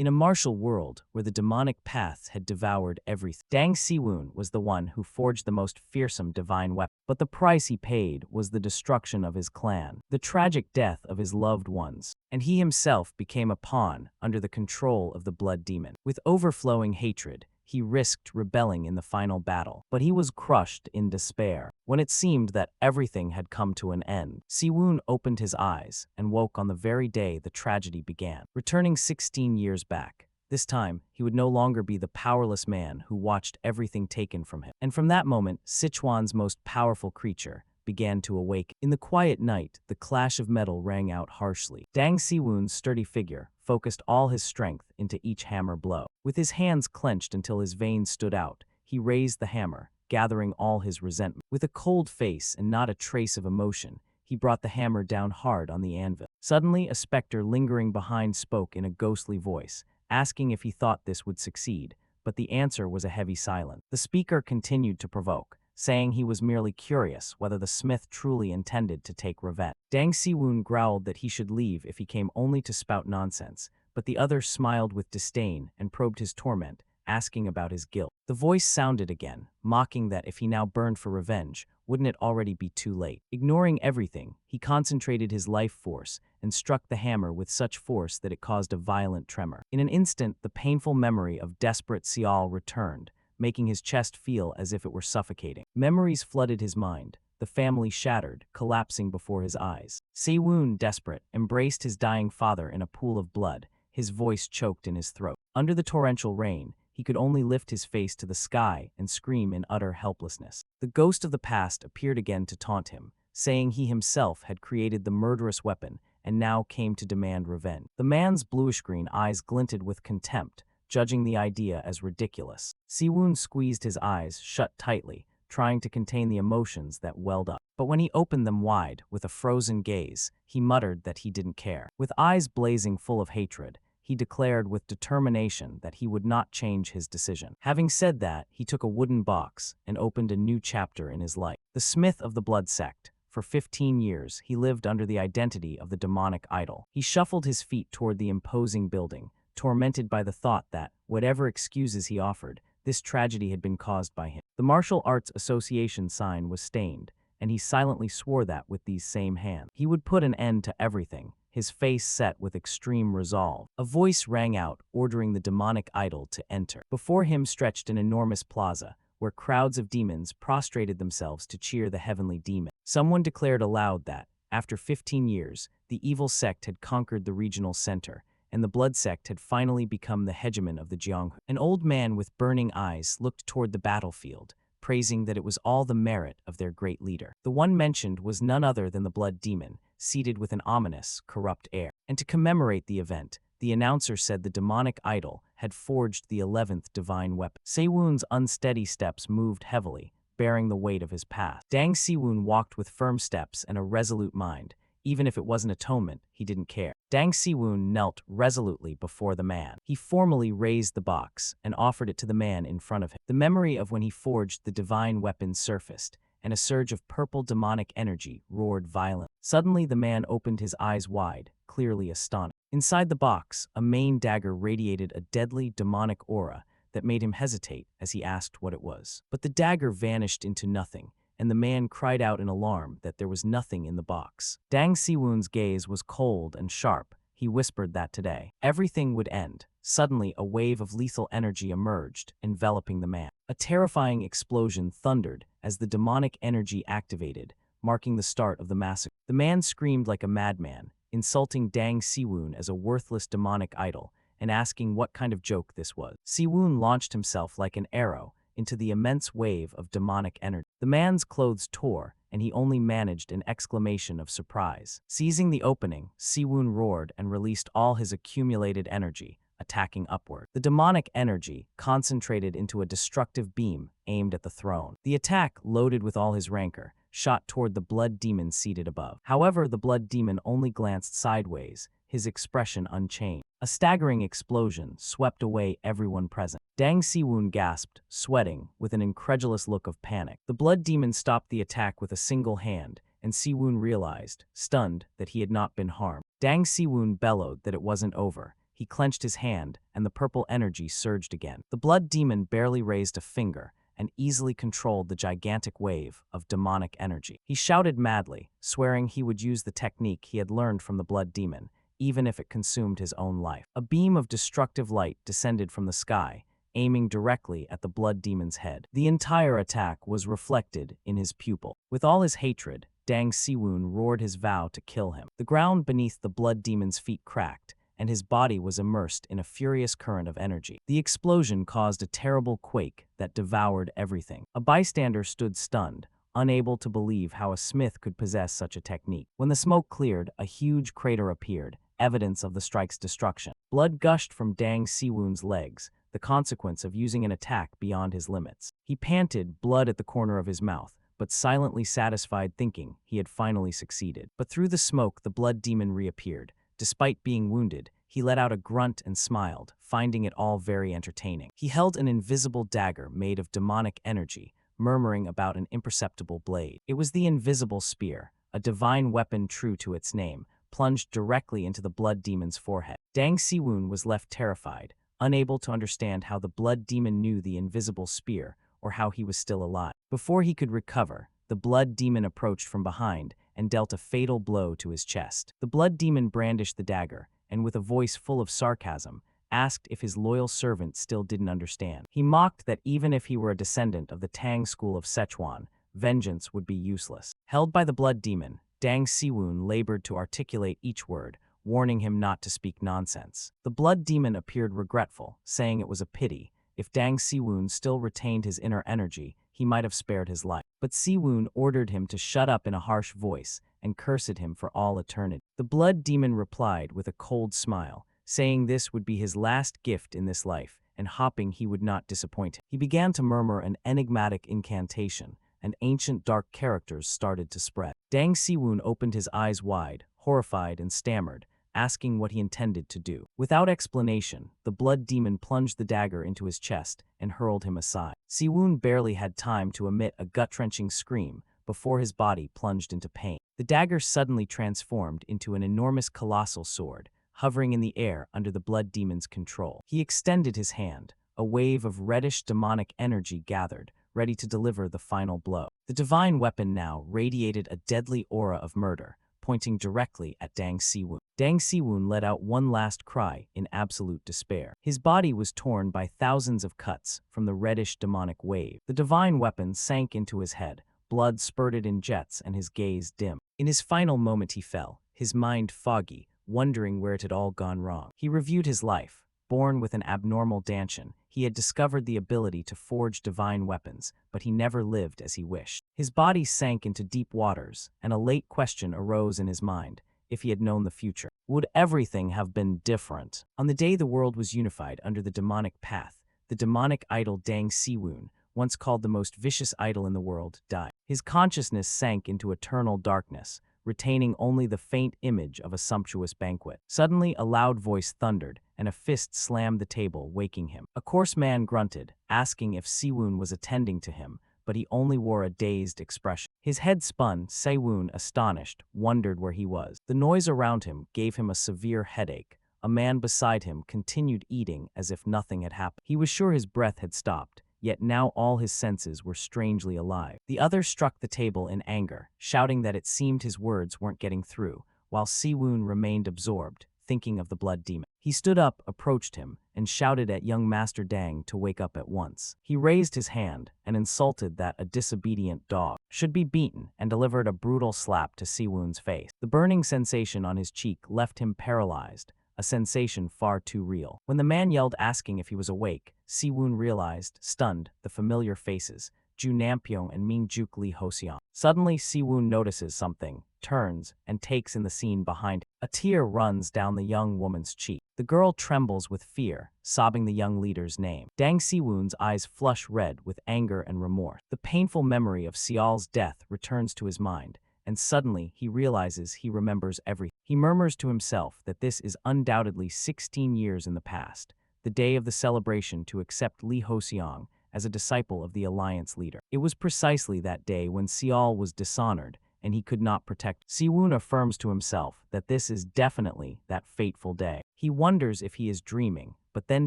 In a martial world where the demonic paths had devoured everything, Tang Se-woon was the one who forged the most fearsome divine weapon. But the price he paid was the destruction of his clan, the tragic death of his loved ones, and he himself became a pawn under the control of the blood demon. With overflowing hatred, he risked rebelling in the final battle, but he was crushed in despair. When it seemed that everything had come to an end, Se-woon opened his eyes and woke on the very day the tragedy began. Returning 16 years back, this time, he would no longer be the powerless man who watched everything taken from him. And from that moment, Sichuan's most powerful creature began to awaken. In the quiet night, the clash of metal rang out harshly. Tang Se-woon's sturdy figure focused all his strength into each hammer blow. With his hands clenched until his veins stood out, he raised the hammer, gathering all his resentment. With a cold face and not a trace of emotion, he brought the hammer down hard on the anvil. Suddenly, a specter lingering behind spoke in a ghostly voice, asking if he thought this would succeed, but the answer was a heavy silence. The speaker continued to provoke, saying he was merely curious whether the smith truly intended to take revenge. Tang Se-woon growled that he should leave if he came only to spout nonsense, but the other smiled with disdain and probed his torment, asking about his guilt. The voice sounded again, mocking that if he now burned for revenge, wouldn't it already be too late? Ignoring everything, he concentrated his life force and struck the hammer with such force that it caused a violent tremor. In an instant, the painful memory of desperate Seol returned, making his chest feel as if it were suffocating. Memories flooded his mind, the family shattered, collapsing before his eyes. Se-woon, desperate, embraced his dying father in a pool of blood, his voice choked in his throat. Under the torrential rain, he could only lift his face to the sky and scream in utter helplessness. The ghost of the past appeared again to taunt him, saying he himself had created the murderous weapon and now came to demand revenge. The man's bluish-green eyes glinted with contempt, judging the idea as ridiculous. Se-woon squeezed his eyes shut tightly, trying to contain the emotions that welled up. But when he opened them wide, with a frozen gaze, he muttered that he didn't care. With eyes blazing full of hatred, he declared with determination that he would not change his decision. Having said that, he took a wooden box and opened a new chapter in his life. The smith of the blood sect. For 15 years, he lived under the identity of the demonic idol. He shuffled his feet toward the imposing building, tormented by the thought that, whatever excuses he offered, this tragedy had been caused by him. The Martial Arts Association sign was stained, and he silently swore that with these same hands he would put an end to everything, his face set with extreme resolve. A voice rang out, ordering the demonic idol to enter. Before him stretched an enormous plaza, where crowds of demons prostrated themselves to cheer the heavenly demon. Someone declared aloud that, after 15 years, the evil sect had conquered the regional center, and the blood sect had finally become the hegemon of the Jianghu. An old man with burning eyes looked toward the battlefield, praising that it was all the merit of their great leader. The one mentioned was none other than the blood demon, seated with an ominous, corrupt air. And to commemorate the event, the announcer said the demonic idol had forged the 11th divine weapon. Se-woon's unsteady steps moved heavily, bearing the weight of his past. Tang Se-woon walked with firm steps and a resolute mind. Even if it wasn't atonement, he didn't care. Tang Se-woon knelt resolutely before the man. He formally raised the box and offered it to the man in front of him. The memory of when he forged the divine weapon surfaced, and a surge of purple demonic energy roared violently. Suddenly, the man opened his eyes wide, clearly astonished. Inside the box, a main dagger radiated a deadly demonic aura that made him hesitate as he asked what it was. But the dagger vanished into nothing, and the man cried out in alarm that there was nothing in the box. Tang Se-woon's gaze was cold and sharp. He whispered that today everything would end. Suddenly, a wave of lethal energy emerged, enveloping the man. A terrifying explosion thundered as the demonic energy activated, marking the start of the massacre. The man screamed like a madman, insulting Tang Se-woon as a worthless demonic idol and asking what kind of joke this was. Se-woon launched himself like an arrow into the immense wave of demonic energy. The man's clothes tore, and he only managed an exclamation of surprise. Seizing the opening, Se-woon roared and released all his accumulated energy, attacking upward. The demonic energy concentrated into a destructive beam aimed at the throne. The attack, loaded with all his rancor, shot toward the blood demon seated above. However, the blood demon only glanced sideways, his expression unchanged. A staggering explosion swept away everyone present. Tang Se-woon gasped, sweating, with an incredulous look of panic. The blood demon stopped the attack with a single hand, and Se-woon realized, stunned, that he had not been harmed. Tang Se-woon bellowed that it wasn't over. he clenched his hand, and the purple energy surged again. The blood demon barely raised a finger and easily controlled the gigantic wave of demonic energy. He shouted madly, swearing he would use the technique he had learned from the blood demon, even if it consumed his own life. A beam of destructive light descended from the sky, aiming directly at the blood demon's head. The entire attack was reflected in his pupil. With all his hatred, Tang Se-woon roared his vow to kill him. The ground beneath the blood demon's feet cracked, and his body was immersed in a furious current of energy. The explosion caused a terrible quake that devoured everything. A bystander stood stunned, unable to believe how a smith could possess such a technique. When the smoke cleared, a huge crater appeared, evidence of the strike's destruction. Blood gushed from Tang Se-woon's legs, the consequence of using an attack beyond his limits. He panted, blood at the corner of his mouth, but silently satisfied, thinking he had finally succeeded. But through the smoke, the blood demon reappeared. Despite being wounded, he let out a grunt and smiled, finding it all very entertaining. He held an invisible dagger made of demonic energy, murmuring about an imperceptible blade. It was the invisible spear, a divine weapon true to its name, plunged directly into the blood demon's forehead. Tang Se-woon was left terrified, unable to understand how the blood demon knew the invisible spear or how he was still alive. Before he could recover, the blood demon approached from behind and dealt a fatal blow to his chest. The blood demon brandished the dagger, and with a voice full of sarcasm, asked if his loyal servant still didn't understand. He mocked that even if he were a descendant of the Tang school of Szechuan, vengeance would be useless. Held by the blood demon, Tang Se-woon labored to articulate each word, warning him not to speak nonsense. The blood demon appeared regretful, saying it was a pity. If Tang Se-woon still retained his inner energy, he might have spared his life. But Se-woon ordered him to shut up in a harsh voice and cursed him for all eternity. The blood demon replied with a cold smile, saying this would be his last gift in this life, and hoping he would not disappoint him. He began to murmur an enigmatic incantation, and ancient dark characters started to spread. Tang Se-woon opened his eyes wide, horrified, and stammered, asking what he intended to do. Without explanation, the blood demon plunged the dagger into his chest and hurled him aside. Se-woon barely had time to emit a gut-wrenching scream before his body plunged into pain. The dagger suddenly transformed into an enormous colossal sword, hovering in the air under the blood demon's control. He extended his hand. A wave of reddish demonic energy gathered, ready to deliver the final blow. The divine weapon now radiated a deadly aura of murder, pointing directly at Tang Se-woon. Tang Se-woon let out one last cry in absolute despair. His body was torn by thousands of cuts from the reddish demonic wave. The divine weapon sank into his head, blood spurted in jets and his gaze dim. In his final moment he fell, his mind foggy, wondering where it had all gone wrong. He reviewed his life. Born with an abnormal Danshin, he had discovered the ability to forge divine weapons, but he never lived as he wished. His body sank into deep waters, and a late question arose in his mind. If he had known the future, would everything have been different? On the day the world was unified under the demonic path, the demonic idol Tang Se-woon, once called the most vicious idol in the world, died. His consciousness sank into eternal darkness, retaining only the faint image of a sumptuous banquet. Suddenly, a loud voice thundered, and a fist slammed the table, waking him. A coarse man grunted, asking if Se-woon was attending to him, but he only wore a dazed expression. His head spun. Se-woon, astonished, wondered where he was. The noise around him gave him a severe headache. A man beside him continued eating as if nothing had happened. He was sure his breath had stopped, yet now all his senses were strangely alive. The other struck the table in anger, shouting that it seemed his words weren't getting through, while Se-woon remained absorbed, thinking of the blood demon. He stood up, approached him, and shouted at young Master Tang to wake up at once. He raised his hand and insulted that a disobedient dog should be beaten, and delivered a brutal slap to Se-woon's face. The burning sensation on his cheek left him paralyzed, a sensation far too real. When the man yelled asking if he was awake, Se-woon realized, stunned, the familiar faces, Ju Nampyeong and Mingjuk Lee Hoseong. Suddenly, Se-woon notices something, turns, and takes in the scene behind him. A tear runs down the young woman's cheek. The girl trembles with fear, sobbing the young leader's name. Tang Se-woon's eyes flush red with anger and remorse. The painful memory of Seol's death returns to his mind, and suddenly he realizes he remembers everything. He murmurs to himself that this is undoubtedly 16 years in the past, the day of the celebration to accept Lee Hoseong as a disciple of the alliance leader. It was precisely that day when Seol was dishonored, and he could not protect. Se-woon affirms to himself that this is definitely that fateful day. He wonders if he is dreaming, but then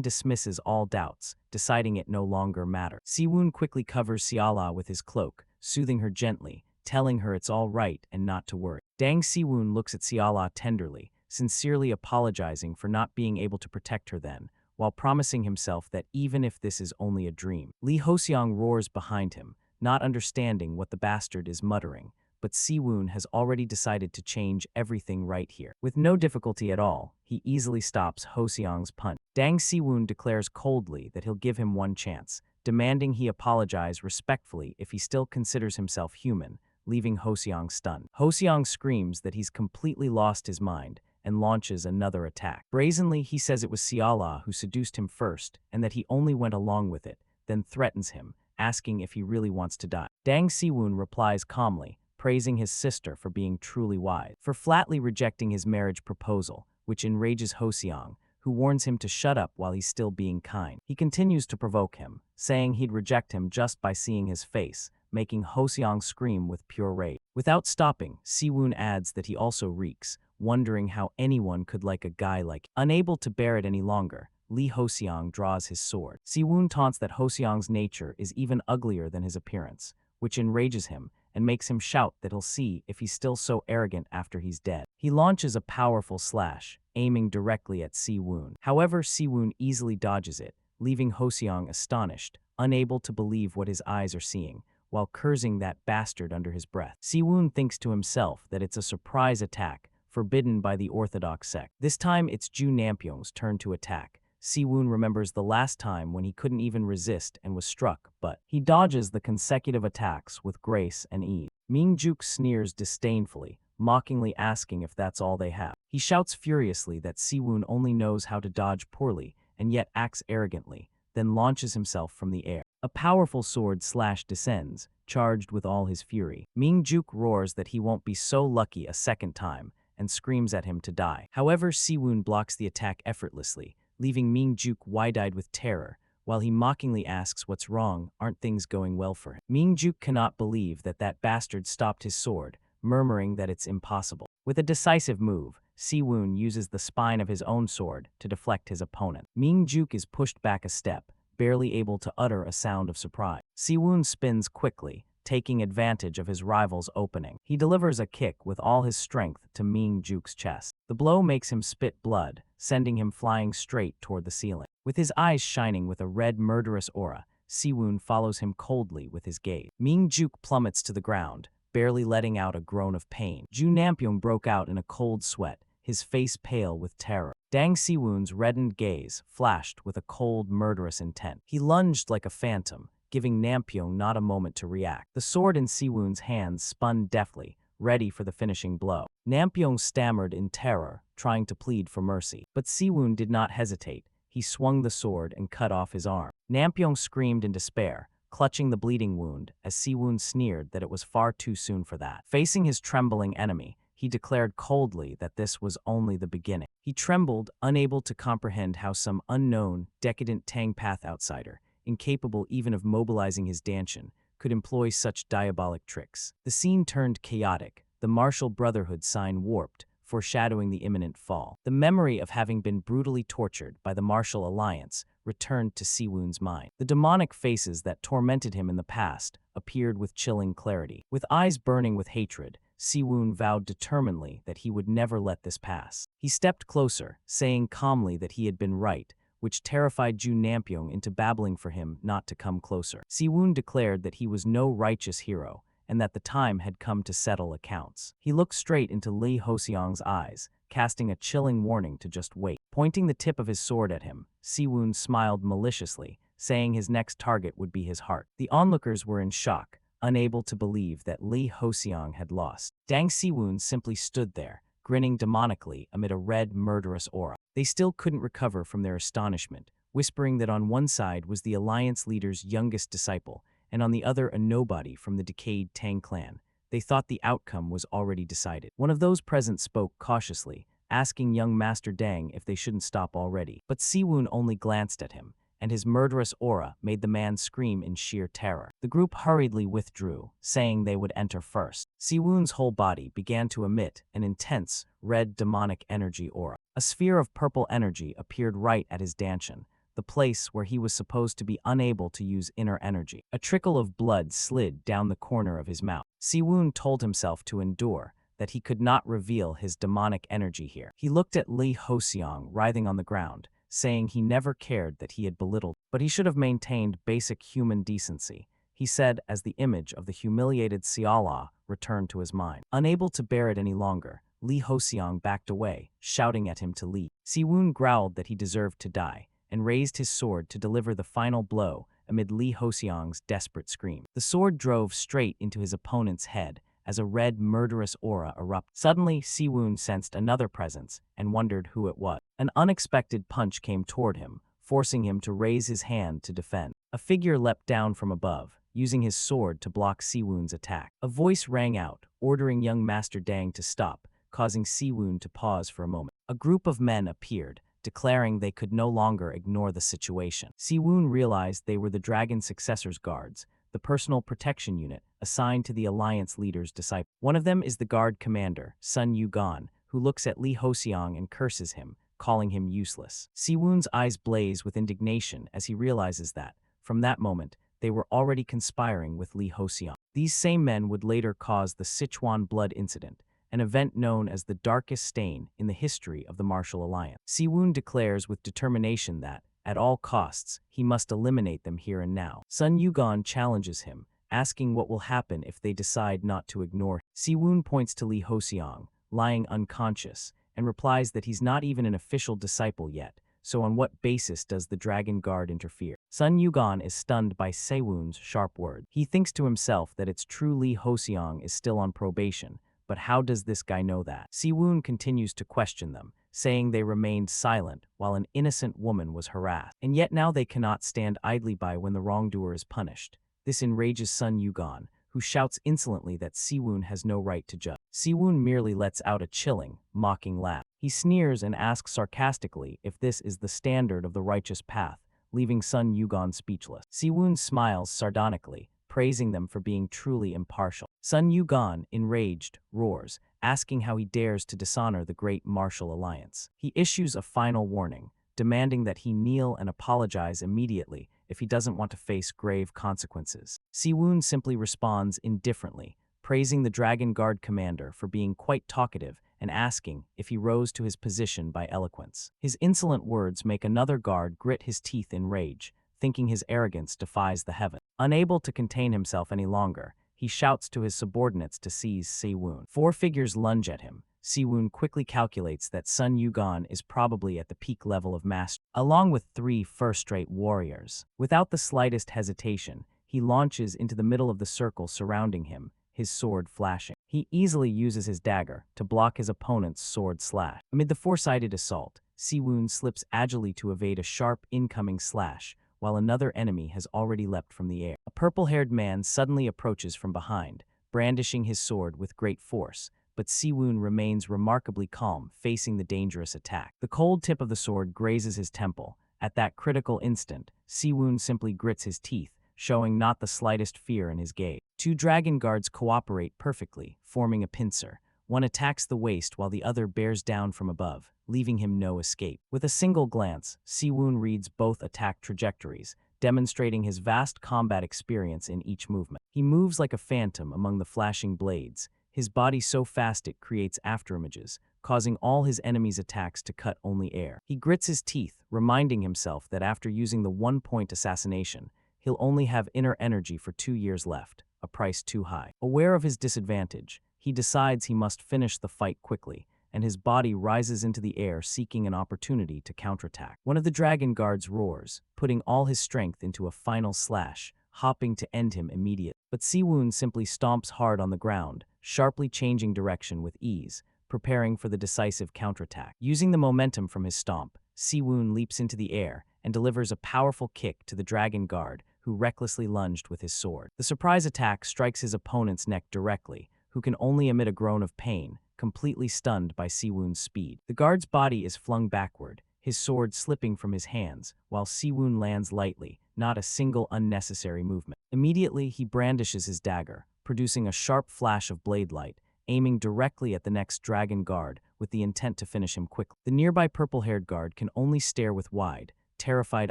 dismisses all doubts, deciding it no longer matters. Se-woon quickly covers Seala with his cloak, soothing her gently, telling her it's all right and not to worry. Dang Se-woon looks at Seala tenderly, sincerely apologizing for not being able to protect her then, while promising himself that even if this is only a dream. Lee Hoseong roars behind him, not understanding what the bastard is muttering, but Se-woon has already decided to change everything right here. With no difficulty at all, he easily stops Hoseong's punch. Dang Se-woon declares coldly that he'll give him one chance, demanding he apologize respectfully if he still considers himself human, leaving Hoseong stunned. Hoseong screams that he's completely lost his mind and launches another attack. Brazenly, he says it was Seala who seduced him first and that he only went along with it, then threatens him, asking if he really wants to die. Dang Se-woon replies calmly, praising his sister for being truly wise, for flatly rejecting his marriage proposal, which enrages Hoseong, who warns him to shut up while he's still being kind. He continues to provoke him, saying he'd reject him just by seeing his face, making Hoseong scream with pure rage. Without stopping, Se-woon adds that he also reeks, wondering how anyone could like a guy like him. Unable to bear it any longer, Lee Hoseong draws his sword. Se-woon taunts that Hoseong's nature is even uglier than his appearance, which enrages him and makes him shout that he'll see if he's still so arrogant after he's dead. He launches a powerful slash, aiming directly at Se-woon. However, Se-woon easily dodges it, leaving Hoseong astonished, unable to believe what his eyes are seeing, while cursing that bastard under his breath. Se-woon thinks to himself that it's a surprise attack, forbidden by the Orthodox sect. This time it's Ju Nampyong's turn to attack. Se-woon remembers the last time when he couldn't even resist and was struck, but he dodges the consecutive attacks with grace and ease. Ming-juk sneers disdainfully, mockingly asking if that's all they have. He shouts furiously that Se-woon only knows how to dodge poorly and yet acts arrogantly, then launches himself from the air. A powerful sword slash descends, charged with all his fury. Ming-juk roars that he won't be so lucky a second time, and screams at him to die. However, Se-woon blocks the attack effortlessly, leaving Ming-juk wide-eyed with terror, while he mockingly asks what's wrong, aren't things going well for him. Ming-juk cannot believe that that bastard stopped his sword, murmuring that it's impossible. With a decisive move, Se-woon uses the spine of his own sword to deflect his opponent. Ming-juk is pushed back a step, barely able to utter a sound of surprise. Se-woon spins quickly, taking advantage of his rival's opening. He delivers a kick with all his strength to Ming-juk's chest. The blow makes him spit blood, sending him flying straight toward the ceiling. With his eyes shining with a red murderous aura, Se-woon follows him coldly with his gaze. Ming-juk plummets to the ground, barely letting out a groan of pain. Ju Nampyong broke out in a cold sweat, his face pale with terror. Dang Se-woon's reddened gaze flashed with a cold, murderous intent. He lunged like a phantom, giving Nampyong not a moment to react. The sword in Se-woon's hands spun deftly, ready for the finishing blow. Nampyong stammered in terror, trying to plead for mercy. But Se-woon did not hesitate. He swung the sword and cut off his arm. Nampyong screamed in despair, clutching the bleeding wound, as Se-woon sneered that it was far too soon for that. Facing his trembling enemy, he declared coldly that this was only the beginning. He trembled, unable to comprehend how some unknown, decadent Tang path outsider, incapable even of mobilizing his dantian, could employ such diabolic tricks. The scene turned chaotic, the martial brotherhood sign warped, foreshadowing the imminent fall. The memory of having been brutally tortured by the martial alliance returned to Se-woon's mind. The demonic faces that tormented him in the past appeared with chilling clarity. With eyes burning with hatred, Se-woon vowed determinedly that he would never let this pass. He stepped closer, saying calmly that he had been right, which terrified Ju Nampyong into babbling for him not to come closer. Se-woon declared that he was no righteous hero, and that the time had come to settle accounts. He looked straight into Lee Hoseong's eyes, casting a chilling warning to just wait. Pointing the tip of his sword at him, Se-woon smiled maliciously, saying his next target would be his heart. The onlookers were in shock, unable to believe that Lee Hoseong had lost. Dang Se-woon simply stood there, grinning demonically amid a red, murderous aura. They still couldn't recover from their astonishment, whispering that on one side was the Alliance leader's youngest disciple, and on the other a nobody from the decayed Tang clan. They thought the outcome was already decided. One of those present spoke cautiously, asking young Master Dang if they shouldn't stop already. But Se-woon only glanced at him, and his murderous aura made the man scream in sheer terror. The group hurriedly withdrew, saying they would enter first. Se-woon's whole body began to emit an intense, red demonic energy aura. A sphere of purple energy appeared right at his dantian, the place where he was supposed to be unable to use inner energy. A trickle of blood slid down the corner of his mouth. Se-woon told himself to endure, that he could not reveal his demonic energy here. He looked at Lee Ho-seong writhing on the ground, saying he never cared that he had belittled, but he should have maintained basic human decency, he said as the image of the humiliated Seola returned to his mind. Unable to bear it any longer, Lee Ho-seong backed away, shouting at him to leave. Se-woon growled that he deserved to die, and raised his sword to deliver the final blow amid Lee Ho-seong's desperate scream. The sword drove straight into his opponent's head as a red, murderous aura erupted. Suddenly, Se-woon sensed another presence and wondered who it was. An unexpected punch came toward him, forcing him to raise his hand to defend. A figure leapt down from above, using his sword to block Se-woon's attack. A voice rang out, ordering young Master Tang to stop, causing Se-woon to pause for a moment. A group of men appeared, declaring they could no longer ignore the situation. Se-woon realized they were the Dragon Successor's guards, the personal protection unit assigned to the Alliance leader's disciple. One of them is the guard commander, Sun Yugan, who looks at Lee Ho-seong and curses him, calling him useless. Se-woon's eyes blaze with indignation as he realizes that, from that moment, they were already conspiring with Lee Ho-seong. These same men would later cause the Sichuan blood incident, an event known as the darkest stain in the history of the Martial Alliance. Se-woon declares with determination that, at all costs, he must eliminate them here and now. Sun Yugan challenges him, asking what will happen if they decide not to ignore him. Se-woon points to Lee Ho-seong, lying unconscious, and replies that he's not even an official disciple yet, so on what basis does the Dragon Guard interfere? Sun Yugan is stunned by Se-woon's sharp words. He thinks to himself that it's true Lee Ho-seong is still on probation, but how does this guy know that? Se-woon continues to question them, saying they remained silent while an innocent woman was harassed. And yet now they cannot stand idly by when the wrongdoer is punished. This enrages Sun Yugan, who shouts insolently that Se-woon has no right to judge. Se-woon merely lets out a chilling, mocking laugh. He sneers and asks sarcastically if this is the standard of the righteous path, leaving Sun Yugan speechless. Se-woon smiles sardonically, praising them for being truly impartial. Sun Yugan, enraged, roars, asking how he dares to dishonor the great martial alliance. He issues a final warning, demanding that he kneel and apologize immediately if he doesn't want to face grave consequences. Se-woon simply responds indifferently, praising the Dragon Guard commander for being quite talkative and asking if he rose to his position by eloquence. His insolent words make another guard grit his teeth in rage, thinking his arrogance defies the heavens. Unable to contain himself any longer, he shouts to his subordinates to seize Se-woon. 4 figures lunge at him. Se-woon quickly calculates that Sun Yugan is probably at the peak level of mastery, along with 3 first-rate warriors. Without the slightest hesitation, he launches into the middle of the circle surrounding him, his sword flashing. He easily uses his dagger to block his opponent's sword slash. Amid the 4-sided assault, Se-woon slips agilely to evade a sharp incoming slash, while another enemy has already leapt from the air. A purple-haired man suddenly approaches from behind, brandishing his sword with great force, but Se-woon remains remarkably calm, facing the dangerous attack. The cold tip of the sword grazes his temple. At that critical instant, Se-woon simply grits his teeth, showing not the slightest fear in his gaze. 2 dragon guards cooperate perfectly, forming a pincer. One attacks the waist while the other bears down from above, leaving him no escape. With a single glance, Se-woon reads both attack trajectories, demonstrating his vast combat experience in each movement. He moves like a phantom among the flashing blades, his body so fast it creates afterimages, causing all his enemies' attacks to cut only air. He grits his teeth, reminding himself that after using the 1-point assassination, he'll only have inner energy for 2 years left, a price too high. Aware of his disadvantage, he decides he must finish the fight quickly, and his body rises into the air seeking an opportunity to counterattack. One of the dragon guards roars, putting all his strength into a final slash, hopping to end him immediately. But Se-woon simply stomps hard on the ground, sharply changing direction with ease, preparing for the decisive counterattack. Using the momentum from his stomp, Se-woon leaps into the air and delivers a powerful kick to the dragon guard, who recklessly lunged with his sword. The surprise attack strikes his opponent's neck directly, who can only emit a groan of pain, completely stunned by Se-woon's speed. The guard's body is flung backward, his sword slipping from his hands, while Se-woon lands lightly, not a single unnecessary movement. Immediately, he brandishes his dagger, producing a sharp flash of blade light, aiming directly at the next dragon guard with the intent to finish him quickly. The nearby purple-haired guard can only stare with wide, terrified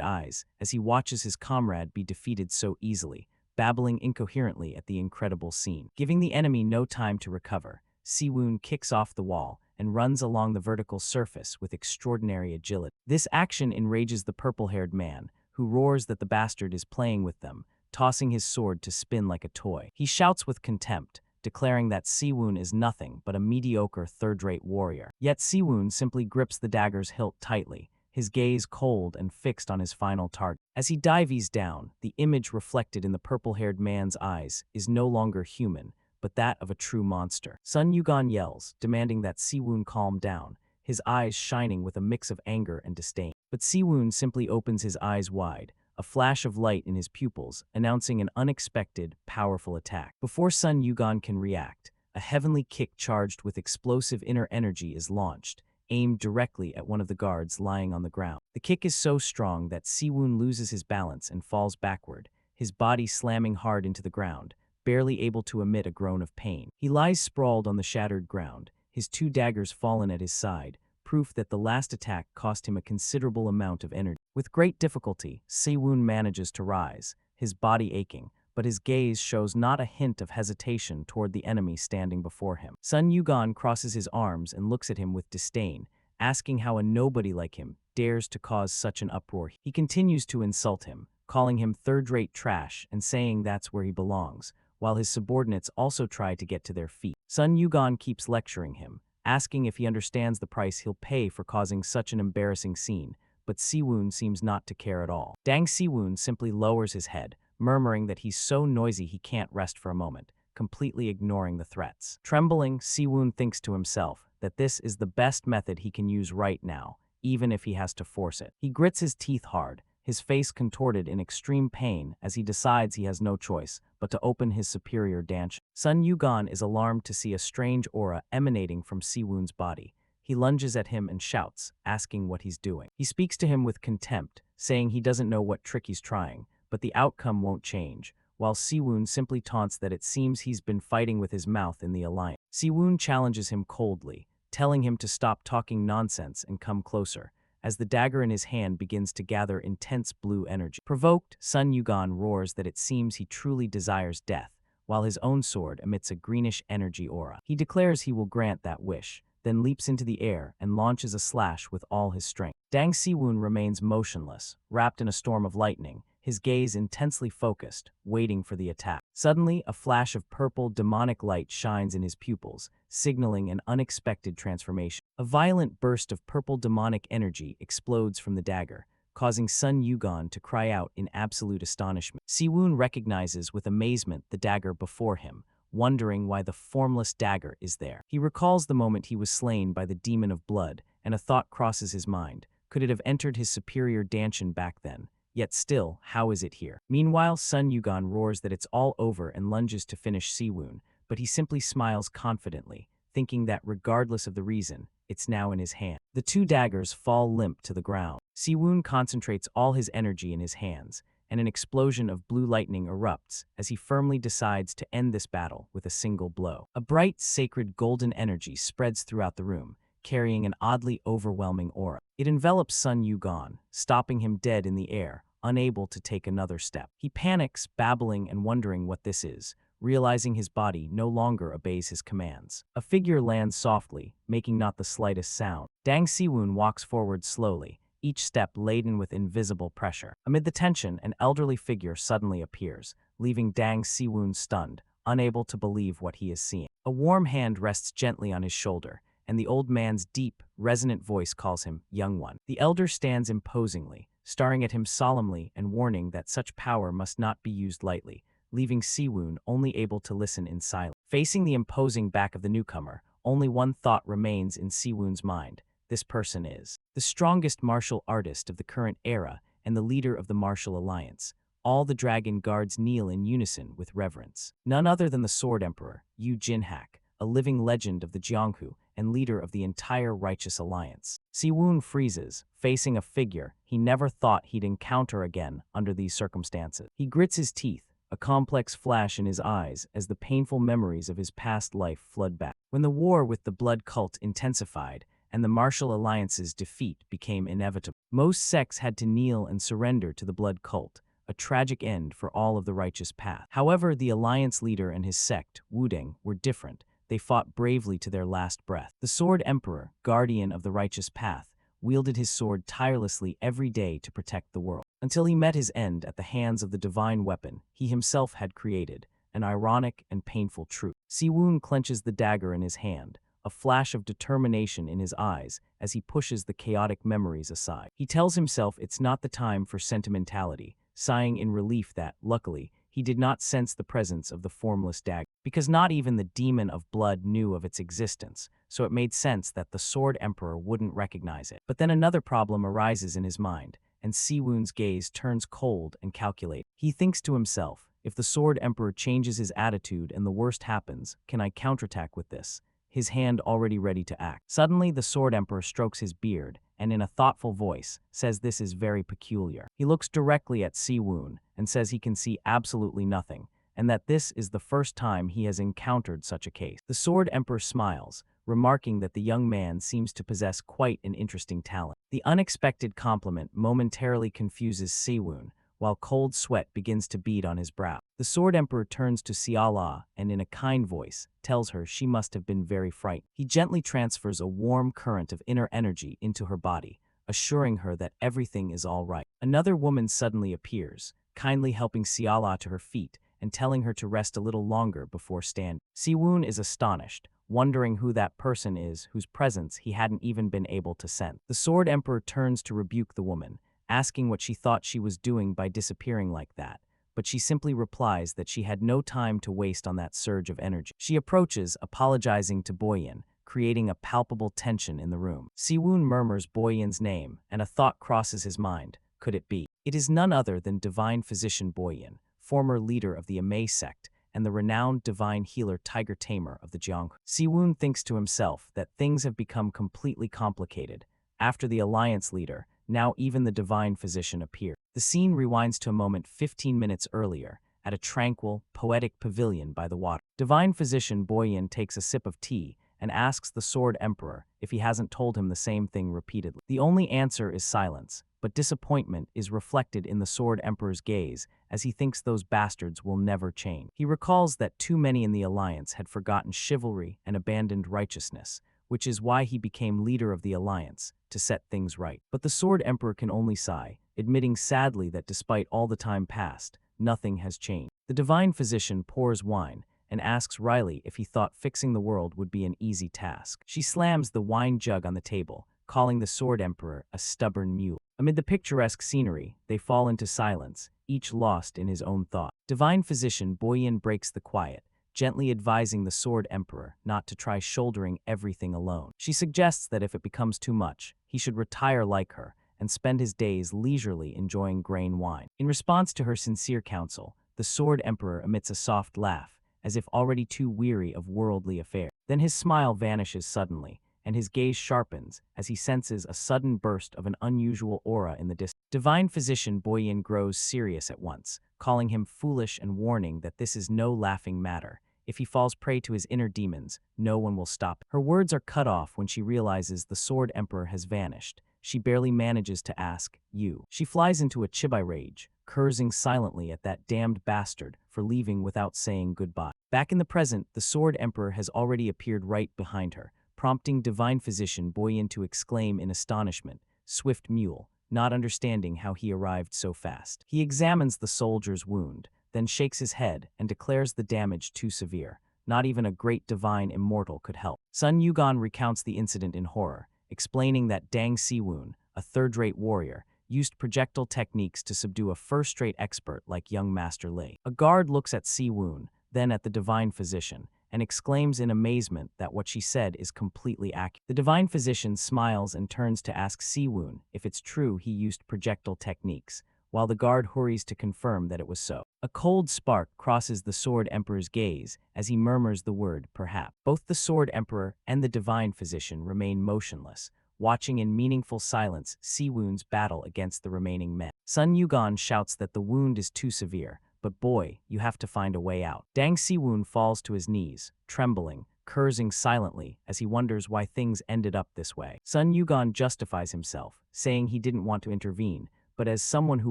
eyes as he watches his comrade be defeated so easily, babbling incoherently at the incredible scene. Giving the enemy no time to recover, Se-woon kicks off the wall and runs along the vertical surface with extraordinary agility. This action enrages the purple-haired man, who roars that the bastard is playing with them, tossing his sword to spin like a toy. He shouts with contempt, declaring that Se-woon is nothing but a mediocre third-rate warrior. Yet Se-woon simply grips the dagger's hilt tightly, his gaze cold and fixed on his final target. As he dives down, the image reflected in the purple-haired man's eyes is no longer human, but that of a true monster. Sun Yugan yells, demanding that Se-woon calm down, his eyes shining with a mix of anger and disdain. But Se-woon simply opens his eyes wide, a flash of light in his pupils, announcing an unexpected, powerful attack. Before Sun Yugan can react, a heavenly kick charged with explosive inner energy is launched, aimed directly at one of the guards lying on the ground. The kick is so strong that Se-woon loses his balance and falls backward, his body slamming hard into the ground, barely able to emit a groan of pain. He lies sprawled on the shattered ground, his two daggers fallen at his side, proof that the last attack cost him a considerable amount of energy. With great difficulty, Se-woon manages to rise, his body aching, but his gaze shows not a hint of hesitation toward the enemy standing before him. Sun Yugan crosses his arms and looks at him with disdain, asking how a nobody like him dares to cause such an uproar. He continues to insult him, calling him third-rate trash and saying that's where he belongs, while his subordinates also try to get to their feet. Sun Yugan keeps lecturing him, asking if he understands the price he'll pay for causing such an embarrassing scene, but Se-woon seems not to care at all. Se-woon simply lowers his head, murmuring that he's so noisy he can't rest for a moment, completely ignoring the threats. Trembling, Se-woon thinks to himself that this is the best method he can use right now, even if he has to force it. He grits his teeth hard, his face contorted in extreme pain as he decides he has no choice but to open his superior dantian. Sun Yugan is alarmed to see a strange aura emanating from Se-woon's body. He lunges at him and shouts, asking what he's doing. He speaks to him with contempt, saying he doesn't know what trick he's trying, but the outcome won't change, while Se-woon simply taunts that it seems he's been fighting with his mouth in the alliance. Se-woon challenges him coldly, telling him to stop talking nonsense and come closer, as the dagger in his hand begins to gather intense blue energy. Provoked, Sun Yugan roars that it seems he truly desires death, while his own sword emits a greenish energy aura. He declares he will grant that wish, then leaps into the air and launches a slash with all his strength. Se-woon remains motionless, wrapped in a storm of lightning, his gaze intensely focused, waiting for the attack. Suddenly, a flash of purple, demonic light shines in his pupils, signaling an unexpected transformation. A violent burst of purple demonic energy explodes from the dagger, causing Sun Yugan to cry out in absolute astonishment. Se-woon recognizes with amazement the dagger before him, wondering why the formless dagger is there. He recalls the moment he was slain by the demon of blood, and a thought crosses his mind. Could it have entered his superior dantian back then? Yet still, how is it here? Meanwhile, Sun Yugan roars that it's all over and lunges to finish Se-woon, but he simply smiles confidently, thinking that regardless of the reason, it's now in his hand. The two daggers fall limp to the ground. Se-woon concentrates all his energy in his hands, and an explosion of blue lightning erupts as he firmly decides to end this battle with a single blow. A bright, sacred golden energy spreads throughout the room, carrying an oddly overwhelming aura. It envelops Sun Yugan, stopping him dead in the air, unable to take another step. He panics, babbling and wondering what this is, realizing his body no longer obeys his commands. A figure lands softly, making not the slightest sound. Se-woon walks forward slowly, each step laden with invisible pressure. Amid the tension, an elderly figure suddenly appears, leaving Se-woon stunned, unable to believe what he is seeing. A warm hand rests gently on his shoulder, and the old man's deep, resonant voice calls him young one. The elder stands imposingly, staring at him solemnly and warning that such power must not be used lightly, leaving Se-woon only able to listen in silence. Facing the imposing back of the newcomer, only one thought remains in Se-woon's mind. This person is the strongest martial artist of the current era and the leader of the martial alliance. All the dragon guards kneel in unison with reverence. None other than the Sword Emperor, Yu Jinhak, a living legend of the Jianghu and leader of the entire righteous alliance. Se-woon freezes, facing a figure he never thought he'd encounter again under these circumstances. He grits his teeth, a complex flash in his eyes as the painful memories of his past life flood back. When the war with the blood cult intensified and the martial alliance's defeat became inevitable, most sects had to kneel and surrender to the blood cult, a tragic end for all of the righteous path. However, the alliance leader and his sect, Wuding, were different. They fought bravely to their last breath. The Sword Emperor, guardian of the righteous path, wielded his sword tirelessly every day to protect the world, until he met his end at the hands of the divine weapon he himself had created, an ironic and painful truth. Se-woon clenches the dagger in his hand, a flash of determination in his eyes as he pushes the chaotic memories aside. He tells himself it's not the time for sentimentality, sighing in relief that, luckily, he did not sense the presence of the formless dagger, because not even the demon of blood knew of its existence, so it made sense that the Sword Emperor wouldn't recognize it. But then another problem arises in his mind, and Se-woon's gaze turns cold and calculating. He thinks to himself, if the Sword Emperor changes his attitude and the worst happens, can I counterattack with this? His hand already ready to act. Suddenly, the Sword Emperor strokes his beard and in a thoughtful voice says this is very peculiar. He looks directly at Se-woon and says he can see absolutely nothing, and that this is the first time he has encountered such a case. The Sword Emperor smiles, remarking that the young man seems to possess quite an interesting talent. The unexpected compliment momentarily confuses Se-woon, while cold sweat begins to bead on his brow. The Sword Emperor turns to Se-la and in a kind voice tells her she must have been very frightened. He gently transfers a warm current of inner energy into her body, assuring her that everything is all right. Another woman suddenly appears, kindly helping Se-la to her feet and telling her to rest a little longer before standing. Se-woon is astonished, wondering who that person is whose presence he hadn't even been able to sense. The Sword Emperor turns to rebuke the woman, asking what she thought she was doing by disappearing like that, but she simply replies that she had no time to waste on that surge of energy. She approaches, apologizing to Boyin, creating a palpable tension in the room. Se-woon murmurs Boyin's name, and a thought crosses his mind. Could it be? It is none other than Divine Physician Boyin, former leader of the Emei sect, and the renowned divine healer Tiger Tamer of the Jiang. Se-woon thinks to himself that things have become completely complicated. After the alliance leader, now even the divine physician appeared. The scene rewinds to a moment 15 minutes earlier, at a tranquil, poetic pavilion by the water. Divine physician Boyin takes a sip of tea and asks the Sword Emperor if he hasn't told him the same thing repeatedly. The only answer is silence, but disappointment is reflected in the Sword Emperor's gaze as he thinks those bastards will never change. He recalls that too many in the alliance had forgotten chivalry and abandoned righteousness, which is why he became leader of the alliance, to set things right. But the Sword Emperor can only sigh, admitting sadly that despite all the time passed, nothing has changed. The divine physician pours wine and asks Riley if he thought fixing the world would be an easy task. She slams the wine jug on the table, calling the Sword Emperor a stubborn mule. Amid the picturesque scenery, they fall into silence, each lost in his own thought. Divine physician Boyin breaks the quiet, gently advising the Sword Emperor not to try shouldering everything alone. She suggests that if it becomes too much, he should retire like her and spend his days leisurely enjoying grain wine. In response to her sincere counsel, the Sword Emperor emits a soft laugh, as if already too weary of worldly affairs. Then his smile vanishes suddenly, and his gaze sharpens as he senses a sudden burst of an unusual aura in the distance. Divine physician Boyin grows serious at once, calling him foolish and warning that this is no laughing matter. If he falls prey to his inner demons, no one will stop him. Her words are cut off when she realizes the Sword Emperor has vanished. She barely manages to ask, "You?" She flies into a chibai rage, cursing silently at that damned bastard for leaving without saying goodbye. Back in the present, the Sword Emperor has already appeared right behind her, prompting Divine Physician Boyin to exclaim in astonishment, "Swift mule," not understanding how he arrived so fast. He examines the soldier's wound, then shakes his head and declares the damage too severe. Not even a great divine immortal could help. Sun Yugan recounts the incident in horror, explaining that Tang Se-woon, a third-rate warrior, used projectile techniques to subdue a first-rate expert like young Master Li. A guard looks at Se-woon, then at the divine physician, and exclaims in amazement that what she said is completely accurate. The divine physician smiles and turns to ask Se-woon if it's true he used projectile techniques, while the guard hurries to confirm that it was so. A cold spark crosses the Sword Emperor's gaze as he murmurs the word, perhaps. Both the Sword Emperor and the divine physician remain motionless, watching in meaningful silence Se-woon's battle against the remaining men. Sun Yugan shouts that the wound is too severe, but boy, you have to find a way out. Dang Se-woon falls to his knees, trembling, cursing silently as he wonders why things ended up this way. Sun Yugan justifies himself, saying he didn't want to intervene, but as someone who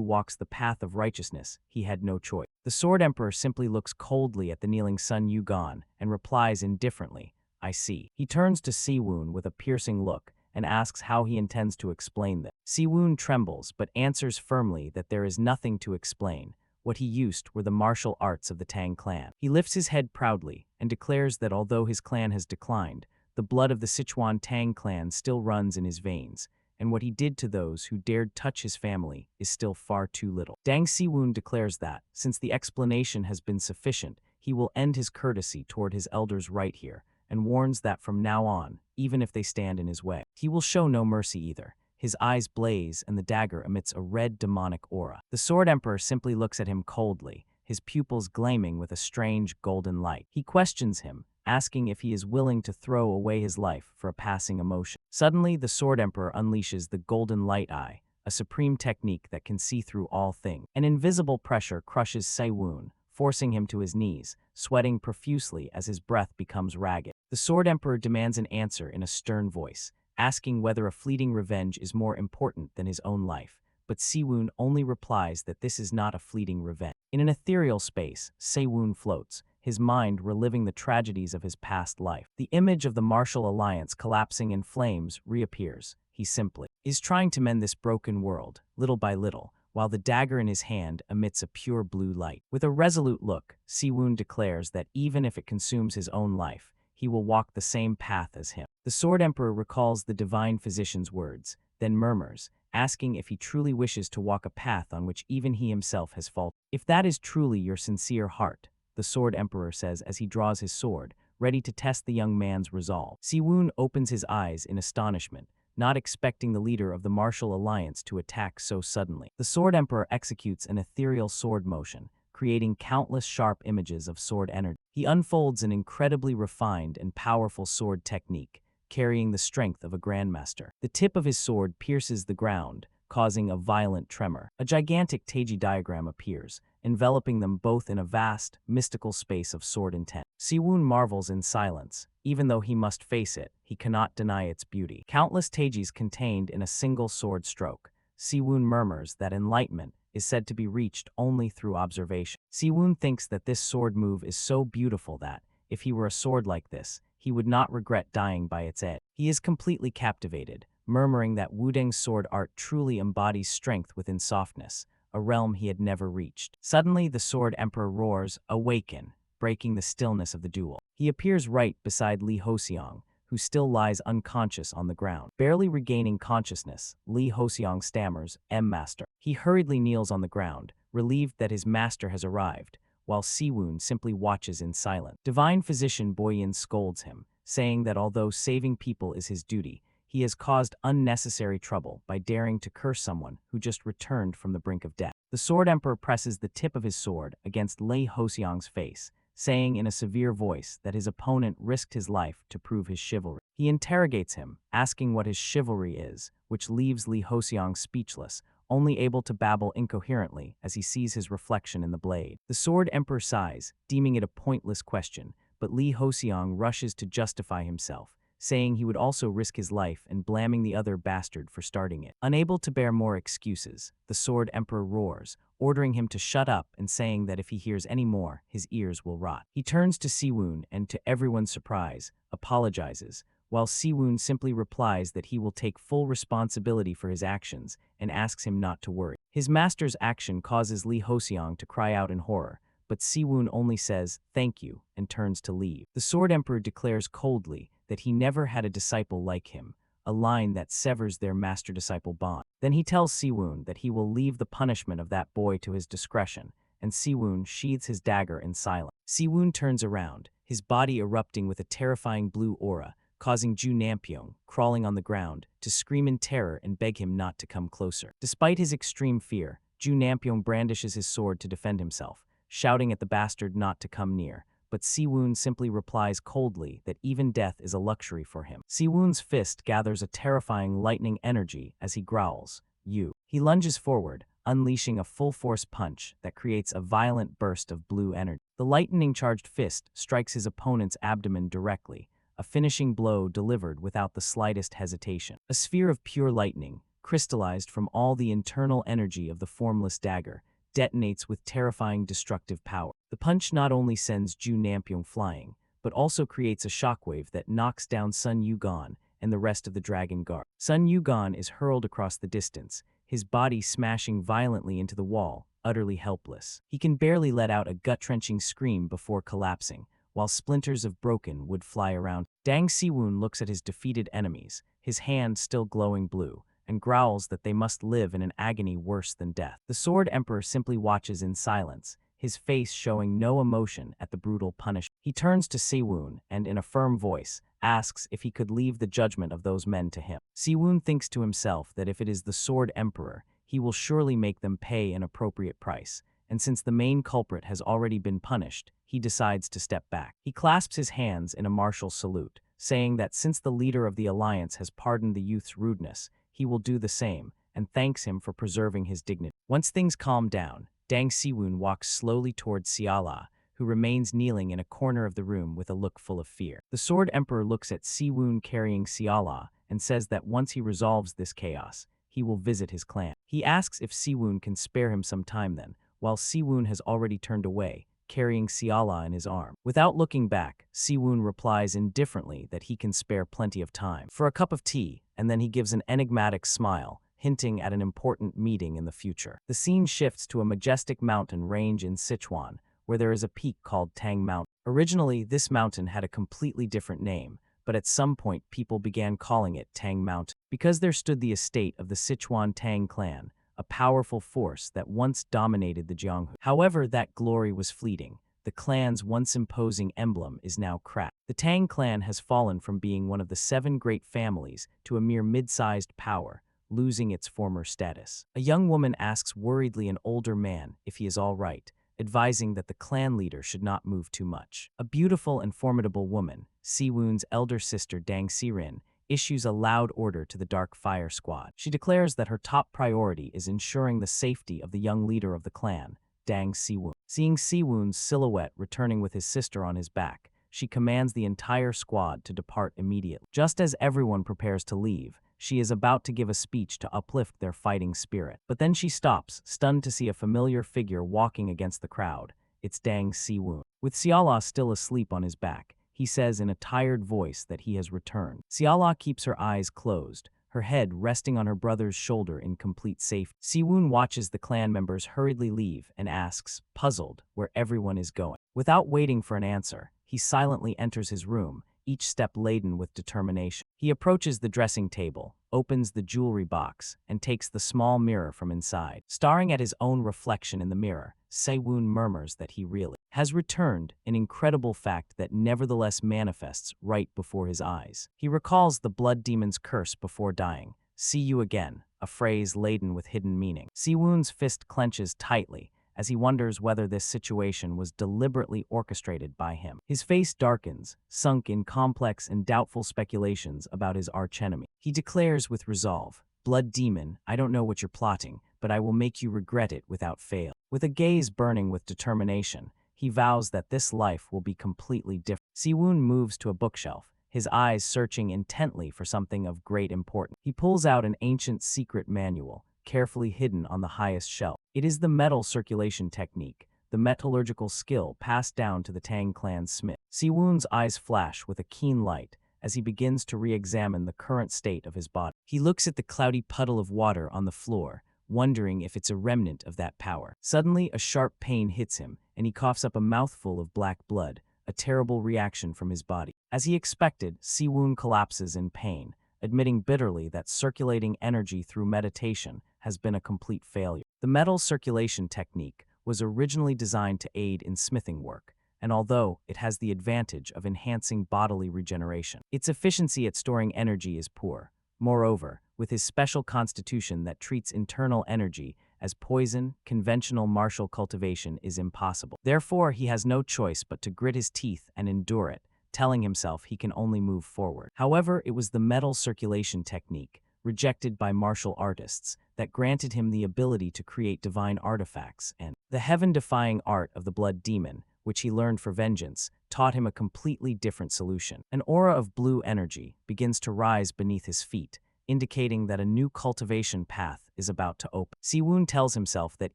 walks the path of righteousness, he had no choice. The Sword Emperor simply looks coldly at the kneeling Sun Yugan and replies indifferently, "I see." He turns to Se-woon with a piercing look and asks how he intends to explain this. Se-woon trembles but answers firmly that there is nothing to explain. What he used were the martial arts of the Tang clan. He lifts his head proudly and declares that although his clan has declined, the blood of the Sichuan Tang clan still runs in his veins, and what he did to those who dared touch his family is still far too little. Dang Se-woon declares that, since the explanation has been sufficient, he will end his courtesy toward his elders right here, and warns that from now on, even if they stand in his way, he will show no mercy either. His eyes blaze and the dagger emits a red demonic aura. The Sword Emperor simply looks at him coldly, his pupils gleaming with a strange golden light. He questions him, asking if he is willing to throw away his life for a passing emotion. Suddenly, the Sword Emperor unleashes the Golden Light Eye, a supreme technique that can see through all things. An invisible pressure crushes Se-woon, forcing him to his knees, sweating profusely as his breath becomes ragged. The Sword Emperor demands an answer in a stern voice, asking whether a fleeting revenge is more important than his own life, but Se-woon only replies that this is not a fleeting revenge. In an ethereal space, Se-woon floats, his mind reliving the tragedies of his past life. The image of the martial alliance collapsing in flames reappears. He simply is trying to mend this broken world, little by little, while the dagger in his hand emits a pure blue light. With a resolute look, Se-woon declares that even if it consumes his own life, he will walk the same path as him. The Sword Emperor recalls the divine physician's words, then murmurs, asking if he truly wishes to walk a path on which even he himself has faltered. "If that is truly your sincere heart," the Sword Emperor says as he draws his sword, ready to test the young man's resolve. Se-woon opens his eyes in astonishment, not expecting the leader of the martial alliance to attack so suddenly. The Sword Emperor executes an ethereal sword motion, creating countless sharp images of sword energy. He unfolds an incredibly refined and powerful sword technique, carrying the strength of a grandmaster. The tip of his sword pierces the ground, causing a violent tremor. A gigantic Teiji diagram appears, enveloping them both in a vast, mystical space of sword intent. Se-woon marvels in silence. Even though he must face it, he cannot deny its beauty. Countless Teijis contained in a single sword stroke. Se-woon murmurs that enlightenment is said to be reached only through observation. Se-woon thinks that this sword move is so beautiful that, if he were a sword like this, he would not regret dying by its edge. He is completely captivated, murmuring that Wudang's sword art truly embodies strength within softness, a realm he had never reached. Suddenly, the Sword Emperor roars, "Awaken," breaking the stillness of the duel. He appears right beside Li Hoseong, who still lies unconscious on the ground. Barely regaining consciousness, Li Hoseong stammers, "Master." He hurriedly kneels on the ground, relieved that his master has arrived, while Se-woon simply watches in silence. Divine Physician Boyin scolds him, saying that although saving people is his duty, he has caused unnecessary trouble by daring to curse someone who just returned from the brink of death. The Sword Emperor presses the tip of his sword against Li Hoseong's face, saying in a severe voice that his opponent risked his life to prove his chivalry. He interrogates him, asking what his chivalry is, which leaves Li Hoseong speechless, only able to babble incoherently as he sees his reflection in the blade. The Sword Emperor sighs, deeming it a pointless question, but Li Hoseong rushes to justify himself, saying he would also risk his life and blaming the other bastard for starting it. Unable to bear more excuses, the Sword Emperor roars, ordering him to shut up and saying that if he hears any more, his ears will rot. He turns to Se-woon and, to everyone's surprise, apologizes, while Se-woon simply replies that he will take full responsibility for his actions and asks him not to worry. His master's action causes Li Hoseong to cry out in horror, but Se-woon only says, "Thank you," and turns to leave. The Sword Emperor declares coldly that he never had a disciple like him, a line that severs their master-disciple bond. Then he tells Se-woon that he will leave the punishment of that boy to his discretion, and Se-woon sheathes his dagger in silence. Se-woon turns around, his body erupting with a terrifying blue aura, causing Ju Nampyeong, crawling on the ground, to scream in terror and beg him not to come closer. Despite his extreme fear, Ju Nampyeong brandishes his sword to defend himself, shouting at the bastard not to come near, but Se-woon simply replies coldly that even death is a luxury for him. Se-woon's fist gathers a terrifying lightning energy as he growls, "You." He lunges forward, unleashing a full-force punch that creates a violent burst of blue energy. The lightning-charged fist strikes his opponent's abdomen directly, a finishing blow delivered without the slightest hesitation. A sphere of pure lightning, crystallized from all the internal energy of the formless dagger, detonates with terrifying destructive power. The punch not only sends Ju Nampyeong flying, but also creates a shockwave that knocks down Sun Yugan and the rest of the Dragon Guard. Sun Yugan is hurled across the distance, his body smashing violently into the wall, utterly helpless. He can barely let out a gut-wrenching scream before collapsing, while splinters of broken wood fly around. Dang Se-woon looks at his defeated enemies, his hand still glowing blue, and growls that they must live in an agony worse than death. The Sword Emperor simply watches in silence, his face showing no emotion at the brutal punishment. He turns to Se-woon and, in a firm voice, asks if he could leave the judgment of those men to him. Se-woon thinks to himself that if it is the Sword Emperor, he will surely make them pay an appropriate price, and since the main culprit has already been punished, he decides to step back. He clasps his hands in a martial salute, saying that since the leader of the alliance has pardoned the youth's rudeness, he will do the same, and thanks him for preserving his dignity. Once things calm down, Dang Se-woon walks slowly towards Se-la, who remains kneeling in a corner of the room with a look full of fear. The Sword Emperor looks at Se-woon carrying Se-la and says that once he resolves this chaos, he will visit his clan. He asks if Se-woon can spare him some time then, while Se-woon has already turned away, carrying Se-la in his arm. Without looking back, Se-woon replies indifferently that he can spare plenty of time for a cup of tea, and then he gives an enigmatic smile, hinting at an important meeting in the future. The scene shifts to a majestic mountain range in Sichuan, where there is a peak called Tang Mountain. Originally, this mountain had a completely different name, but at some point people began calling it Tang Mountain, because there stood the estate of the Sichuan Tang clan, a powerful force that once dominated the Jianghu. However, that glory was fleeting. The clan's once imposing emblem is now cracked. The Tang clan has fallen from being one of the 7 great families to a mere mid-sized power, losing its former status. A young woman asks worriedly an older man if he is all right, advising that the clan leader should not move too much. A beautiful and formidable woman, Se-woon's elder sister Dang Se-rin, issues a loud order to the Dark Fire Squad. She declares that her top priority is ensuring the safety of the young leader of the clan, Dang Se-woon. Seeing Se-woon's silhouette returning with his sister on his back, she commands the entire squad to depart immediately. Just as everyone prepares to leave, she is about to give a speech to uplift their fighting spirit. But then she stops, stunned to see a familiar figure walking against the crowd. It's Dang Se-woon. With Se-la still asleep on his back, he says in a tired voice that he has returned. Se-la keeps her eyes closed, her head resting on her brother's shoulder in complete safety. Se-woon watches the clan members hurriedly leave and asks, puzzled, where everyone is going. Without waiting for an answer, he silently enters his room, each step laden with determination. He approaches the dressing table, opens the jewelry box, and takes the small mirror from inside. Staring at his own reflection in the mirror, Se-woon murmurs that he really has returned, an incredible fact that nevertheless manifests right before his eyes. He recalls the blood demon's curse before dying, "See you again," a phrase laden with hidden meaning. Se-woon's fist clenches tightly, as he wonders whether this situation was deliberately orchestrated by him. His face darkens, sunk in complex and doubtful speculations about his archenemy. He declares with resolve, "Blood demon, I don't know what you're plotting, but I will make you regret it without fail." With a gaze burning with determination, he vows that this life will be completely different. Se-woon moves to a bookshelf, his eyes searching intently for something of great importance. He pulls out an ancient secret manual, carefully hidden on the highest shelf. It is the metal circulation technique, the metallurgical skill passed down to the Tang clan's smith. Se-woon's eyes flash with a keen light as he begins to re-examine the current state of his body. He looks at the cloudy puddle of water on the floor, wondering if it's a remnant of that power. Suddenly, a sharp pain hits him, and he coughs up a mouthful of black blood, a terrible reaction from his body. As he expected, Se-woon collapses in pain, admitting bitterly that circulating energy through meditation has been a complete failure. The metal circulation technique was originally designed to aid in smithing work, and although it has the advantage of enhancing bodily regeneration, its efficiency at storing energy is poor. Moreover, with his special constitution that treats internal energy as poison, conventional martial cultivation is impossible. Therefore, he has no choice but to grit his teeth and endure it, telling himself he can only move forward. However, it was the metal circulation technique, rejected by martial artists, that granted him the ability to create divine artifacts, and the heaven-defying art of the blood demon, which he learned for vengeance, taught him a completely different solution. An aura of blue energy begins to rise beneath his feet, indicating that a new cultivation path is about to open. Se-woon tells himself that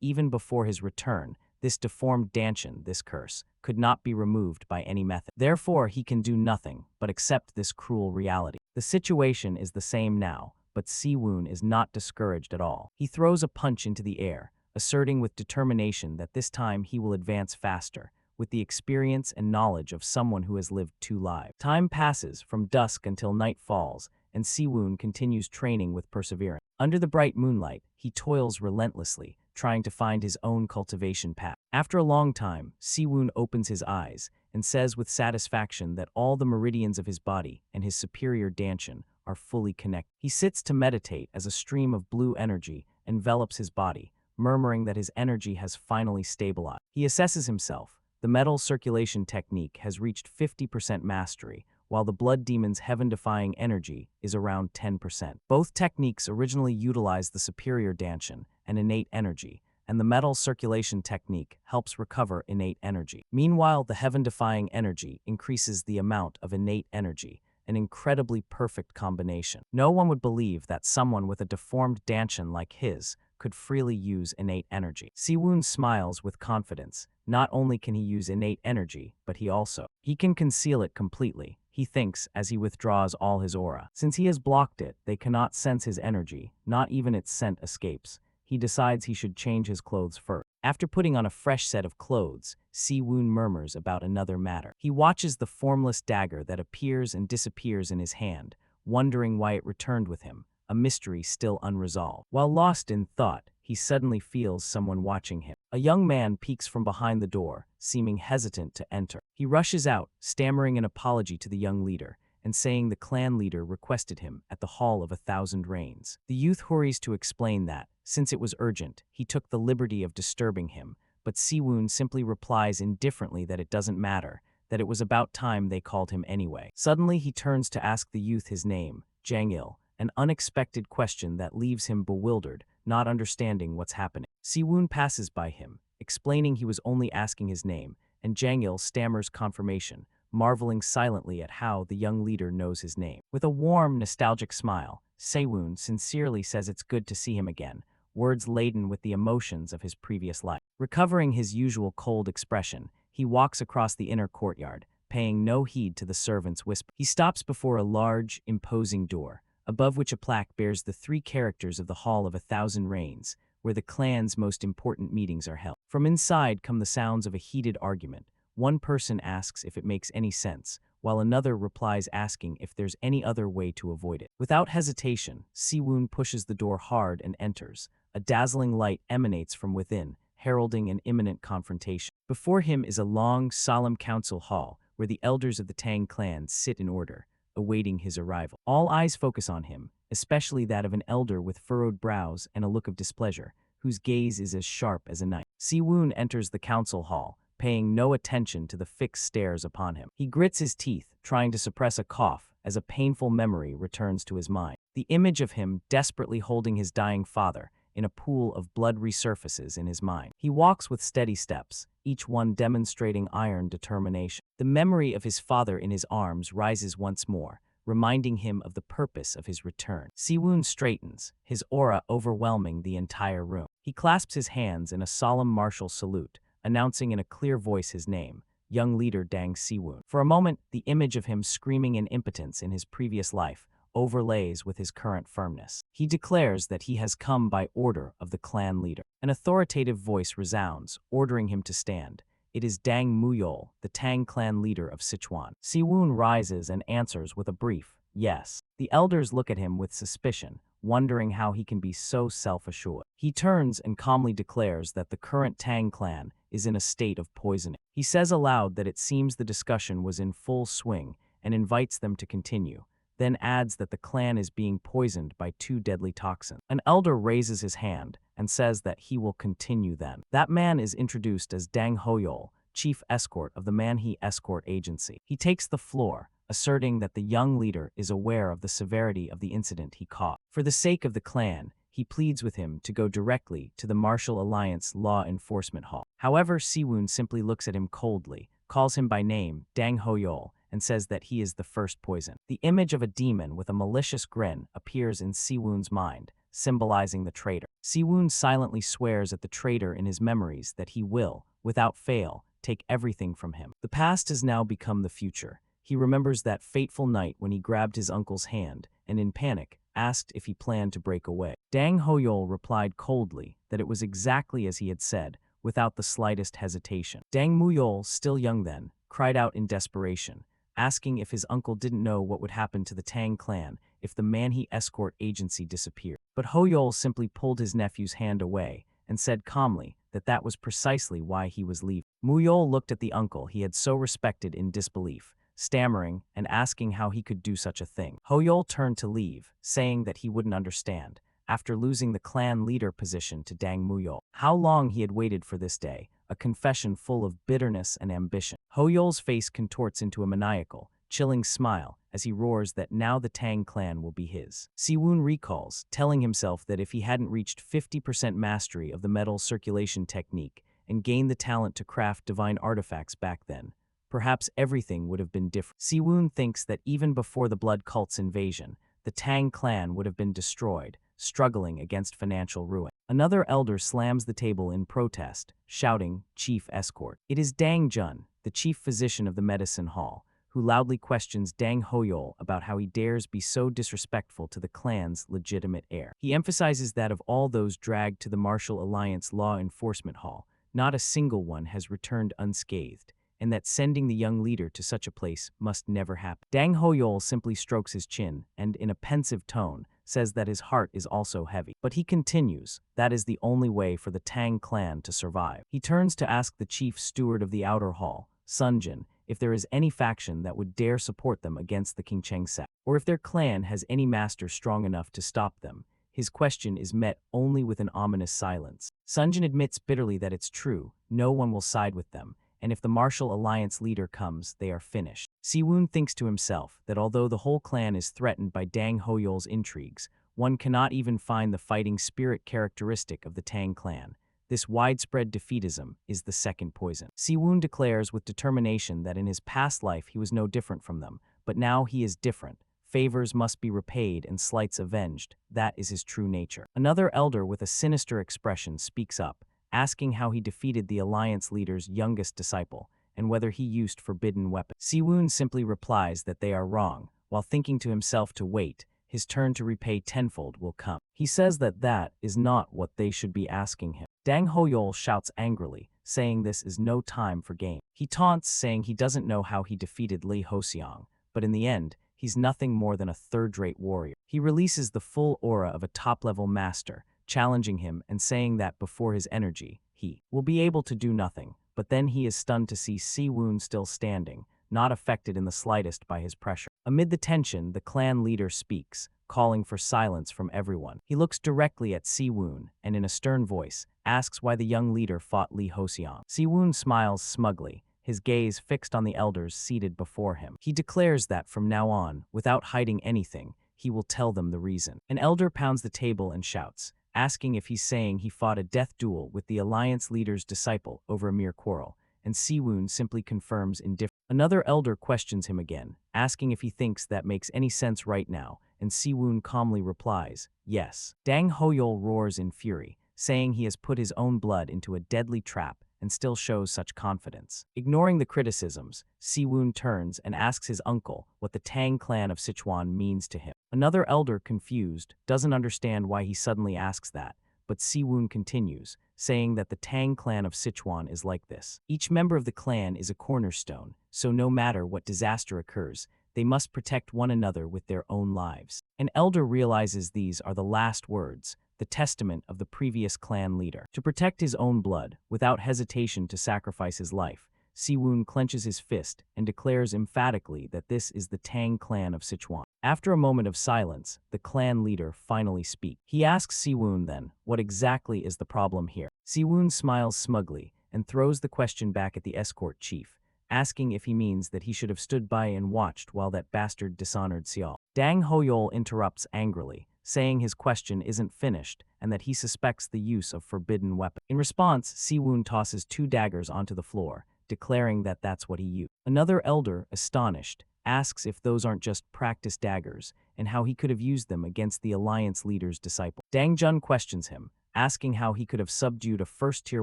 even before his return, this deformed dantian, this curse, could not be removed by any method. Therefore, he can do nothing but accept this cruel reality. The situation is the same now, but Se-woon is not discouraged at all. He throws a punch into the air, asserting with determination that this time he will advance faster, with the experience and knowledge of someone who has lived 2 lives. Time passes from dusk until night falls, and Se-woon continues training with perseverance. Under the bright moonlight, he toils relentlessly, trying to find his own cultivation path. After a long time, Se-woon opens his eyes and says with satisfaction that all the meridians of his body and his superior dantian are fully connected. He sits to meditate as a stream of blue energy envelops his body, murmuring that his energy has finally stabilized. He assesses himself. The metal circulation technique has reached 50% mastery, while the blood demon's heaven-defying energy is around 10%. Both techniques originally utilized the superior dantian and innate energy, and the metal circulation technique helps recover innate energy. Meanwhile, the heaven-defying energy increases the amount of innate energy, an incredibly perfect combination. No one would believe that someone with a deformed dantian like his could freely use innate energy. Se-woon smiles with confidence. Not only can he use innate energy, but he can conceal it completely, he thinks as he withdraws all his aura. Since he has blocked it, they cannot sense his energy, not even its scent escapes. He decides he should change his clothes first. After putting on a fresh set of clothes, Se-woon murmurs about another matter. He watches the formless dagger that appears and disappears in his hand, wondering why it returned with him, a mystery still unresolved. While lost in thought, he suddenly feels someone watching him. A young man peeks from behind the door, seeming hesitant to enter. He rushes out, stammering an apology to the young leader, and saying the clan leader requested him at the Hall of 1,000 Rains. The youth hurries to explain that, since it was urgent, he took the liberty of disturbing him, but Se-woon simply replies indifferently that it doesn't matter, that it was about time they called him anyway. Suddenly he turns to ask the youth his name, Jang-il, an unexpected question that leaves him bewildered, not understanding what's happening. Se-woon passes by him, explaining he was only asking his name, and Jang-il stammers confirmation, marveling silently at how the young leader knows his name. With a warm, nostalgic smile, Se-woon sincerely says it's good to see him again, words laden with the emotions of his previous life. Recovering his usual cold expression, he walks across the inner courtyard, paying no heed to the servant's whisper. He stops before a large, imposing door, above which a plaque bears the 3 characters of the Hall of 1,000 Rains, where the clan's most important meetings are held. From inside come the sounds of a heated argument. One person asks if it makes any sense, while another replies asking if there's any other way to avoid it. Without hesitation, Se-woon pushes the door hard and enters. A dazzling light emanates from within, heralding an imminent confrontation. Before him is a long, solemn council hall, where the elders of the Tang clan sit in order, awaiting his arrival. All eyes focus on him, especially that of an elder with furrowed brows and a look of displeasure, whose gaze is as sharp as a knife. Se-woon enters the council hall, paying no attention to the fixed stares upon him. He grits his teeth, trying to suppress a cough as a painful memory returns to his mind. The image of him desperately holding his dying father in a pool of blood resurfaces in his mind. He walks with steady steps, each one demonstrating iron determination. The memory of his father in his arms rises once more, reminding him of the purpose of his return. Se-woon straightens, his aura overwhelming the entire room. He clasps his hands in a solemn martial salute, announcing in a clear voice his name, young leader Tang Se-woon. For a moment, the image of him screaming in impotence in his previous life overlays with his current firmness. He declares that he has come by order of the clan leader. An authoritative voice resounds, ordering him to stand. It is Tang Hoyol, the Tang clan leader of Sichuan. Se-woon rises and answers with a brief, yes. The elders look at him with suspicion, wondering how he can be so self-assured. He turns and calmly declares that the current Tang clan is in a state of poisoning. He says aloud that it seems the discussion was in full swing and invites them to continue, then adds that the clan is being poisoned by two deadly toxins. An elder raises his hand and says that he will continue then. That man is introduced as Tang Hoyol, chief escort of the Manhwa Escort agency. He takes the floor, asserting that the young leader is aware of the severity of the incident he caused. For the sake of the clan, he pleads with him to go directly to the Martial Alliance Law Enforcement Hall. However, Se-woon simply looks at him coldly, calls him by name, Tang Hoyol, and says that he is the first poison. The image of a demon with a malicious grin appears in Se-woon's mind, symbolizing the traitor. Se-woon silently swears at the traitor in his memories that he will, without fail, take everything from him. The past has now become the future. He remembers that fateful night when he grabbed his uncle's hand and, in panic, asked if he planned to break away. Tang Hoyol replied coldly that it was exactly as he had said, without the slightest hesitation. Tang Muyol, still young then, cried out in desperation, asking if his uncle didn't know what would happen to the Tang clan if the Manhwa Escort agency disappeared. But Hoyol simply pulled his nephew's hand away and said calmly that that was precisely why he was leaving. Muyol looked at the uncle he had so respected in disbelief, stammering and asking how he could do such a thing. Hoyol turned to leave, saying that he wouldn't understand, after losing the clan leader position to Tang Muyol. How long he had waited for this day, a confession full of bitterness and ambition. Hoyol's face contorts into a maniacal, chilling smile as he roars that now the Tang clan will be his. Se-woon recalls, telling himself that if he hadn't reached 50% mastery of the metal circulation technique and gained the talent to craft divine artifacts back then, perhaps everything would have been different. Se-woon thinks that even before the Blood Cult's invasion, the Tang clan would have been destroyed, struggling against financial ruin. Another elder slams the table in protest, shouting, "Chief Escort." It is Dang Jun, the chief physician of the medicine hall, who loudly questions Tang Hoyol about how he dares be so disrespectful to the clan's legitimate heir. He emphasizes that of all those dragged to the Martial Alliance Law Enforcement Hall, not a single one has returned unscathed, and that sending the young leader to such a place must never happen. Tang Hoyol simply strokes his chin and, in a pensive tone, says that his heart is also heavy. But he continues, that is the only way for the Tang clan to survive. He turns to ask the chief steward of the outer hall, Sun Yugan, if there is any faction that would dare support them against the Qingcheng sect, or if their clan has any master strong enough to stop them. His question is met only with an ominous silence. Sun Yugan admits bitterly that it's true, no one will side with them, and if the Martial Alliance leader comes, they are finished. Se-woon thinks to himself that although the whole clan is threatened by Tang Hoyol's intrigues, one cannot even find the fighting spirit characteristic of the Tang clan. This widespread defeatism is the second poison. Se-woon declares with determination that in his past life he was no different from them, but now he is different. Favors must be repaid and slights avenged. That is his true nature. Another elder with a sinister expression speaks up, asking how he defeated the Alliance leader's youngest disciple, and whether he used forbidden weapons. Se-woon simply replies that they are wrong, while thinking to himself to wait, his turn to repay tenfold will come. He says that that is not what they should be asking him. Tang Hoyol shouts angrily, saying this is no time for game. He taunts, saying he doesn't know how he defeated Li Hosiang, but in the end, he's nothing more than a third-rate warrior. He releases the full aura of a top-level master, challenging him and saying that before his energy, he will be able to do nothing, but then he is stunned to see Se-woon still standing, not affected in the slightest by his pressure. Amid the tension, the clan leader speaks, calling for silence from everyone. He looks directly at Se-woon and, in a stern voice, asks why the young leader fought Li Hosiang. Se-woon smiles smugly, his gaze fixed on the elders seated before him. He declares that from now on, without hiding anything, he will tell them the reason. An elder pounds the table and shouts, asking if he's saying he fought a death duel with the Alliance leader's disciple over a mere quarrel, and Se-woon simply confirms indifference. Another elder questions him again, asking if he thinks that makes any sense right now, and Se-woon calmly replies, yes. Tang Hoyol roars in fury, saying he has put his own blood into a deadly trap and still shows such confidence. Ignoring the criticisms, Se-woon turns and asks his uncle what the Tang clan of Sichuan means to him. Another elder, confused, doesn't understand why he suddenly asks that, but Se-woon continues, saying that the Tang clan of Sichuan is like this. Each member of the clan is a cornerstone, so no matter what disaster occurs, they must protect one another with their own lives. An elder realizes these are the last words, the testament of the previous clan leader. To protect his own blood, without hesitation to sacrifice his life, Se-woon clenches his fist and declares emphatically that this is the Tang clan of Sichuan. After a moment of silence, the clan leader finally speaks. He asks Se-woon then, what exactly is the problem here? Se-woon smiles smugly and throws the question back at the escort chief, asking if he means that he should have stood by and watched while that bastard dishonored Seol. Dang Hoyol interrupts angrily, saying his question isn't finished and that he suspects the use of forbidden weapon. In response, Se-woon tosses 2 daggers onto the floor, declaring that that's what he used. Another elder, astonished, asks if those aren't just practice daggers and how he could have used them against the alliance leader's disciple. Dang Jun questions him, asking how he could have subdued a first-tier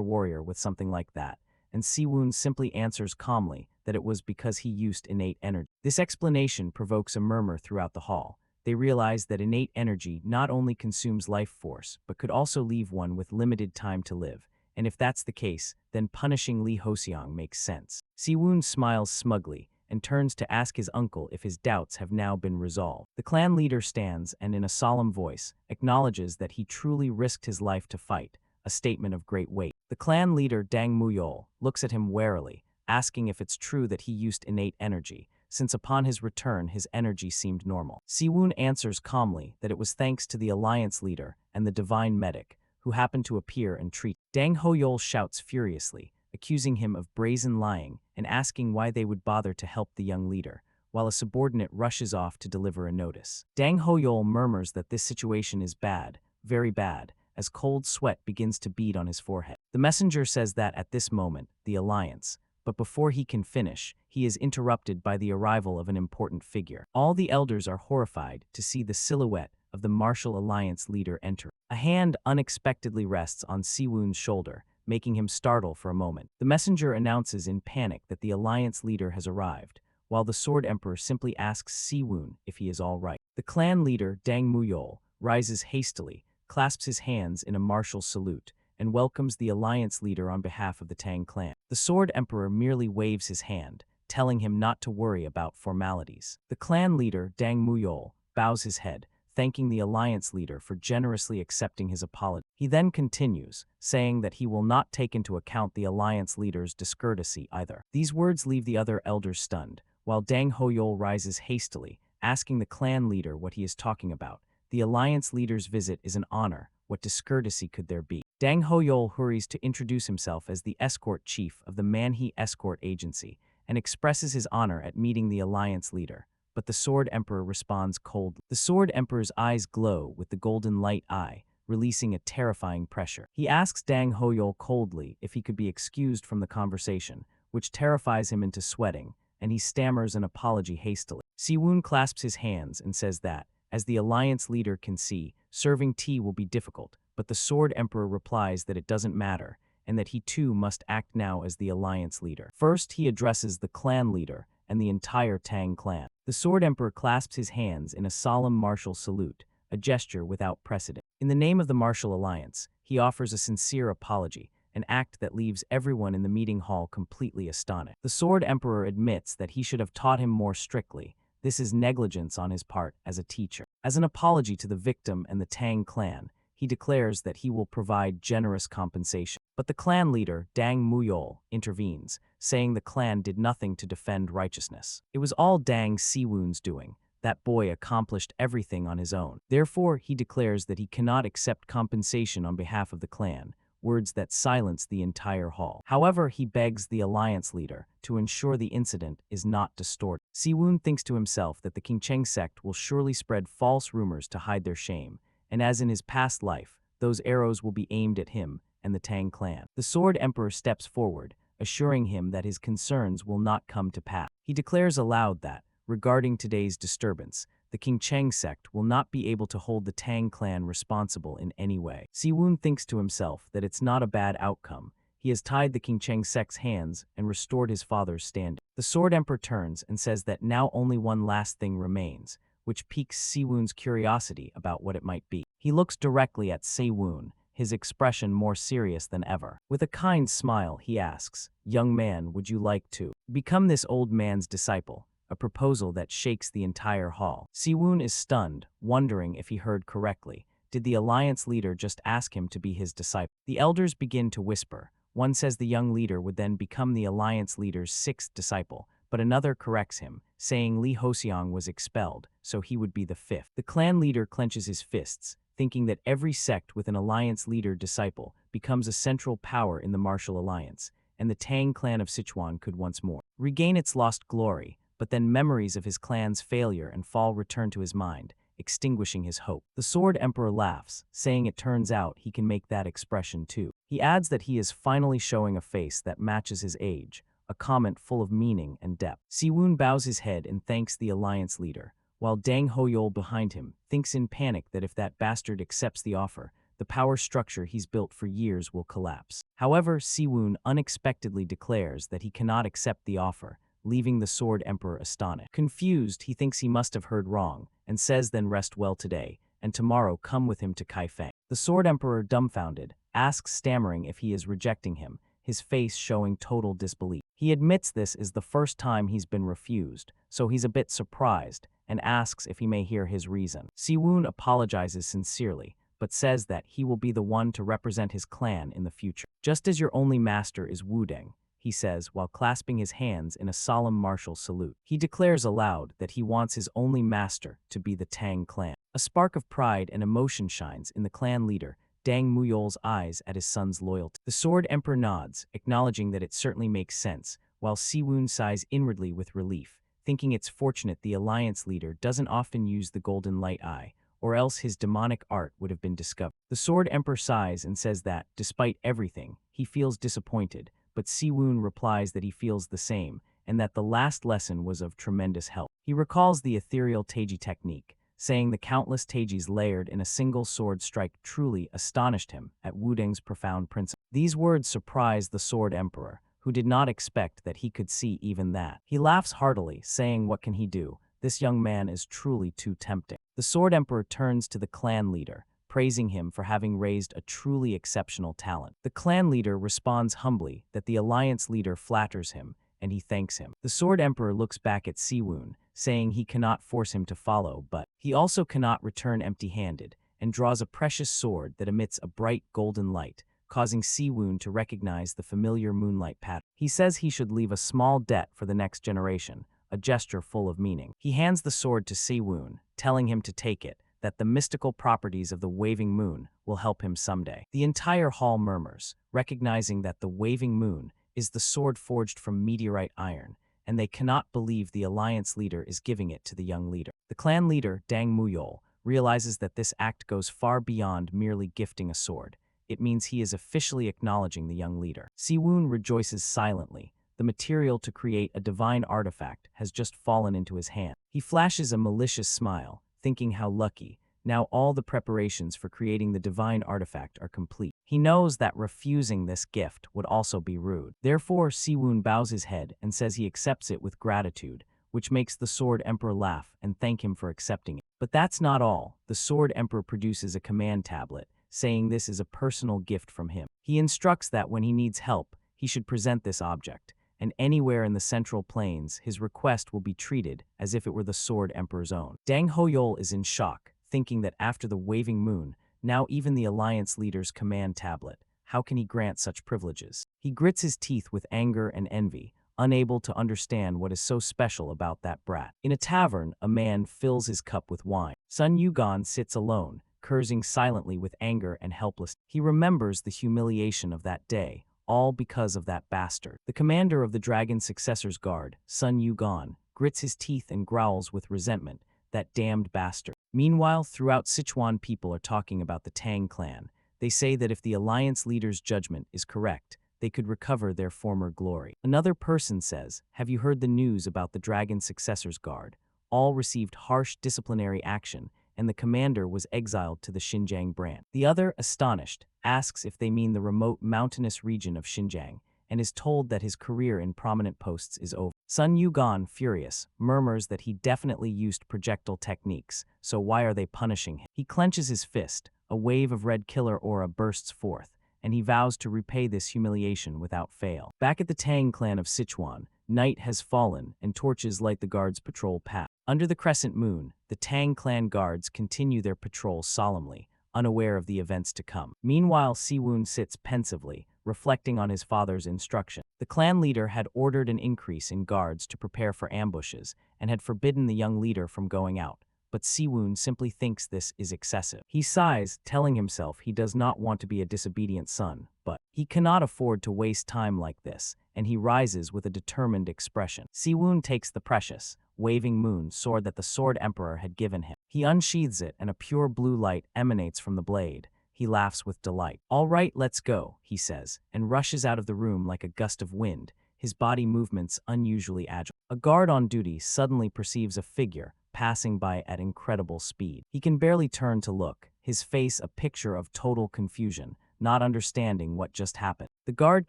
warrior with something like that, and Se-woon simply answers calmly that it was because he used innate energy. This explanation provokes a murmur throughout the hall. They realize that innate energy not only consumes life force, but could also leave one with limited time to live, and if that's the case, then punishing Lee Hoseong makes sense. Se-woon smiles smugly and turns to ask his uncle if his doubts have now been resolved. The clan leader stands and in a solemn voice acknowledges that he truly risked his life to fight, a statement of great weight. The clan leader Dang Muyol looks at him warily, asking if it's true that he used innate energy, since upon his return his energy seemed normal. Se-woon answers calmly that it was thanks to the alliance leader and the divine medic, who happened to appear and treat. Dang Hoyol shouts furiously, accusing him of brazen lying and asking why they would bother to help the young leader, while a subordinate rushes off to deliver a notice. Dang Hoyol murmurs that this situation is bad, very bad, as cold sweat begins to bead on his forehead. The messenger says that at this moment, the alliance, but before he can finish, he is interrupted by the arrival of an important figure. All the elders are horrified to see the silhouette of the martial alliance leader enter. A hand unexpectedly rests on Se-woon's shoulder, making him startle for a moment. The messenger announces in panic that the alliance leader has arrived, while the Sword Emperor simply asks Se-woon if he is all right. The clan leader, Dang Muyol, rises hastily, clasps his hands in a martial salute, and welcomes the alliance leader on behalf of the Tang clan. The Sword Emperor merely waves his hand, telling him not to worry about formalities. The clan leader, Dang Muyol, bows his head, thanking the alliance leader for generously accepting his apology. He then continues, saying that he will not take into account the alliance leader's discourtesy either. These words leave the other elders stunned, while Dang Hoyol rises hastily, asking the clan leader what he is talking about. The alliance leader's visit is an honor. What discourtesy could there be? Dang Hoyol hurries to introduce himself as the escort chief of the Manhwa Escort Agency and expresses his honor at meeting the alliance leader. But the Sword Emperor responds coldly. The Sword Emperor's eyes glow with the golden light eye, releasing a terrifying pressure. He asks Dang Hoyol coldly if he could be excused from the conversation, which terrifies him into sweating, and he stammers an apology hastily. Se-woon clasps his hands and says that, as the alliance leader can see, serving tea will be difficult, but the Sword Emperor replies that it doesn't matter, and that he too must act now as the alliance leader. First, he addresses the clan leader and the entire Tang clan. The Sword Emperor clasps his hands in a solemn martial salute, a gesture without precedent. In the name of the martial alliance, he offers a sincere apology, an act that leaves everyone in the meeting hall completely astonished. The Sword Emperor admits that he should have taught him more strictly. This is negligence on his part as a teacher. As an apology to the victim and the Tang clan, he declares that he will provide generous compensation. But the clan leader, Dang Muyol, intervenes, saying the clan did nothing to defend righteousness. It was all Dang Se-woon's doing. That boy accomplished everything on his own. Therefore, he declares that he cannot accept compensation on behalf of the clan, words that silence the entire hall. However, he begs the alliance leader to ensure the incident is not distorted. Se-woon thinks to himself that the Qingcheng sect will surely spread false rumors to hide their shame, and as in his past life, those arrows will be aimed at him and the Tang clan. The Sword Emperor steps forward, assuring him that his concerns will not come to pass. He declares aloud that, regarding today's disturbance, the Qingcheng sect will not be able to hold the Tang clan responsible in any way. Se-woon thinks to himself that it's not a bad outcome. He has tied the Qingcheng sect's hands and restored his father's standing. The Sword Emperor turns and says that now only one last thing remains, which piques Se-woon's curiosity about what it might be. He looks directly at Se-woon, his expression more serious than ever. With a kind smile, he asks, "Young man, would you like to become this old man's disciple?" A proposal that shakes the entire hall. Se-woon is stunned, wondering if he heard correctly. Did the alliance leader just ask him to be his disciple? The elders begin to whisper, One says the young leader would then become the alliance leader's sixth disciple, but another corrects him, saying Li Hoseong was expelled, so he would be the fifth. The clan leader clenches his fists, thinking that every sect with an alliance leader disciple becomes a central power in the martial alliance, and the Tang clan of Sichuan could once more regain its lost glory, but then memories of his clan's failure and fall return to his mind, extinguishing his hope. The Sword Emperor laughs, saying it turns out he can make that expression too. He adds that he is finally showing a face that matches his age, a comment full of meaning and depth. Se-woon bows his head and thanks the alliance leader, while Dang Hoyol behind him thinks in panic that if that bastard accepts the offer, the power structure he's built for years will collapse. However, Se-woon unexpectedly declares that he cannot accept the offer, leaving the Sword Emperor astonished. Confused, he thinks he must have heard wrong, and says then rest well today, and tomorrow come with him to Kaifeng. The Sword Emperor, dumbfounded, asks stammering if he is rejecting him, his face showing total disbelief. He admits this is the first time he's been refused, so he's a bit surprised, and asks if he may hear his reason. Se-woon apologizes sincerely, but says that he will be the one to represent his clan in the future. Just as your only master is Wudeng, he says while clasping his hands in a solemn martial salute. He declares aloud that he wants his only master to be the Tang clan. A spark of pride and emotion shines in the clan leader, Dang Muyol's eyes at his son's loyalty. The Sword Emperor nods, acknowledging that it certainly makes sense, while Se-woon sighs inwardly with relief, thinking it's fortunate the alliance leader doesn't often use the golden light eye, or else his demonic art would have been discovered. The Sword Emperor sighs and says that, despite everything, he feels disappointed, but Se-woon replies that he feels the same, and that the last lesson was of tremendous help. He recalls the ethereal Teiji technique, saying the countless Teijis layered in a single sword strike truly astonished him at Wudeng's profound principle. These words surprised the Sword Emperor, who did not expect that he could see even that. He laughs heartily, saying what can he do? This young man is truly too tempting. The Sword Emperor turns to the clan leader, praising him for having raised a truly exceptional talent. The clan leader responds humbly that the alliance leader flatters him, and he thanks him. The Sword Emperor looks back at Se-woon, saying he cannot force him to follow, but he also cannot return empty-handed, and draws a precious sword that emits a bright golden light, causing Se-woon to recognize the familiar moonlight pattern. He says he should leave a small debt for the next generation, a gesture full of meaning. He hands the sword to Se-woon, telling him to take it, that the mystical properties of the waving moon will help him someday. The entire hall murmurs, recognizing that the waving moon is the sword forged from meteorite iron, and they cannot believe the alliance leader is giving it to the young leader. The clan leader, Dang Muyol, realizes that this act goes far beyond merely gifting a sword. It means he is officially acknowledging the young leader. Se-woon rejoices silently. The material to create a divine artifact has just fallen into his hand. He flashes a malicious smile, thinking how lucky, now all the preparations for creating the divine artifact are complete. He knows that refusing this gift would also be rude. Therefore, Se-woon bows his head and says he accepts it with gratitude, which makes the Sword Emperor laugh and thank him for accepting it. But that's not all. The Sword Emperor produces a command tablet, saying this is a personal gift from him. He instructs that when he needs help, he should present this object, and anywhere in the Central Plains, his request will be treated as if it were the Sword Emperor's own. Dang Hoyol is in shock, thinking that after the waving moon, now even the alliance leader's command tablet, how can he grant such privileges? He grits his teeth with anger and envy, unable to understand what is so special about that brat. In a tavern, a man fills his cup with wine. Sun Yugan sits alone, cursing silently with anger and helplessness. He remembers the humiliation of that day, all because of that bastard. The commander of the Dragon Successor's Guard, Sun Yugan, grits his teeth and growls with resentment, that damned bastard. Meanwhile, throughout Sichuan, people are talking about the Tang clan. They say that if the alliance leader's judgment is correct, they could recover their former glory. Another person says, have you heard the news about the Dragon Successor's Guard? All received harsh disciplinary action, and the commander was exiled to the Xinjiang branch. The other, astonished, asks if they mean the remote mountainous region of Xinjiang, and is told that his career in prominent posts is over. Sun Yugan, furious, murmurs that he definitely used projectile techniques, so why are they punishing him? He clenches his fist, a wave of red killer aura bursts forth, and he vows to repay this humiliation without fail. Back at the Tang clan of Sichuan, night has fallen and torches light the guards' patrol path. Under the crescent moon, the Tang clan guards continue their patrol solemnly, unaware of the events to come. Meanwhile, Se-woon sits pensively, reflecting on his father's instruction. The clan leader had ordered an increase in guards to prepare for ambushes and had forbidden the young leader from going out, but Se-woon simply thinks this is excessive. He sighs, telling himself he does not want to be a disobedient son, but he cannot afford to waste time like this, and he rises with a determined expression. Se-woon takes the precious, waving moon sword that the Sword Emperor had given him. He unsheathes it, and a pure blue light emanates from the blade. He laughs with delight. "All right, let's go," he says, and rushes out of the room like a gust of wind, his body movements unusually agile. A guard on duty suddenly perceives a figure passing by at incredible speed. He can barely turn to look, his face a picture of total confusion, not understanding what just happened. The guard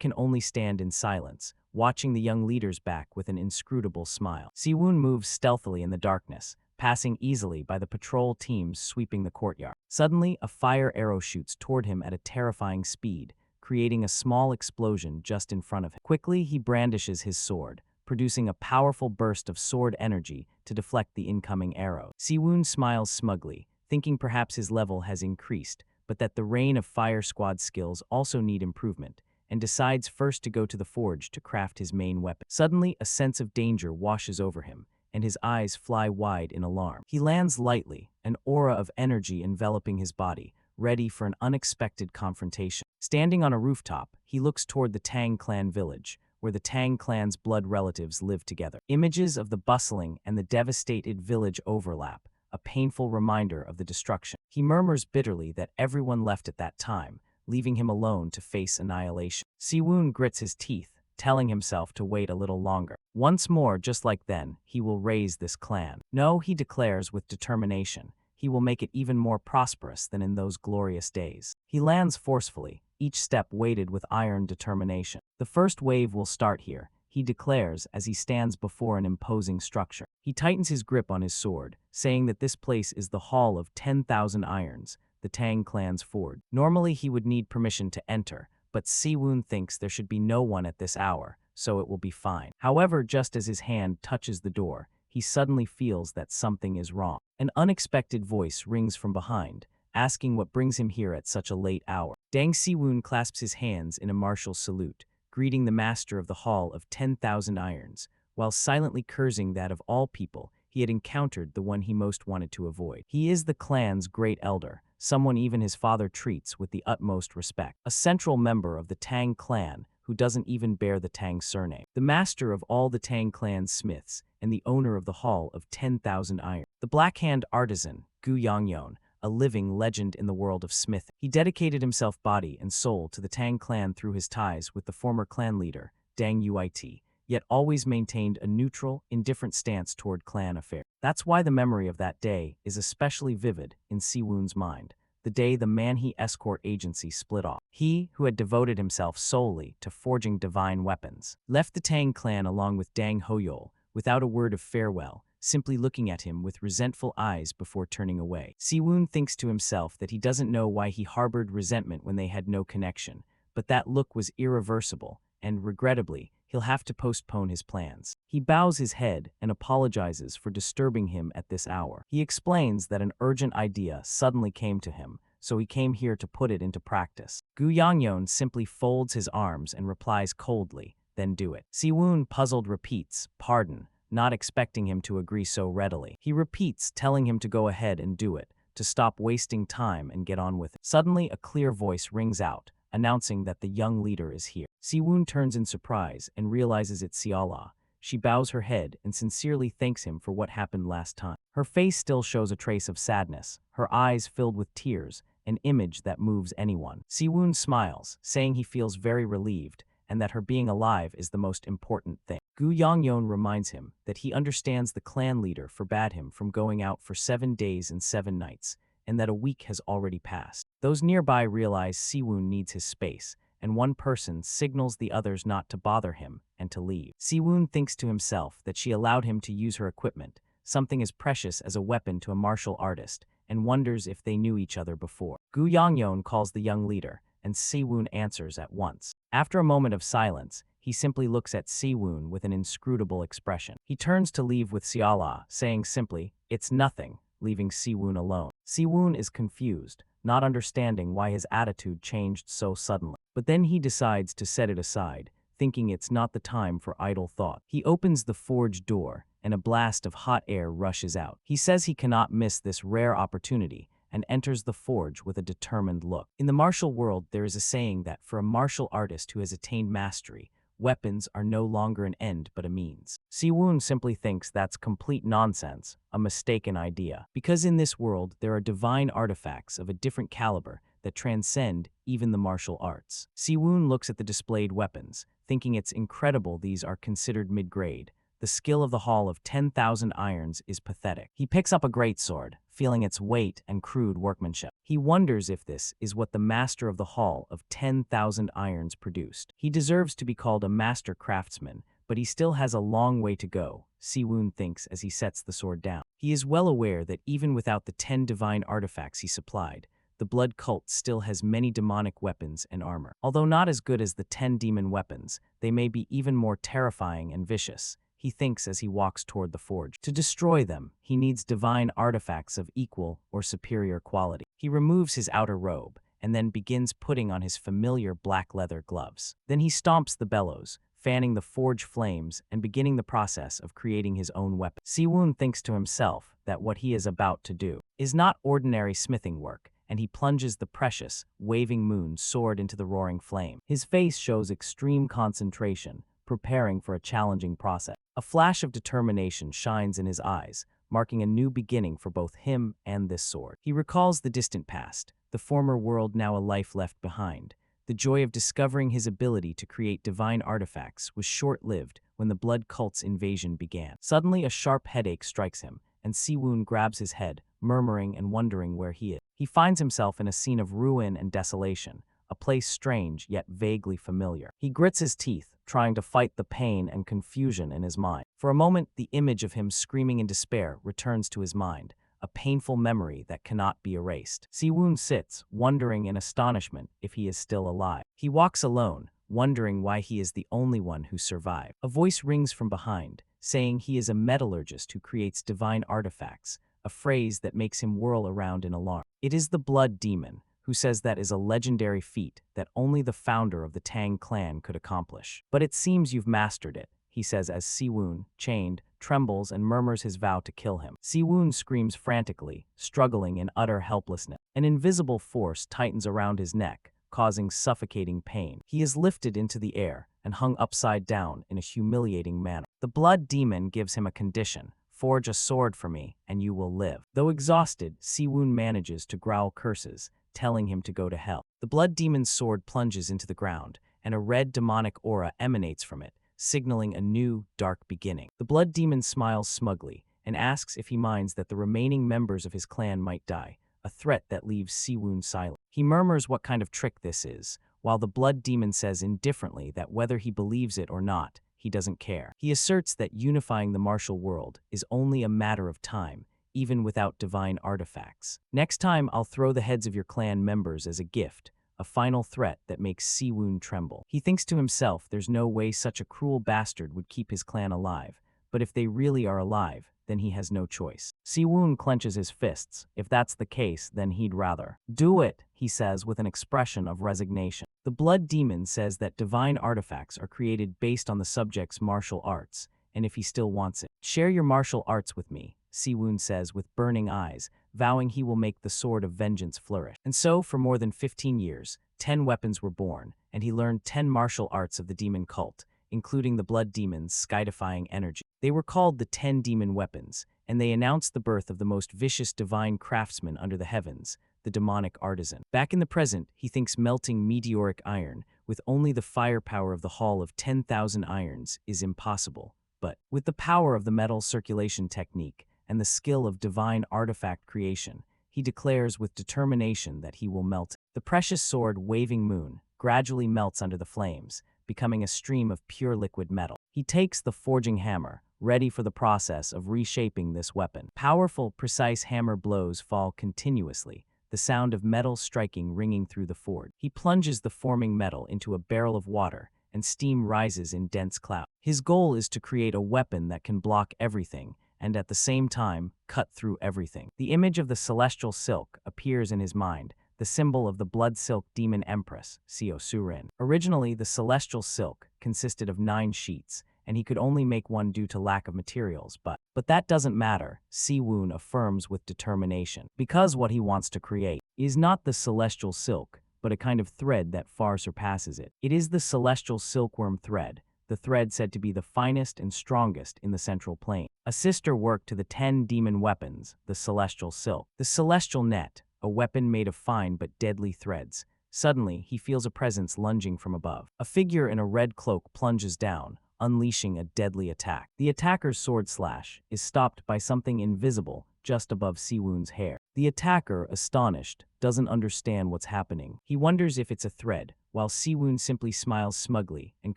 can only stand in silence, watching the young leader's back with an inscrutable smile. Se-woon moves stealthily in the darkness, passing easily by the patrol teams sweeping the courtyard. Suddenly, a fire arrow shoots toward him at a terrifying speed, creating a small explosion just in front of him. Quickly, he brandishes his sword, producing a powerful burst of sword energy to deflect the incoming arrow. Se-woon smiles smugly, thinking perhaps his level has increased, but that the Rain of Fire Squad skills also need improvement, and decides first to go to the forge to craft his main weapon. Suddenly, a sense of danger washes over him, and his eyes fly wide in alarm. He lands lightly, an aura of energy enveloping his body, ready for an unexpected confrontation. Standing on a rooftop, he looks toward the Tang clan village, where the Tang clan's blood relatives live together. Images of the bustling and the devastated village overlap, a painful reminder of the destruction. He murmurs bitterly that everyone left at that time, leaving him alone to face annihilation. Se-woon grits his teeth, telling himself to wait a little longer. Once more, just like then, he will raise this clan. No, he declares with determination, he will make it even more prosperous than in those glorious days. He lands forcefully, each step weighted with iron determination. The first wave will start here, he declares as he stands before an imposing structure. He tightens his grip on his sword, saying that this place is the Hall of 10,000 Irons, the Tang clan's forge. Normally he would need permission to enter, but Se-woon thinks there should be no one at this hour, so it will be fine. However, just as his hand touches the door, he suddenly feels that something is wrong. An unexpected voice rings from behind, asking what brings him here at such a late hour. Se-woon clasps his hands in a martial salute, greeting the master of the Hall of 10,000 Irons, while silently cursing that of all people he had encountered the one he most wanted to avoid. He is the clan's great elder, someone even his father treats with the utmost respect. A central member of the Tang clan who doesn't even bear the Tang surname. The master of all the Tang clan's smiths and the owner of the Hall of 10,000 Iron. The Blackhand artisan, Gu Yongyeon, a living legend in the world of smithing. He dedicated himself body and soul to the Tang clan through his ties with the former clan leader, Dang Uit, yet always maintained a neutral, indifferent stance toward clan affairs. That's why the memory of that day is especially vivid in Se-woon's mind, the day the Manhwa Escort agency split off. He, who had devoted himself solely to forging divine weapons, left the Tang clan along with Dang Hoyol, without a word of farewell, simply looking at him with resentful eyes before turning away. Se-woon thinks to himself that he doesn't know why he harbored resentment when they had no connection, but that look was irreversible, and regrettably, he'll have to postpone his plans. He bows his head and apologizes for disturbing him at this hour. He explains that an urgent idea suddenly came to him, so he came here to put it into practice. Gu Yongyeon simply folds his arms and replies coldly, "Then do it." Se-woon, puzzled, repeats, "Pardon," not expecting him to agree so readily. He repeats, telling him to go ahead and do it, to stop wasting time and get on with it. Suddenly, a clear voice rings out, announcing that the young leader is here. Se-woon turns in surprise and realizes it's Se-ala. She bows her head and sincerely thanks him for what happened last time. Her face still shows a trace of sadness, her eyes filled with tears, an image that moves anyone. Se-woon smiles, saying he feels very relieved, and that her being alive is the most important thing. Gu Yongyeon reminds him that he understands the clan leader forbade him from going out for 7 days and 7 nights, and that a week has already passed. Those nearby realize Se-woon needs his space, and one person signals the others not to bother him and to leave. Se-woon thinks to himself that she allowed him to use her equipment, something as precious as a weapon to a martial artist, and wonders if they knew each other before. Gu Yongyeon calls the young leader, and Se-woon answers at once. After a moment of silence, he simply looks at Se-woon with an inscrutable expression. He turns to leave with Se-ala, saying simply, "It's nothing," leaving Se-woon alone. Se-woon is confused, not understanding why his attitude changed so suddenly. But then he decides to set it aside, thinking it's not the time for idle thought. He opens the forge door, and a blast of hot air rushes out. He says he cannot miss this rare opportunity, and enters the forge with a determined look. In the martial world, there is a saying that for a martial artist who has attained mastery, weapons are no longer an end but a means. Se-woon simply thinks that's complete nonsense, a mistaken idea. Because in this world, there are divine artifacts of a different caliber that transcend even the martial arts. Se-woon looks at the displayed weapons, thinking it's incredible these are considered mid-grade. The skill of the Hall of 10,000 Irons is pathetic. He picks up a greatsword, feeling its weight and crude workmanship. He wonders if this is what the master of the Hall of 10,000 Irons produced. He deserves to be called a master craftsman, but he still has a long way to go, Se-woon thinks as he sets the sword down. He is well aware that even without the 10 divine artifacts he supplied, the blood cult still has many demonic weapons and armor. Although not as good as the 10 demon weapons, they may be even more terrifying and vicious, he thinks as he walks toward the forge. To destroy them, he needs divine artifacts of equal or superior quality. He removes his outer robe, and then begins putting on his familiar black leather gloves. Then he stomps the bellows, fanning the forge flames and beginning the process of creating his own weapon. Se-woon thinks to himself that what he is about to do is not ordinary smithing work, and he plunges the precious, waving moon sword into the roaring flame. His face shows extreme concentration, preparing for a challenging process. A flash of determination shines in his eyes, marking a new beginning for both him and this sword. He recalls the distant past, the former world now a life left behind. The joy of discovering his ability to create divine artifacts was short-lived when the blood cult's invasion began. Suddenly, a sharp headache strikes him, and Se-woon grabs his head, murmuring and wondering where he is. He finds himself in a scene of ruin and desolation, a place strange yet vaguely familiar. He grits his teeth, trying to fight the pain and confusion in his mind. For a moment, the image of him screaming in despair returns to his mind, a painful memory that cannot be erased. Se-woon sits, wondering in astonishment if he is still alive. He walks alone, wondering why he is the only one who survived. A voice rings from behind, saying he is a metallurgist who creates divine artifacts, a phrase that makes him whirl around in alarm. It is the Blood Demon, who says that is a legendary feat that only the founder of the Tang clan could accomplish. But it seems you've mastered it, he says as Se-woon, chained, trembles and murmurs his vow to kill him. Se-woon screams frantically, struggling in utter helplessness. An invisible force tightens around his neck, causing suffocating pain. He is lifted into the air and hung upside down in a humiliating manner. The Blood Demon gives him a condition: forge a sword for me, and you will live. Though exhausted, Se-woon manages to growl curses, telling him to go to hell. The Blood Demon's sword plunges into the ground, and a red demonic aura emanates from it, signaling a new, dark beginning. The Blood Demon smiles smugly and asks if he minds that the remaining members of his clan might die, a threat that leaves Se-woon silent. He murmurs what kind of trick this is, while the Blood Demon says indifferently that whether he believes it or not, he doesn't care. He asserts that unifying the martial world is only a matter of time, even without divine artifacts. Next time, I'll throw the heads of your clan members as a gift, a final threat that makes Se-woon tremble. He thinks to himself there's no way such a cruel bastard would keep his clan alive, but if they really are alive, then he has no choice. Se-woon clenches his fists. If that's the case, then he'd rather. Do it, he says with an expression of resignation. The Blood Demon says that divine artifacts are created based on the subject's martial arts, and if he still wants it. Share your martial arts with me, Se-woon says with burning eyes, vowing he will make the sword of vengeance flourish. And so, for more than 15 years, 10 weapons were born, and he learned 10 martial arts of the demon cult, including the Blood Demon's sky-defying energy. They were called the 10 demon weapons, and they announced the birth of the most vicious divine craftsman under the heavens, the demonic artisan. Back in the present, he thinks melting meteoric iron, with only the firepower of the Hall of 10,000 Irons, is impossible. But, with the power of the metal circulation technique, and the skill of divine artifact creation, he declares with determination that he will melt it. The precious sword Waving Moon gradually melts under the flames, becoming a stream of pure liquid metal. He takes the forging hammer, ready for the process of reshaping this weapon. Powerful, precise hammer blows fall continuously, the sound of metal striking ringing through the forge. He plunges the forming metal into a barrel of water, and steam rises in dense cloud. His goal is to create a weapon that can block everything, and at the same time, cut through everything. The image of the celestial silk appears in his mind, the symbol of the blood silk demon empress, Se-woon. Originally, the celestial silk consisted of 9 sheets, and he could only make one due to lack of materials, but that doesn't matter, Se-woon affirms with determination, because what he wants to create is not the celestial silk, but a kind of thread that far surpasses it. It is the celestial silkworm thread, the thread said to be the finest and strongest in the central plane. A sister work to the 10 demon weapons, the celestial silk. The celestial net, a weapon made of fine but deadly threads. Suddenly, he feels a presence lunging from above. A figure in a red cloak plunges down, unleashing a deadly attack. The attacker's sword slash is stopped by something invisible just above Se-woon's hair. The attacker, astonished, doesn't understand what's happening. He wonders if it's a thread, while Se-woon simply smiles smugly and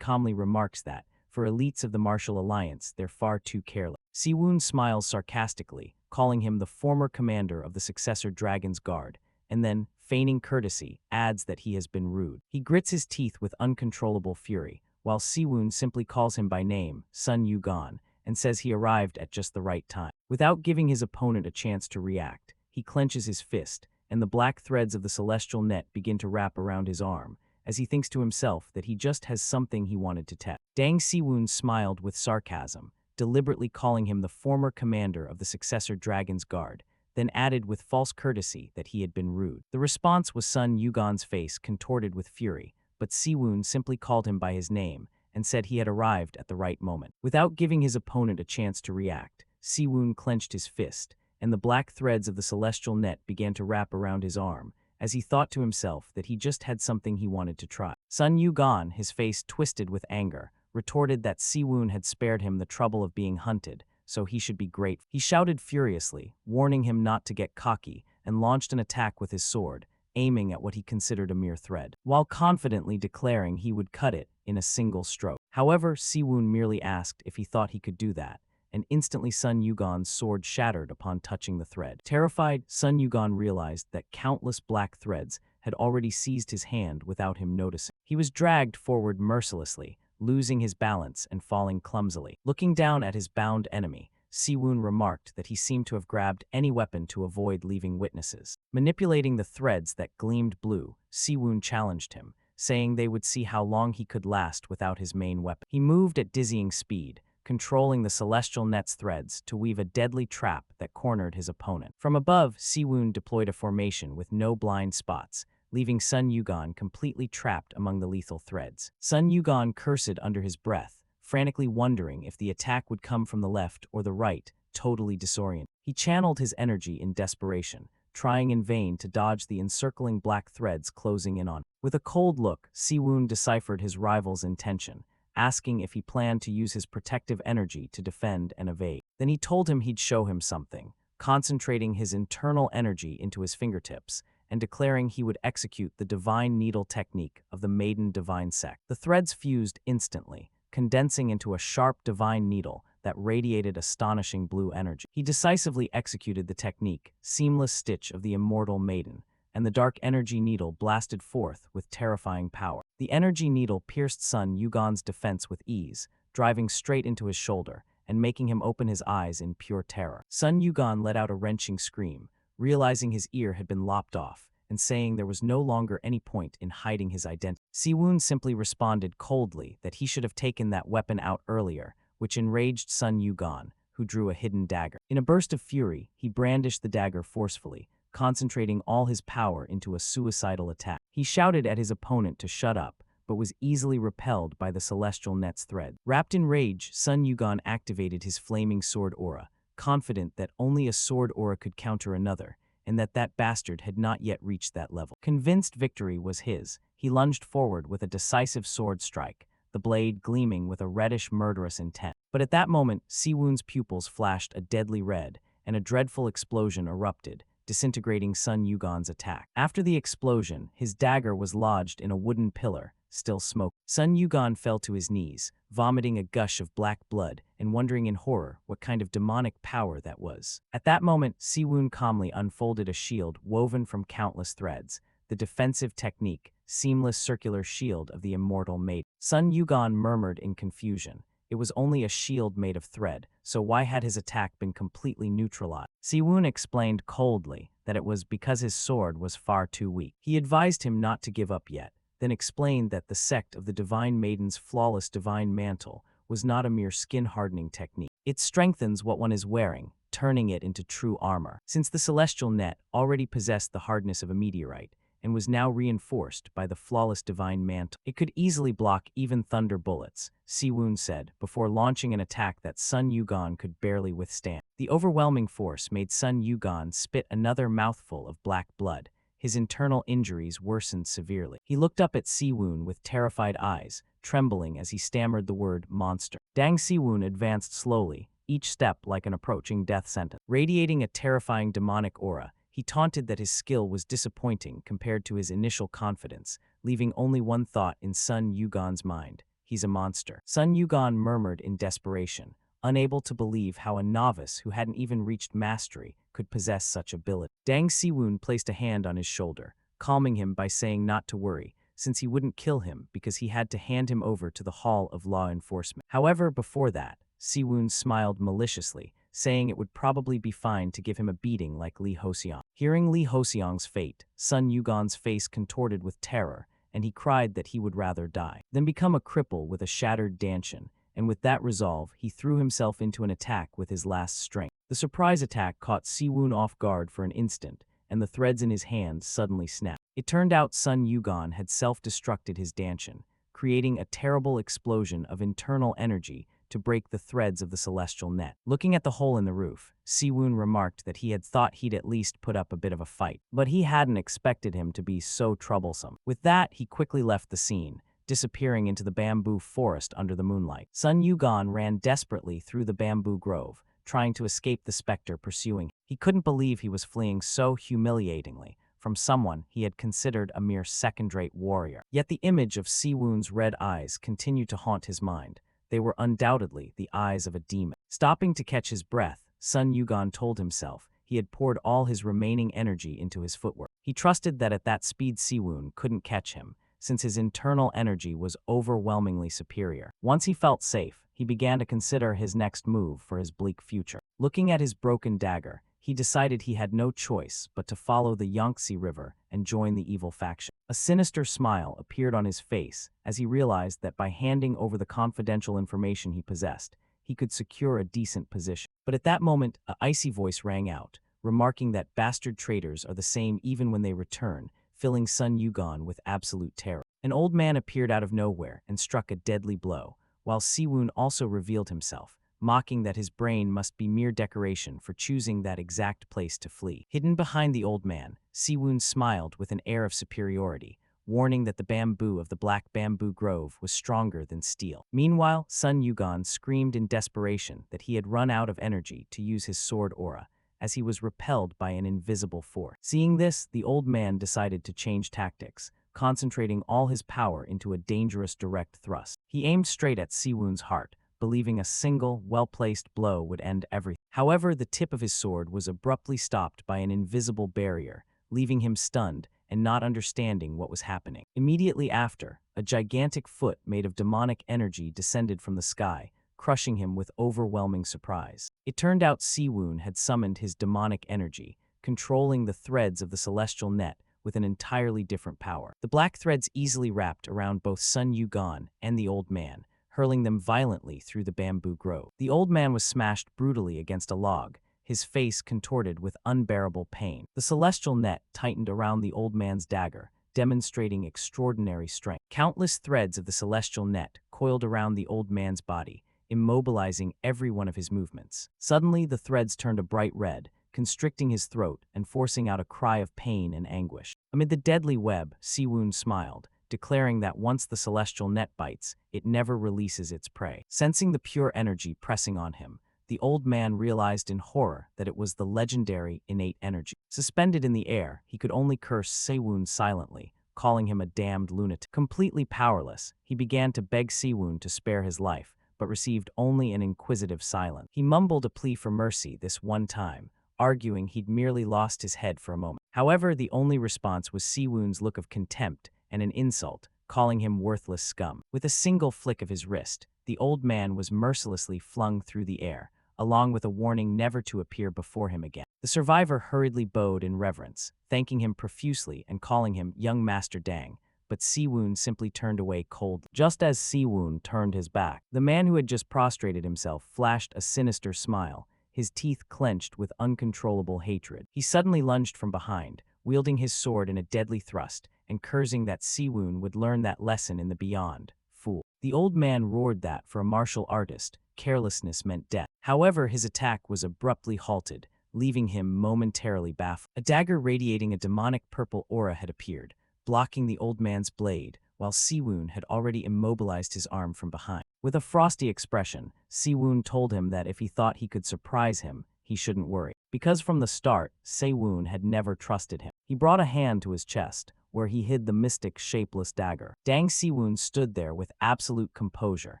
calmly remarks that, for elites of the Martial Alliance, they're far too careless. Se-woon smiles sarcastically, calling him the former commander of the successor Dragon's Guard, and then, feigning courtesy, adds that he has been rude. He grits his teeth with uncontrollable fury, while Se-woon simply calls him by name, Sun Yugan, and says he arrived at just the right time. Without giving his opponent a chance to react, he clenches his fist, and the black threads of the celestial net begin to wrap around his arm, as he thinks to himself that he just has something he wanted to test. Se-woon smiled with sarcasm, deliberately calling him the former commander of the successor Dragon's Guard, then added with false courtesy that he had been rude. The response was Sun Yugan's face contorted with fury, but Se-woon simply called him by his name and said he had arrived at the right moment. Without giving his opponent a chance to react, Se-woon clenched his fist, and the black threads of the celestial net began to wrap around his arm, as he thought to himself that he just had something he wanted to try. Sun Yugan, his face twisted with anger, retorted that Se-woon had spared him the trouble of being hunted, so he should be grateful. He shouted furiously, warning him not to get cocky, and launched an attack with his sword, aiming at what he considered a mere thread, while confidently declaring he would cut it in a single stroke. However, Se-woon merely asked if he thought he could do that, and instantly Sun Yugan's sword shattered upon touching the thread. Terrified, Sun Yugan realized that countless black threads had already seized his hand without him noticing. He was dragged forward mercilessly, losing his balance and falling clumsily. Looking down at his bound enemy, Se-woon remarked that he seemed to have grabbed any weapon to avoid leaving witnesses. Manipulating the threads that gleamed blue, Se-woon challenged him, saying they would see how long he could last without his main weapon. He moved at dizzying speed, controlling the celestial net's threads to weave a deadly trap that cornered his opponent. From above, Se-woon deployed a formation with no blind spots, leaving Sun Yugan completely trapped among the lethal threads. Sun Yugan cursed under his breath, frantically wondering if the attack would come from the left or the right, totally disoriented. He channeled his energy in desperation, trying in vain to dodge the encircling black threads closing in on him. With a cold look, Se-woon deciphered his rival's intention, asking if he planned to use his protective energy to defend and evade. Then he told him he'd show him something, concentrating his internal energy into his fingertips, and declaring he would execute the divine needle technique of the maiden divine sect. The threads fused instantly, condensing into a sharp divine needle that radiated astonishing blue energy. He decisively executed the technique, seamless stitch of the immortal maiden, and the dark energy needle blasted forth with terrifying power. The energy needle pierced Sun Yugan's defense with ease, driving straight into his shoulder and making him open his eyes in pure terror. Sun Yugan let out a wrenching scream, realizing his ear had been lopped off, and saying there was no longer any point in hiding his identity. Se-woon simply responded coldly that he should have taken that weapon out earlier, which enraged Sun Yugan, who drew a hidden dagger. In a burst of fury, he brandished the dagger forcefully, concentrating all his power into a suicidal attack. He shouted at his opponent to shut up, but was easily repelled by the celestial net's thread. Wrapped in rage, Sun Yugan activated his flaming sword aura, confident that only a sword aura could counter another, and that bastard had not yet reached that level. Convinced victory was his, he lunged forward with a decisive sword strike, the blade gleaming with a reddish murderous intent. But at that moment, Se-woon's pupils flashed a deadly red, and a dreadful explosion erupted, disintegrating Sun Yugan's attack. After the explosion, his dagger was lodged in a wooden pillar, still smoking. Sun Yugan fell to his knees, vomiting a gush of black blood and wondering in horror what kind of demonic power that was. At that moment, Se-woon calmly unfolded a shield woven from countless threads, the defensive technique, seamless circular shield of the immortal maiden. Sun Yugan murmured in confusion, It was only a shield made of thread, so why had his attack been completely neutralized? Se-woon explained coldly that it was because his sword was far too weak. He advised him not to give up yet, then explained that the sect of the Divine Maiden's flawless divine mantle was not a mere skin-hardening technique. It strengthens what one is wearing, turning it into true armor. Since the celestial net already possessed the hardness of a meteorite, and was now reinforced by the flawless divine mantle, it could easily block even thunder bullets, Se-woon said, before launching an attack that Sun Yugan could barely withstand. The overwhelming force made Sun Yugan spit another mouthful of black blood. His internal injuries worsened severely. He looked up at Se-woon with terrified eyes, trembling as he stammered the word monster. Tang Se-woon advanced slowly, each step like an approaching death sentence. Radiating a terrifying demonic aura, he taunted that his skill was disappointing compared to his initial confidence, leaving only one thought in Sun Yugan's mind: he's a monster. Sun Yugan murmured in desperation, unable to believe how a novice who hadn't even reached mastery could possess such ability. Tang Se-woon placed a hand on his shoulder, calming him by saying not to worry, since he wouldn't kill him because he had to hand him over to the Hall of Law Enforcement. However, before that, Se-woon smiled maliciously, saying it would probably be fine to give him a beating like Lee Ho-seong. Hearing Lee Ho-seong's fate, Sun Yugan's face contorted with terror, and he cried that he would rather die than become a cripple with a shattered dantian, and with that resolve, he threw himself into an attack with his last strength. The surprise attack caught Se-woon off guard for an instant, and the threads in his hands suddenly snapped. It turned out Sun Yugan had self-destructed his dantian, creating a terrible explosion of internal energy to break the threads of the celestial net. Looking at the hole in the roof, Se-woon remarked that he had thought he'd at least put up a bit of a fight, but he hadn't expected him to be so troublesome. With that, he quickly left the scene, disappearing into the bamboo forest under the moonlight. Sun Yugan ran desperately through the bamboo grove, trying to escape the specter pursuing him. He couldn't believe he was fleeing so humiliatingly from someone he had considered a mere second-rate warrior. Yet the image of Se-woon's red eyes continued to haunt his mind. They were undoubtedly the eyes of a demon. Stopping to catch his breath, Sun Yugan told himself he had poured all his remaining energy into his footwork. He trusted that at that speed Se-woon couldn't catch him, since his internal energy was overwhelmingly superior. Once he felt safe, he began to consider his next move for his bleak future. Looking at his broken dagger, he decided he had no choice but to follow the Yangtze River and join the evil faction. A sinister smile appeared on his face as he realized that by handing over the confidential information he possessed, he could secure a decent position. But at that moment, an icy voice rang out, remarking that bastard traitors are the same even when they return, filling Sun Yugan with absolute terror. An old man appeared out of nowhere and struck a deadly blow, while Se-woon also revealed himself, mocking that his brain must be mere decoration for choosing that exact place to flee. Hidden behind the old man, Se-woon smiled with an air of superiority, warning that the bamboo of the black bamboo grove was stronger than steel. Meanwhile, Sun Yugan screamed in desperation that he had run out of energy to use his sword aura, as he was repelled by an invisible force. Seeing this, the old man decided to change tactics, concentrating all his power into a dangerous direct thrust. He aimed straight at Se-woon's heart, believing a single, well-placed blow would end everything. However, the tip of his sword was abruptly stopped by an invisible barrier, leaving him stunned and not understanding what was happening. Immediately after, a gigantic foot made of demonic energy descended from the sky, crushing him with overwhelming surprise. It turned out Se-woon had summoned his demonic energy, controlling the threads of the celestial net with an entirely different power. The black threads easily wrapped around both Sun Yugan and the old man, hurling them violently through the bamboo grove. The old man was smashed brutally against a log, his face contorted with unbearable pain. The celestial net tightened around the old man's dagger, demonstrating extraordinary strength. Countless threads of the celestial net coiled around the old man's body, immobilizing every one of his movements. Suddenly, the threads turned a bright red, constricting his throat and forcing out a cry of pain and anguish. Amid the deadly web, Se-woon smiled, declaring that once the celestial net bites, it never releases its prey. Sensing the pure energy pressing on him, the old man realized in horror that it was the legendary innate energy. Suspended in the air, he could only curse Se-woon silently, calling him a damned lunatic. Completely powerless, he began to beg Se-woon to spare his life, but received only an inquisitive silence. He mumbled a plea for mercy this one time, arguing he'd merely lost his head for a moment. However, the only response was Se-woon's look of contempt and an insult, calling him worthless scum. With a single flick of his wrist, the old man was mercilessly flung through the air, along with a warning never to appear before him again. The survivor hurriedly bowed in reverence, thanking him profusely and calling him young Master Tang, but Se-woon simply turned away coldly. Just as Se-woon turned his back, the man who had just prostrated himself flashed a sinister smile, his teeth clenched with uncontrollable hatred. He suddenly lunged from behind, wielding his sword in a deadly thrust, and cursing that Se-woon would learn that lesson in the beyond. Fool. The old man roared that, for a martial artist, carelessness meant death. However, his attack was abruptly halted, leaving him momentarily baffled. A dagger radiating a demonic purple aura had appeared, blocking the old man's blade, while Se-woon had already immobilized his arm from behind. With a frosty expression, Se-woon told him that if he thought he could surprise him, he shouldn't worry. Because from the start, Se-woon had never trusted him. He brought a hand to his chest, where he hid the mystic shapeless dagger. Tang Se-woon stood there with absolute composure,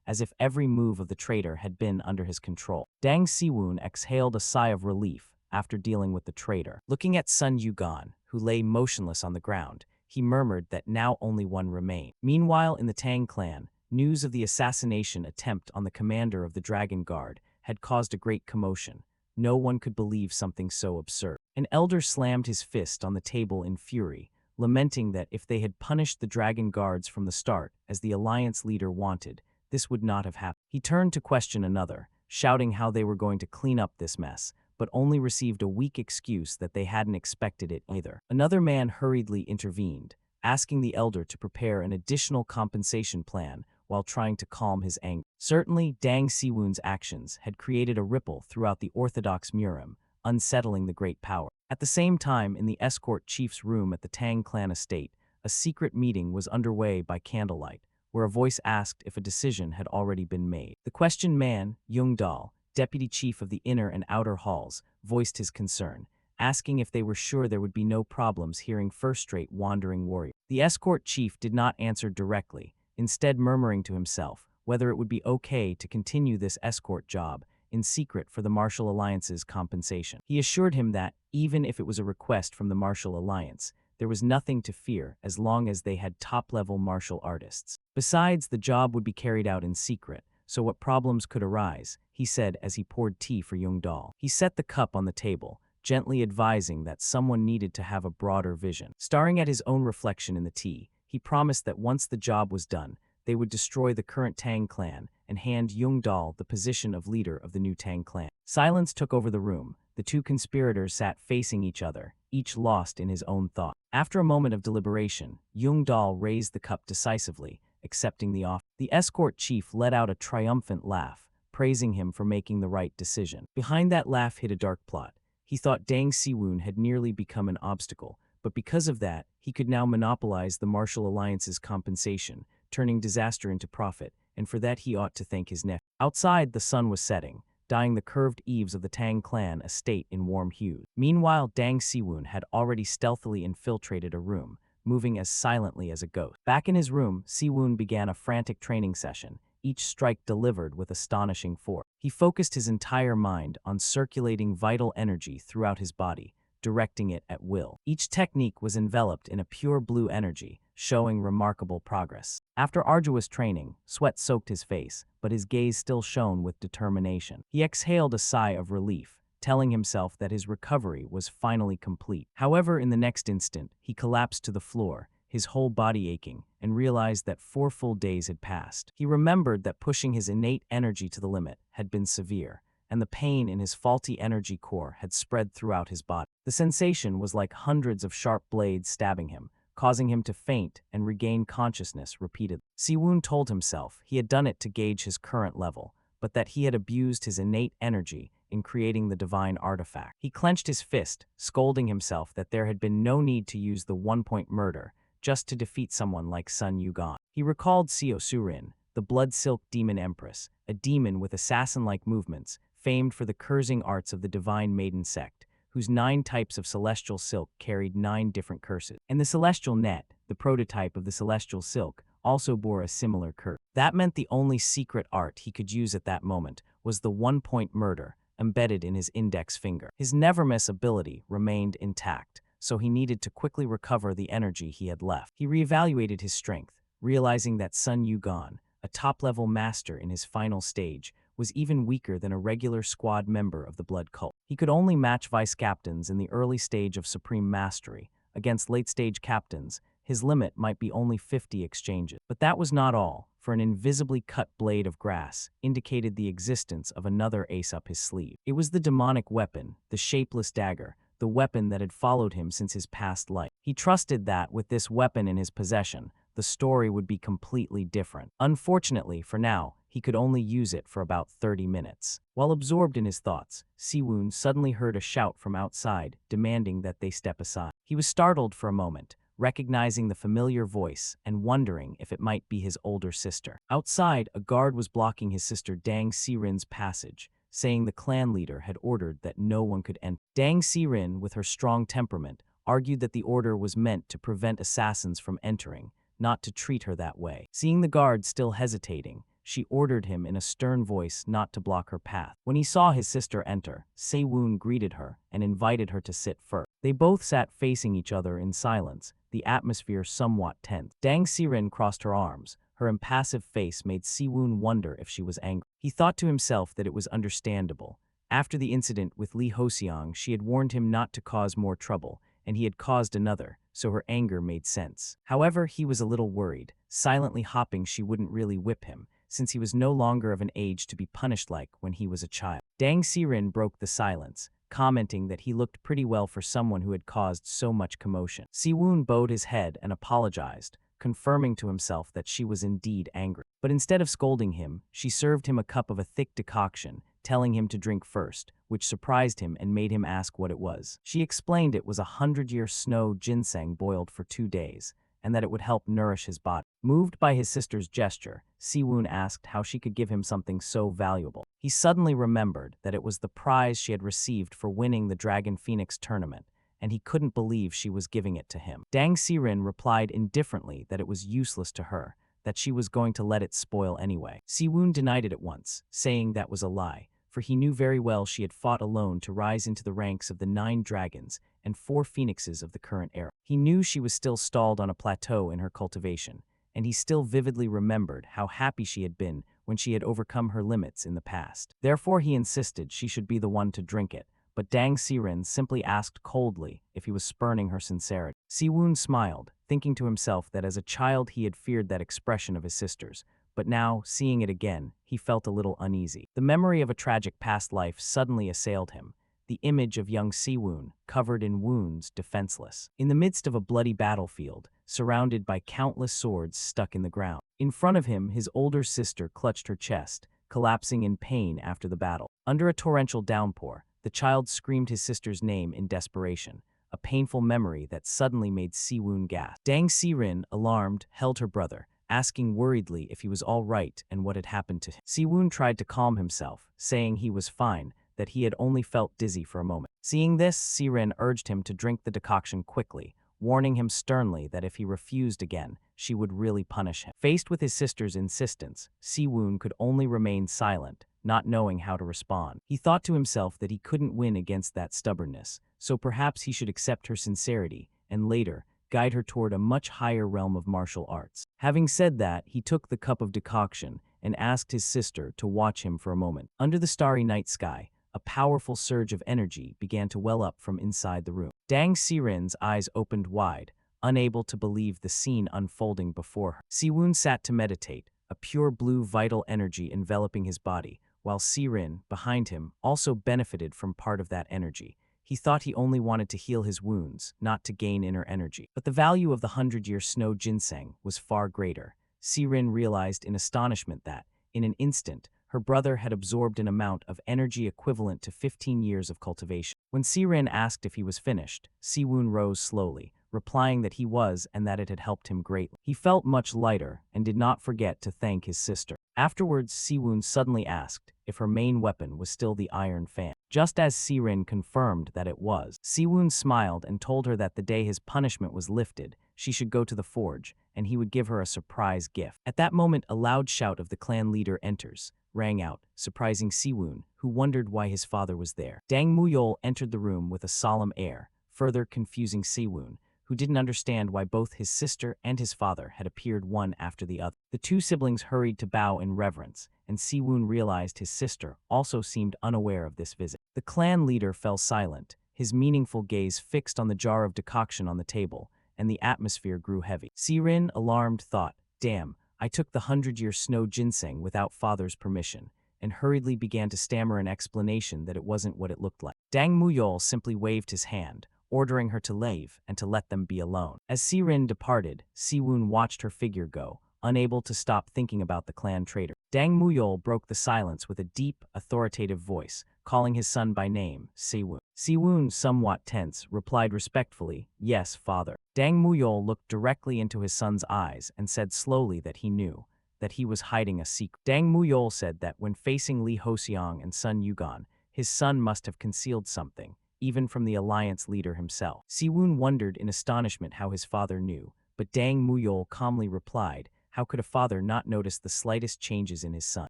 as if every move of the traitor had been under his control. Tang Se-woon exhaled a sigh of relief after dealing with the traitor. Looking at Sun Yugan, who lay motionless on the ground, he murmured that now only one remained. Meanwhile, in the Tang clan, news of the assassination attempt on the commander of the Dragon Guard had caused a great commotion. No one could believe something so absurd. An elder slammed his fist on the table in fury, lamenting that if they had punished the Dragon Guards from the start, as the Alliance leader wanted, this would not have happened. He turned to question another, shouting how they were going to clean up this mess, but only received a weak excuse that they hadn't expected it either. Another man hurriedly intervened, asking the elder to prepare an additional compensation plan while trying to calm his anger. Certainly, Tang Se-woon's actions had created a ripple throughout the Orthodox Murim, unsettling the great power. At the same time, in the Escort chief's room at the Tang clan estate, a secret meeting was underway by candlelight, where a voice asked if a decision had already been made. The questioned man, Young-dal, deputy chief of the inner and outer halls, voiced his concern, asking if they were sure there would be no problems hearing first-rate wandering warrior. The Escort chief did not answer directly, instead murmuring to himself whether it would be okay to continue this escort job in secret for the Martial Alliance's compensation. He assured him that, even if it was a request from the Martial Alliance, there was nothing to fear as long as they had top-level martial artists. Besides, the job would be carried out in secret, so what problems could arise, he said as he poured tea for Young-dal. He set the cup on the table, gently advising that someone needed to have a broader vision. Staring at his own reflection in the tea, he promised that once the job was done, they would destroy the current Tang clan and hand Young-dal the position of leader of the new Tang clan. Silence took over the room. The two conspirators sat facing each other, each lost in his own thought. After a moment of deliberation, Young-dal raised the cup decisively, accepting the offer. The escort chief let out a triumphant laugh, praising him for making the right decision. Behind that laugh hid a dark plot. He thought Tang Se-woon had nearly become an obstacle, but because of that, he could now monopolize the Martial Alliance's compensation, turning disaster into profit, and for that he ought to thank his nephew. Outside, the sun was setting, dyeing the curved eaves of the Tang clan estate in warm hues. Meanwhile, Tang Se-woon had already stealthily infiltrated a room, moving as silently as a ghost. Back in his room, Se-woon began a frantic training session, each strike delivered with astonishing force. He focused his entire mind on circulating vital energy throughout his body, directing it at will. Each technique was enveloped in a pure blue energy, showing remarkable progress. After arduous training, sweat soaked his face, but his gaze still shone with determination. He exhaled a sigh of relief, telling himself that his recovery was finally complete. However, in the next instant, he collapsed to the floor, his whole body aching, and realized that 4 full days had passed. He remembered that pushing his innate energy to the limit had been severe, and the pain in his faulty energy core had spread throughout his body. The sensation was like hundreds of sharp blades stabbing him, causing him to faint and regain consciousness repeatedly. Se-woon told himself he had done it to gauge his current level, but that he had abused his innate energy in creating the divine artifact. He clenched his fist, scolding himself that there had been no need to use the one-point murder just to defeat someone like Sun Yugan. He recalled Se-woon, the blood-silk demon empress, a demon with assassin-like movements, famed for the cursing arts of the divine maiden sect, whose 9 types of celestial silk carried 9 different curses. And the celestial net, the prototype of the celestial silk, also bore a similar curse. That meant the only secret art he could use at that moment was the one-point murder, embedded in his index finger. His never-miss ability remained intact, so he needed to quickly recover the energy he had left. He reevaluated his strength, realizing that Sun Yugan, a top-level master in his final stage, was even weaker than a regular squad member of the blood cult. He could only match vice captains in the early stage of supreme mastery. Against late-stage captains, his limit might be only 50 exchanges. But that was not all, for an invisibly cut blade of grass indicated the existence of another ace up his sleeve. It was the demonic weapon, the shapeless dagger, the weapon that had followed him since his past life. He trusted that, with this weapon in his possession, the story would be completely different. Unfortunately, for now, he could only use it for about 30 minutes. While absorbed in his thoughts, Se-woon suddenly heard a shout from outside, demanding that they step aside. He was startled for a moment, recognizing the familiar voice and wondering if it might be his older sister. Outside, a guard was blocking his sister Dang Si-rin's passage, saying the clan leader had ordered that no one could enter. Dang Si-rin, with her strong temperament, argued that the order was meant to prevent assassins from entering, not to treat her that way. Seeing the guard still hesitating, she ordered him in a stern voice not to block her path. When he saw his sister enter, Se-woon greeted her and invited her to sit first. They both sat facing each other in silence, the atmosphere somewhat tense. Dang Si-rin crossed her arms. Her impassive face made Se-woon wonder if she was angry. He thought to himself that it was understandable. After the incident with Lee Ho-seong, she had warned him not to cause more trouble, and he had caused another, so her anger made sense. However, he was a little worried, silently hoping she wouldn't really whip him, since he was no longer of an age to be punished like when he was a child. Dang Si-rin broke the silence, commenting that he looked pretty well for someone who had caused so much commotion. Se-woon bowed his head and apologized, confirming to himself that she was indeed angry. But instead of scolding him, she served him a cup of a thick decoction, telling him to drink first, which surprised him and made him ask what it was. She explained it was 100-year snow ginseng boiled for 2 days, and that it would help nourish his body. Moved by his sister's gesture, Se-woon asked how she could give him something so valuable. He suddenly remembered that it was the prize she had received for winning the Dragon Phoenix tournament, and he couldn't believe she was giving it to him. Dang Si-rin replied indifferently that it was useless to her, that she was going to let it spoil anyway. Se-woon denied it at once, saying that was a lie, for he knew very well she had fought alone to rise into the ranks of the 9 dragons and 4 phoenixes of the current era. He knew she was still stalled on a plateau in her cultivation, and he still vividly remembered how happy she had been when she had overcome her limits in the past. Therefore, he insisted she should be the one to drink it, but Dang Si-rin simply asked coldly if he was spurning her sincerity. Se-woon smiled, thinking to himself that as a child he had feared that expression of his sister's, but now, seeing it again, he felt a little uneasy. The memory of a tragic past life suddenly assailed him, the image of young Se-woon, covered in wounds, defenseless, in the midst of a bloody battlefield, surrounded by countless swords stuck in the ground. In front of him, his older sister clutched her chest, collapsing in pain after the battle. Under a torrential downpour, the child screamed his sister's name in desperation, a painful memory that suddenly made Se-woon gasp. Dang Si-rin, alarmed, held her brother, asking worriedly if he was all right and what had happened to him. Se-woon tried to calm himself, saying he was fine, that he had only felt dizzy for a moment. Seeing this, Si-rin urged him to drink the decoction quickly, warning him sternly that if he refused again, she would really punish him. Faced with his sister's insistence, Se-woon could only remain silent, not knowing how to respond. He thought to himself that he couldn't win against that stubbornness, so perhaps he should accept her sincerity, and later, guide her toward a much higher realm of martial arts. Having said that, he took the cup of decoction and asked his sister to watch him for a moment. Under the starry night sky, a powerful surge of energy began to well up from inside the room. Dang Si-rin's eyes opened wide, unable to believe the scene unfolding before her. Se-woon sat to meditate, a pure blue vital energy enveloping his body, while Si-rin, behind him, also benefited from part of that energy. He thought he only wanted to heal his wounds, not to gain inner energy. But the value of the 100-year snow ginseng was far greater. Si-rin realized in astonishment that, in an instant, her brother had absorbed an amount of energy equivalent to 15 years of cultivation. When Si-rin asked if he was finished, Se-woon rose slowly, replying that he was and that it had helped him greatly. He felt much lighter and did not forget to thank his sister. Afterwards, Se-woon suddenly asked if her main weapon was still the iron fan. Just as Si-rin confirmed that it was, Se-woon smiled and told her that the day his punishment was lifted, she should go to the forge, and he would give her a surprise gift. At that moment, a loud shout of the clan leader enters, rang out, surprising Se-woon, who wondered why his father was there. Dang Hoyol entered the room with a solemn air, further confusing Se-woon, who who didn't understand why both his sister and his father had appeared one after the other. The two siblings hurried to bow in reverence, and Se-woon realized his sister also seemed unaware of this visit. The clan leader fell silent, his meaningful gaze fixed on the jar of decoction on the table, and the atmosphere grew heavy. Se-rin, alarmed, thought, "Damn, I took the 100-year snow ginseng without father's permission," and hurriedly began to stammer an explanation that it wasn't what it looked like. Dang Muyol simply waved his hand, ordering her to leave and to let them be alone. As Se-rin departed, Se-woon watched her figure go, unable to stop thinking about the clan traitor. Dang Muyol broke the silence with a deep, authoritative voice, calling his son by name, Se-woon. Se-woon, somewhat tense, replied respectfully, "Yes, father." Dang Muyol looked directly into his son's eyes and said slowly that he knew that he was hiding a secret. Dang Muyol said that when facing Lee Hoseong and Sun Yugan, his son must have concealed something, even from the alliance leader himself. Se-woon wondered in astonishment how his father knew, but Dang Muyol calmly replied, how could a father not notice the slightest changes in his son?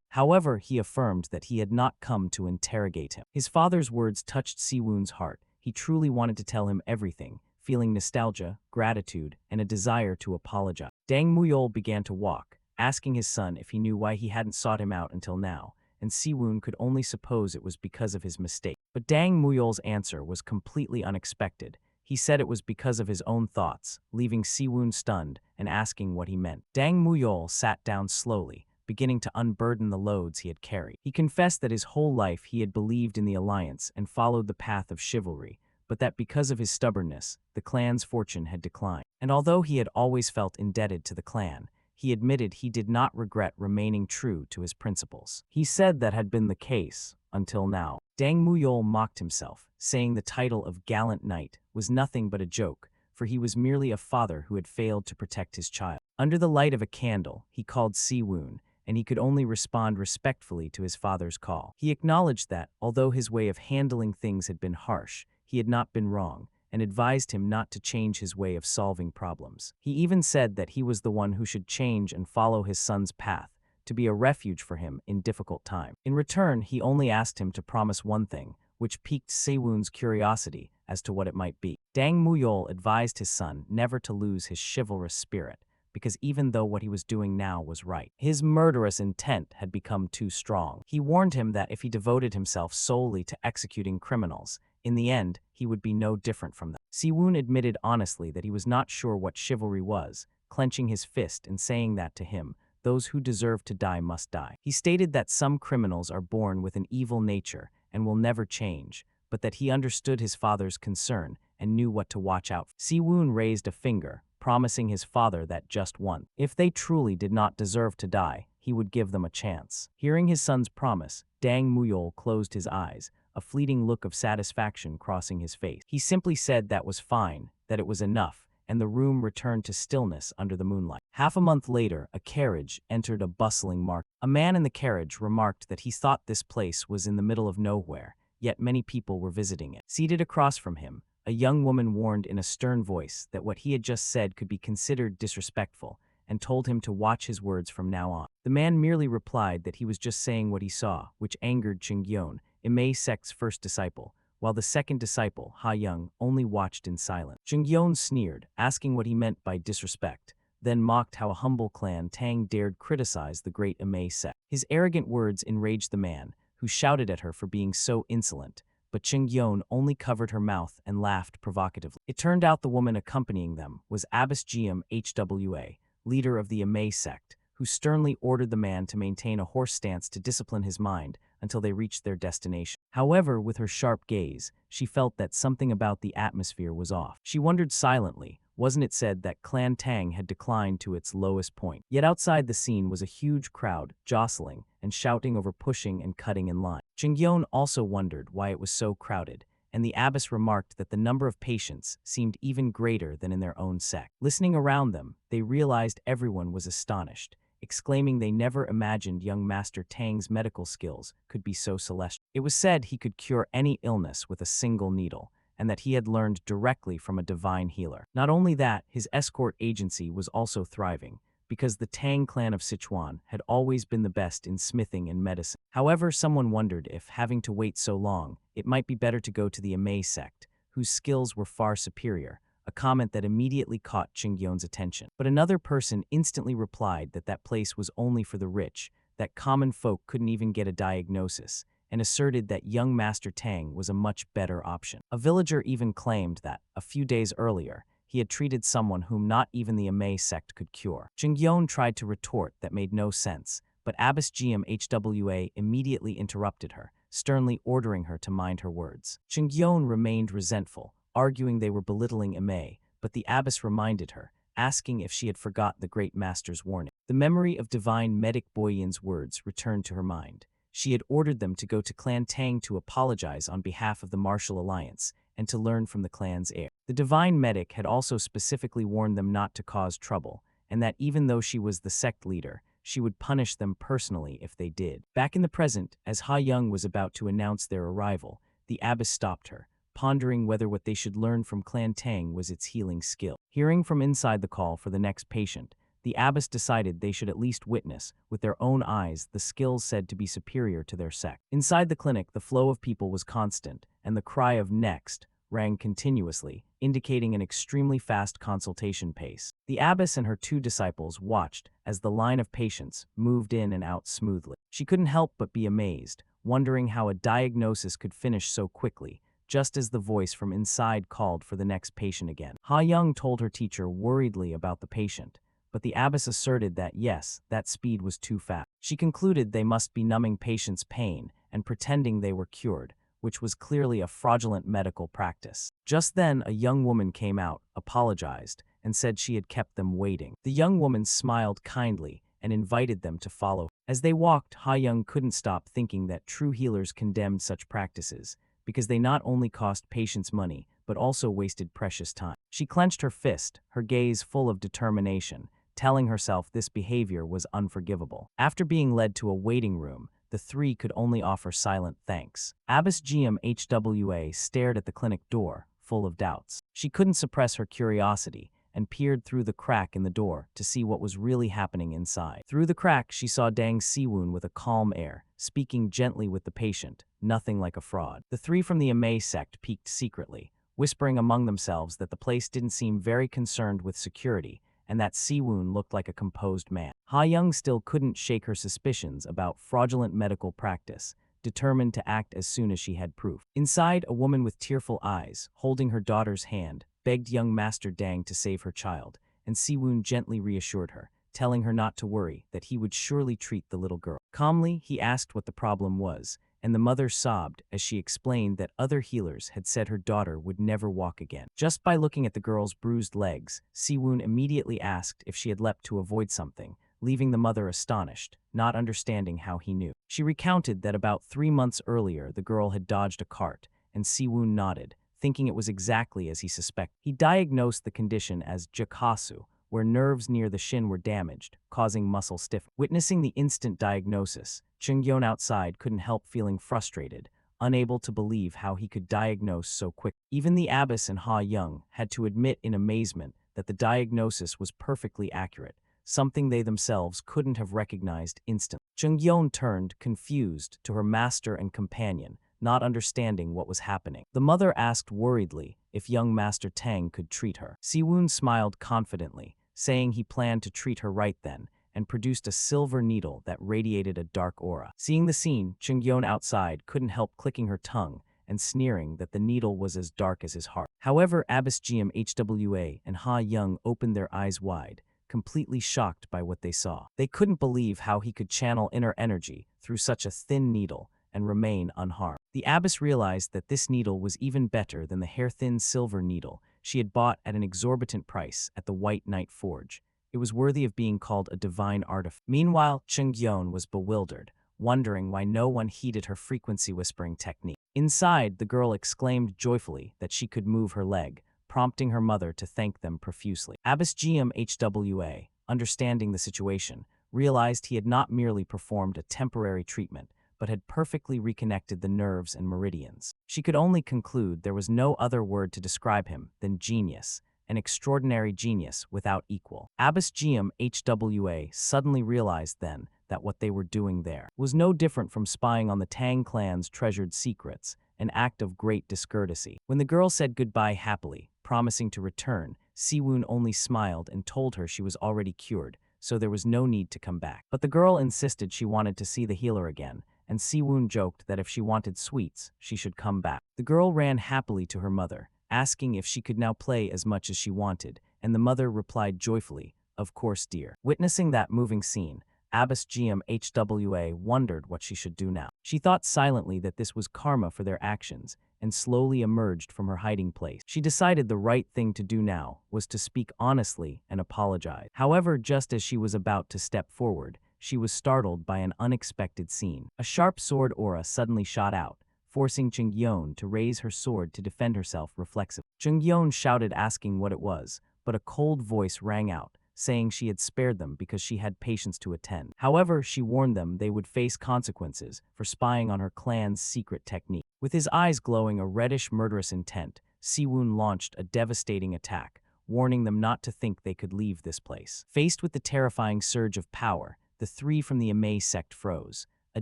However, he affirmed that he had not come to interrogate him. His father's words touched Se-woon's heart. He truly wanted to tell him everything, feeling nostalgia, gratitude, and a desire to apologize. Dang Muyol began to walk, asking his son if he knew why he hadn't sought him out until now, and Se-woon could only suppose it was because of his mistake. But Dang Muyol's answer was completely unexpected. He said it was because of his own thoughts, leaving Se-woon stunned and asking what he meant. Dang Muyol sat down slowly, beginning to unburden the loads he had carried. He confessed that his whole life he had believed in the alliance and followed the path of chivalry, but that because of his stubbornness, the clan's fortune had declined. And although he had always felt indebted to the clan, he admitted he did not regret remaining true to his principles. He said that had been the case until now. Dang Muyol mocked himself, saying the title of gallant knight was nothing but a joke, for he was merely a father who had failed to protect his child. Under the light of a candle, he called Se-woon, and he could only respond respectfully to his father's call. He acknowledged that, although his way of handling things had been harsh, he had not been wrong, and advised him not to change his way of solving problems. He even said that he was the one who should change and follow his son's path, to be a refuge for him in difficult times. In return, he only asked him to promise one thing, which piqued Se-woon's curiosity as to what it might be. Dang Muyol advised his son never to lose his chivalrous spirit, because even though what he was doing now was right, his murderous intent had become too strong. He warned him that if he devoted himself solely to executing criminals, in the end, he would be no different from them. Se-woon admitted honestly that he was not sure what chivalry was, clenching his fist and saying that to him, those who deserve to die must die. He stated that some criminals are born with an evil nature and will never change, but that he understood his father's concern and knew what to watch out for. Se-woon raised a finger, promising his father that just once, if they truly did not deserve to die, he would give them a chance. Hearing his son's promise, Dang Muyol closed his eyes, a fleeting look of satisfaction crossing his face. He simply said that was fine, that it was enough, and the room returned to stillness under the moonlight. Half a month later, a carriage entered a bustling market. A man in the carriage remarked that he thought this place was in the middle of nowhere, yet many people were visiting it. Seated across from him, a young woman warned in a stern voice that what he had just said could be considered disrespectful, and told him to watch his words from now on. The man merely replied that he was just saying what he saw, which angered Ching-yeon, Emei sect's first disciple, while the second disciple, Ha-young, only watched in silence. Ching-yeon sneered, asking what he meant by disrespect, then mocked how a humble clan Tang dared criticize the great Emei sect. His arrogant words enraged the man, who shouted at her for being so insolent, but Ching-yeon only covered her mouth and laughed provocatively. It turned out the woman accompanying them was Abbess Geum Hwa, leader of the Emei sect, who sternly ordered the man to maintain a horse stance to discipline his mind until they reached their destination. However, with her sharp gaze, she felt that something about the atmosphere was off. She wondered silently, wasn't it said that Clan Tang had declined to its lowest point? Yet outside the scene was a huge crowd, jostling and shouting over pushing and cutting in line. Ching-yeon also wondered why it was so crowded, and the abbess remarked that the number of patients seemed even greater than in their own sect. Listening around them, they realized everyone was astonished, exclaiming they never imagined young Master Tang's medical skills could be so celestial. It was said he could cure any illness with a single needle, and that he had learned directly from a divine healer. Not only that, his escort agency was also thriving, because the Tang clan of Sichuan had always been the best in smithing and medicine. However, someone wondered if, having to wait so long, it might be better to go to the Emei sect, whose skills were far superior, a comment that immediately caught Chungyeon's attention. But another person instantly replied that that place was only for the rich, that common folk couldn't even get a diagnosis, and asserted that young Master Tang was a much better option. A villager even claimed that, a few days earlier, he had treated someone whom not even the Emei sect could cure. Chungyeon tried to retort that made no sense, but Abbess GMHWA immediately interrupted her, sternly ordering her to mind her words. Chungyeon remained resentful, arguing they were belittling Emei, but the abbess reminded her, asking if she had forgot the great master's warning. The memory of divine medic Boyin's words returned to her mind. She had ordered them to go to Clan Tang to apologize on behalf of the Martial Alliance and to learn from the clan's heir. The divine medic had also specifically warned them not to cause trouble, and that even though she was the sect leader, she would punish them personally if they did. Back in the present, as Ha Young was about to announce their arrival, the abbess stopped her, pondering whether what they should learn from Clan Tang was its healing skill. Hearing from inside the call for the next patient, the abbess decided they should at least witness, with their own eyes, the skills said to be superior to their sect. Inside the clinic, the flow of people was constant, and the cry of "next" rang continuously, indicating an extremely fast consultation pace. The abbess and her two disciples watched as the line of patients moved in and out smoothly. She couldn't help but be amazed, wondering how a diagnosis could finish so quickly, just as the voice from inside called for the next patient again. Ha Young told her teacher worriedly about the patient, but the abbess asserted that yes, that speed was too fast. She concluded they must be numbing patients' pain and pretending they were cured, which was clearly a fraudulent medical practice. Just then, a young woman came out, apologized, and said she had kept them waiting. The young woman smiled kindly and invited them to follow. As they walked, Ha Young couldn't stop thinking that true healers condemned such practices, because they not only cost patients money, but also wasted precious time. She clenched her fist, her gaze full of determination, telling herself this behavior was unforgivable. After being led to a waiting room, the three could only offer silent thanks. Abbess GMHWA stared at the clinic door, full of doubts. She couldn't suppress her curiosity and peered through the crack in the door to see what was really happening inside. Through the crack, she saw Dang Se-woon with a calm air, speaking gently with the patient, nothing like a fraud. The three from the Emei sect peeked secretly, whispering among themselves that the place didn't seem very concerned with security, and that Se-woon looked like a composed man. Ha Young still couldn't shake her suspicions about fraudulent medical practice, determined to act as soon as she had proof. Inside, a woman with tearful eyes, holding her daughter's hand, begged young Master Dang to save her child, and Se-woon gently reassured her, telling her not to worry, that he would surely treat the little girl. Calmly, he asked what the problem was, and the mother sobbed as she explained that other healers had said her daughter would never walk again. Just by looking at the girl's bruised legs, Se-woon immediately asked if she had leapt to avoid something, leaving the mother astonished, not understanding how he knew. She recounted that about 3 months earlier the girl had dodged a cart, and Se-woon nodded, thinking it was exactly as he suspected. He diagnosed the condition as jakasu, where nerves near the shin were damaged, causing muscle stiffness. Witnessing the instant diagnosis, Chungyeon outside couldn't help feeling frustrated, unable to believe how he could diagnose so quick. Even the abbess and Ha Young had to admit in amazement that the diagnosis was perfectly accurate, something they themselves couldn't have recognized instantly. Chungyeon turned, confused, to her master and companion, not understanding what was happening. The mother asked worriedly if young Master Tang could treat her. Se-woon smiled confidently, saying he planned to treat her right then, and produced a silver needle that radiated a dark aura. Seeing the scene, Chungyeon outside couldn't help clicking her tongue and sneering that the needle was as dark as his heart. However, Abbess GMHWA and Ha Young opened their eyes wide, completely shocked by what they saw. They couldn't believe how he could channel inner energy through such a thin needle and remain unharmed. The abbess realized that this needle was even better than the hair-thin silver needle she had bought at an exorbitant price at the White Knight Forge. It was worthy of being called a divine artifact. Meanwhile, Chungyeon was bewildered, wondering why no one heeded her frequency-whispering technique. Inside, the girl exclaimed joyfully that she could move her leg, prompting her mother to thank them profusely. Abbess GMHWA, understanding the situation, realized he had not merely performed a temporary treatment, but had perfectly reconnected the nerves and meridians. She could only conclude there was no other word to describe him than genius, an extraordinary genius without equal. Abbess GMHWA suddenly realized then that what they were doing there was no different from spying on the Tang clan's treasured secrets, an act of great discourtesy. When the girl said goodbye happily, promising to return, Se-woon only smiled and told her she was already cured, so there was no need to come back. But the girl insisted she wanted to see the healer again, and Se-woon joked that if she wanted sweets, she should come back. The girl ran happily to her mother, asking if she could now play as much as she wanted, and the mother replied joyfully, "Of course, dear." Witnessing that moving scene, Abbess GMHWA wondered what she should do now. She thought silently that this was karma for their actions, and slowly emerged from her hiding place. She decided the right thing to do now was to speak honestly and apologize. However, just as she was about to step forward, she was startled by an unexpected scene. A sharp sword aura suddenly shot out, forcing Chung-yeon to raise her sword to defend herself reflexively. Chung-yeon shouted asking what it was, but a cold voice rang out, saying she had spared them because she had patience to attend. However, she warned them they would face consequences for spying on her clan's secret technique. With his eyes glowing a reddish murderous intent, Se-woon launched a devastating attack, warning them not to think they could leave this place. Faced with the terrifying surge of power, the three from the Emei sect froze. A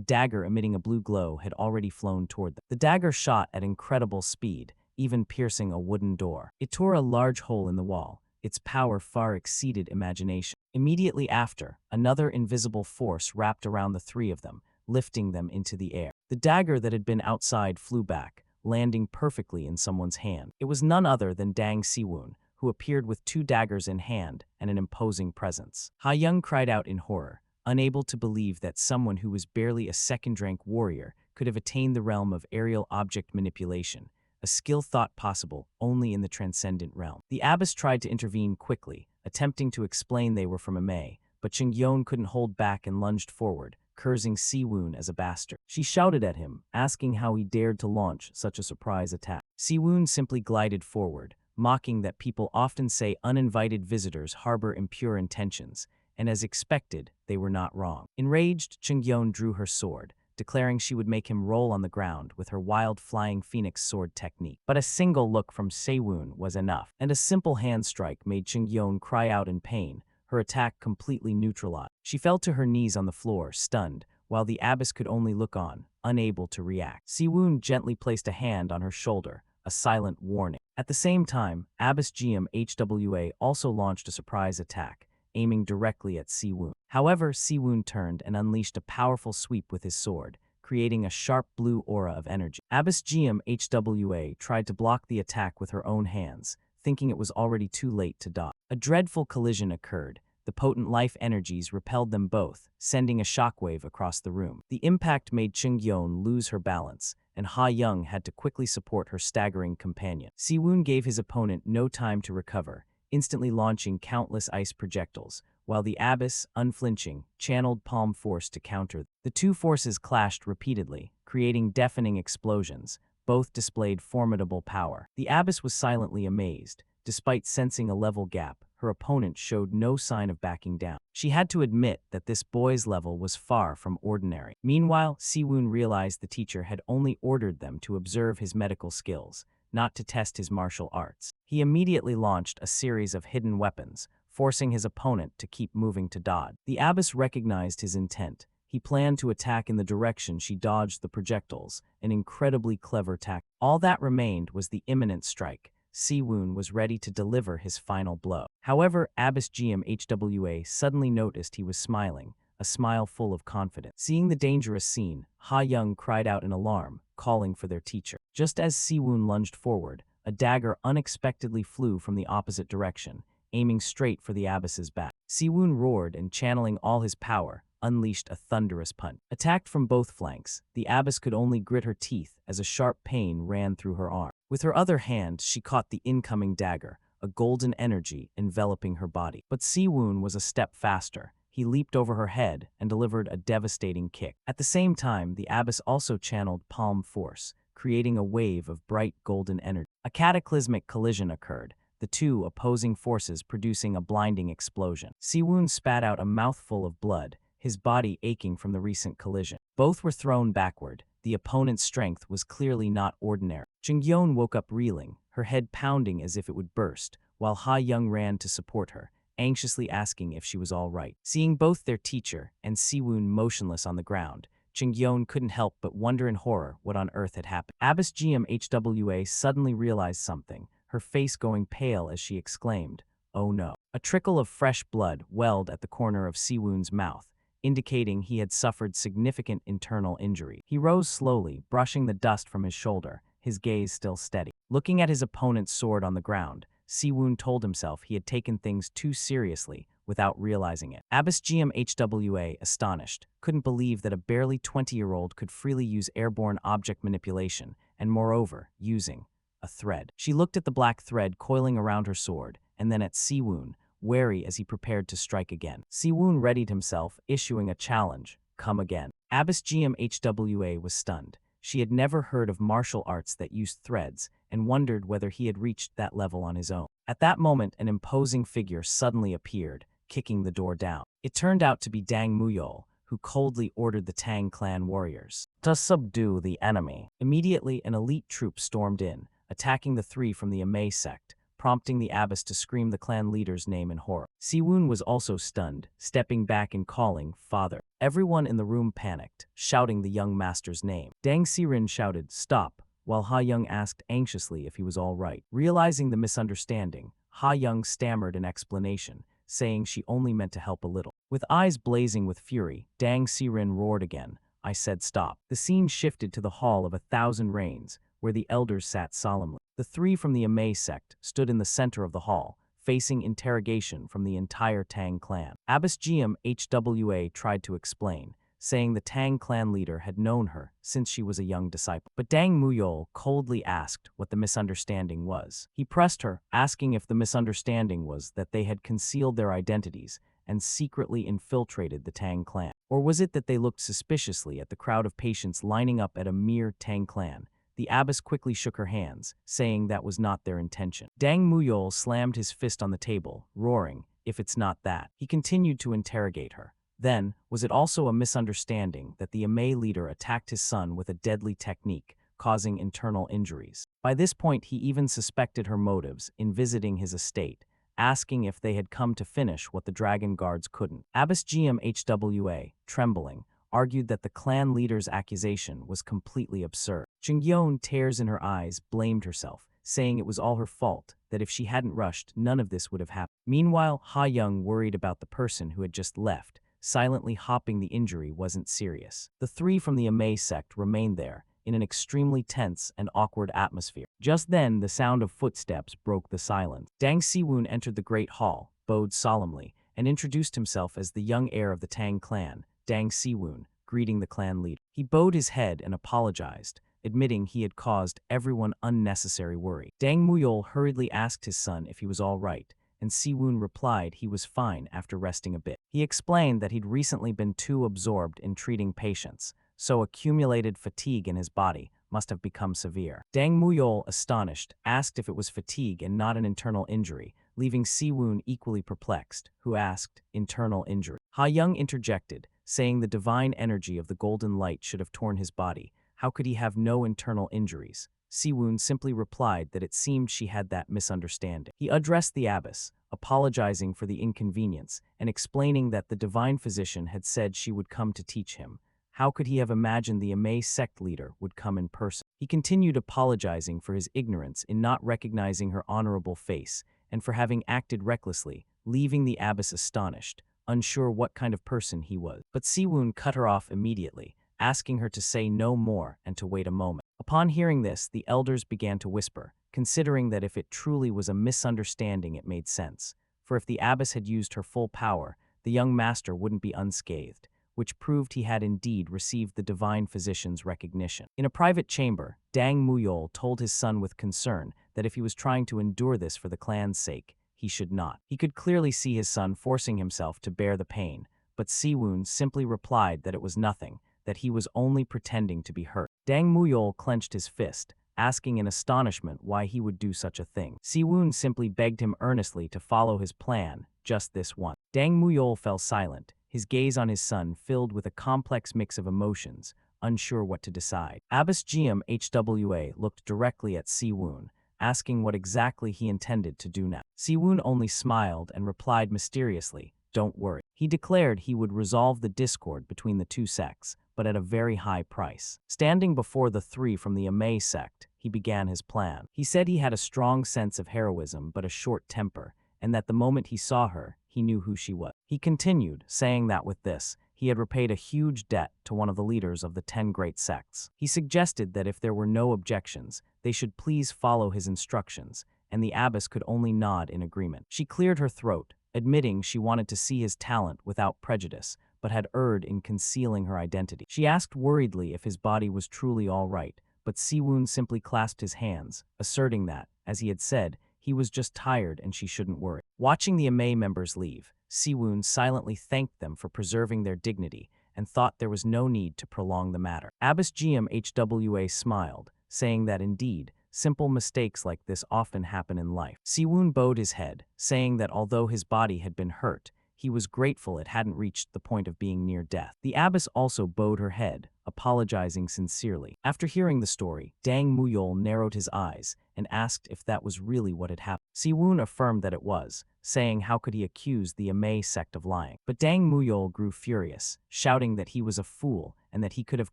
dagger emitting a blue glow had already flown toward them. The dagger shot at incredible speed, even piercing a wooden door. It tore a large hole in the wall. Its power far exceeded imagination. Immediately after, another invisible force wrapped around the three of them, lifting them into the air. The dagger that had been outside flew back, landing perfectly in someone's hand. It was none other than Dang Se-woon, who appeared with two daggers in hand and an imposing presence. Ha-young cried out in horror, unable to believe that someone who was barely a second-rank warrior could have attained the realm of aerial object manipulation, a skill thought possible only in the transcendent realm. The abbess tried to intervene quickly, attempting to explain they were from Emei, but Chung-yeon couldn't hold back and lunged forward, cursing Se-woon as a bastard. She shouted at him, asking how he dared to launch such a surprise attack. Se-woon simply glided forward, mocking that people often say uninvited visitors harbor impure intentions, and as expected, they were not wrong. Enraged, Chung-yeon drew her sword, declaring she would make him roll on the ground with her wild flying phoenix sword technique. But a single look from Se-woon was enough, and a simple hand strike made Chung-yeon cry out in pain, her attack completely neutralized. She fell to her knees on the floor, stunned, while the abbess could only look on, unable to react. Se-woon gently placed a hand on her shoulder, a silent warning. At the same time, Abbess GMHWA also launched a surprise attack, aiming directly at Se-woon. However, Se-woon turned and unleashed a powerful sweep with his sword, creating a sharp blue aura of energy. Abbess GMHWA tried to block the attack with her own hands, thinking it was already too late to dodge. A dreadful collision occurred. The potent life energies repelled them both, sending a shockwave across the room. The impact made Chung-yeon lose her balance, and Ha-young had to quickly support her staggering companion. Se-woon gave his opponent no time to recover, instantly launching countless ice projectiles, while the abbess, unflinching, channeled palm force to counter. The two forces clashed repeatedly, creating deafening explosions. Both displayed formidable power. The abbess was silently amazed. Despite sensing a level gap, her opponent showed no sign of backing down. She had to admit that this boy's level was far from ordinary. Meanwhile, Se-woon realized the teacher had only ordered them to observe his medical skills, not to test his martial arts. He immediately launched a series of hidden weapons, forcing his opponent to keep moving to dodge. The abbess recognized his intent. He planned to attack in the direction she dodged the projectiles, an incredibly clever tactic. All that remained was the imminent strike. Se-woon was ready to deliver his final blow. However, Abbess GMHWA suddenly noticed he was smiling, a smile full of confidence. Seeing the dangerous scene, Ha-young cried out in alarm, calling for their teacher. Just as Se-woon lunged forward, a dagger unexpectedly flew from the opposite direction, aiming straight for the abbess's back. Se-woon roared and, channeling all his power, unleashed a thunderous punch. Attacked from both flanks, the abbess could only grit her teeth as a sharp pain ran through her arm. With her other hand, she caught the incoming dagger, a golden energy enveloping her body. But Se-woon was a step faster. He leaped over her head and delivered a devastating kick. At the same time, the abbess also channeled palm force, creating a wave of bright golden energy. A cataclysmic collision occurred, the two opposing forces producing a blinding explosion. Se-woon spat out a mouthful of blood, his body aching from the recent collision. Both were thrown backward. The opponent's strength was clearly not ordinary. Chung-yeon woke up reeling, her head pounding as if it would burst, while Ha-young ran to support her, anxiously asking if she was all right. Seeing both their teacher and Se-woon motionless on the ground, Chung-yeon couldn't help but wonder in horror what on earth had happened. Abbess GMHWA suddenly realized something. her face going pale as she exclaimed, "Oh no." A trickle of fresh blood welled at the corner of Se-woon's mouth, indicating he had suffered significant internal injury. He rose slowly, brushing the dust from his shoulder, his gaze still steady. Looking at his opponent's sword on the ground, Se-woon told himself he had taken things too seriously without realizing it. Abbess GMHWA, astonished, couldn't believe that a barely 20-year-old could freely use airborne object manipulation, and moreover, using a thread. She looked at the black thread coiling around her sword, and then at Se-woon, wary as he prepared to strike again. Se-woon readied himself, issuing a challenge, "Come again." Abbess GMHWA was stunned. She had never heard of martial arts that used threads, and wondered whether he had reached that level on his own. At that moment, an imposing figure suddenly appeared, kicking the door down. It turned out to be Dang Muyol, who coldly ordered the Tang clan warriors to subdue the enemy. Immediately, an elite troop stormed in, attacking the three from the Emei sect, prompting the abbess to scream the clan leader's name in horror. Se-woon was also stunned, stepping back and calling, "Father." Everyone in the room panicked, shouting the young master's name. Dang Si-rin shouted, "Stop," while Ha-young asked anxiously if he was all right. Realizing the misunderstanding, Ha-young stammered an explanation, saying she only meant to help a little. With eyes blazing with fury, Dang Si-rin roared again, "I said stop." The scene shifted to the Hall of 1,000 Rains, where the elders sat solemnly. The three from the Emei sect stood in the center of the hall, facing interrogation from the entire Tang clan. Abbess GMHWA tried to explain, saying the Tang clan leader had known her since she was a young disciple. But Dang Muyol coldly asked what the misunderstanding was. He pressed her, asking if the misunderstanding was that they had concealed their identities and secretly infiltrated the Tang clan. Or was it that they looked suspiciously at the crowd of patients lining up at a mere Tang clan? The abbess quickly shook her hands, saying that was not their intention. Dang Muyol slammed his fist on the table, roaring, "If it's not that." He continued to interrogate her. Then, was it also a misunderstanding that the Emei leader attacked his son with a deadly technique, causing internal injuries? By this point, he even suspected her motives in visiting his estate, asking if they had come to finish what the dragon guards couldn't. Abbess GMHWA, trembling, argued that the clan leader's accusation was completely absurd. Jingyeon, tears in her eyes, blamed herself, saying it was all her fault, that if she hadn't rushed, none of this would have happened. Meanwhile, Ha-young worried about the person who had just left, silently hoping the injury wasn't serious. The three from the Emei sect remained there, in an extremely tense and awkward atmosphere. Just then, the sound of footsteps broke the silence. Dang Si-woon entered the great hall, bowed solemnly, and introduced himself as the young heir of the Tang clan, Dang Si-woon, greeting the clan leader. He bowed his head and apologized, admitting he had caused everyone unnecessary worry. Dang Muyol hurriedly asked his son if he was all right, and Se-woon replied he was fine after resting a bit. He explained that he'd recently been too absorbed in treating patients, so accumulated fatigue in his body must have become severe. Dang Muyol, astonished, asked if it was fatigue and not an internal injury, leaving Se-woon equally perplexed, who asked, "Internal injury?" Ha-young interjected, saying the divine energy of the golden light should have torn his body. How could he have no internal injuries? Se-woon simply replied that it seemed she had that misunderstanding. He addressed the abbess, apologizing for the inconvenience, and explaining that the divine physician had said she would come to teach him. How could he have imagined the Emei sect leader would come in person? He continued apologizing for his ignorance in not recognizing her honorable face, and for having acted recklessly, leaving the abbess astonished, unsure what kind of person he was. But Se-woon cut her off immediately, asking her to say no more and to wait a moment. Upon hearing this, the elders began to whisper, considering that if it truly was a misunderstanding it made sense. For if the abbess had used her full power, the young master wouldn't be unscathed, which proved he had indeed received the divine physician's recognition. In a private chamber, Dang Muyol told his son with concern that if he was trying to endure this for the clan's sake, he should not. He could clearly see his son forcing himself to bear the pain, but Se-woon simply replied that it was nothing, that he was only pretending to be hurt. Dang Muyol clenched his fist, asking in astonishment why he would do such a thing. Se-woon simply begged him earnestly to follow his plan, just this once. Dang Muyol fell silent, his gaze on his son filled with a complex mix of emotions, unsure what to decide. Abbess GMHWA looked directly at Se-woon, asking what exactly he intended to do now. Se-woon only smiled and replied mysteriously, "Don't worry." He declared he would resolve the discord between the two sects, but at a very high price. Standing before the three from the Emei sect, he began his plan. He said he had a strong sense of heroism but a short temper, and that the moment he saw her, he knew who she was. He continued, saying that with this, he had repaid a huge debt to one of the leaders of the 10 great sects. He suggested that if there were no objections, they should please follow his instructions, and the abbess could only nod in agreement. She cleared her throat, admitting she wanted to see his talent without prejudice, but had erred in concealing her identity. She asked worriedly if his body was truly all right, but Se-woon simply clasped his hands, asserting that, as he had said, he was just tired and she shouldn't worry. Watching the Emei members leave, Se-woon silently thanked them for preserving their dignity and thought there was no need to prolong the matter. Abbess GMHWA smiled, saying that indeed, simple mistakes like this often happen in life. Se-woon bowed his head, saying that although his body had been hurt, he was grateful it hadn't reached the point of being near death. The abbess also bowed her head, apologizing sincerely. After hearing the story, Tang Hoyol narrowed his eyes and asked if that was really what had happened. Se-woon affirmed that it was, saying how could he accuse the Emei sect of lying. But Tang Hoyol grew furious, shouting that he was a fool and that he could have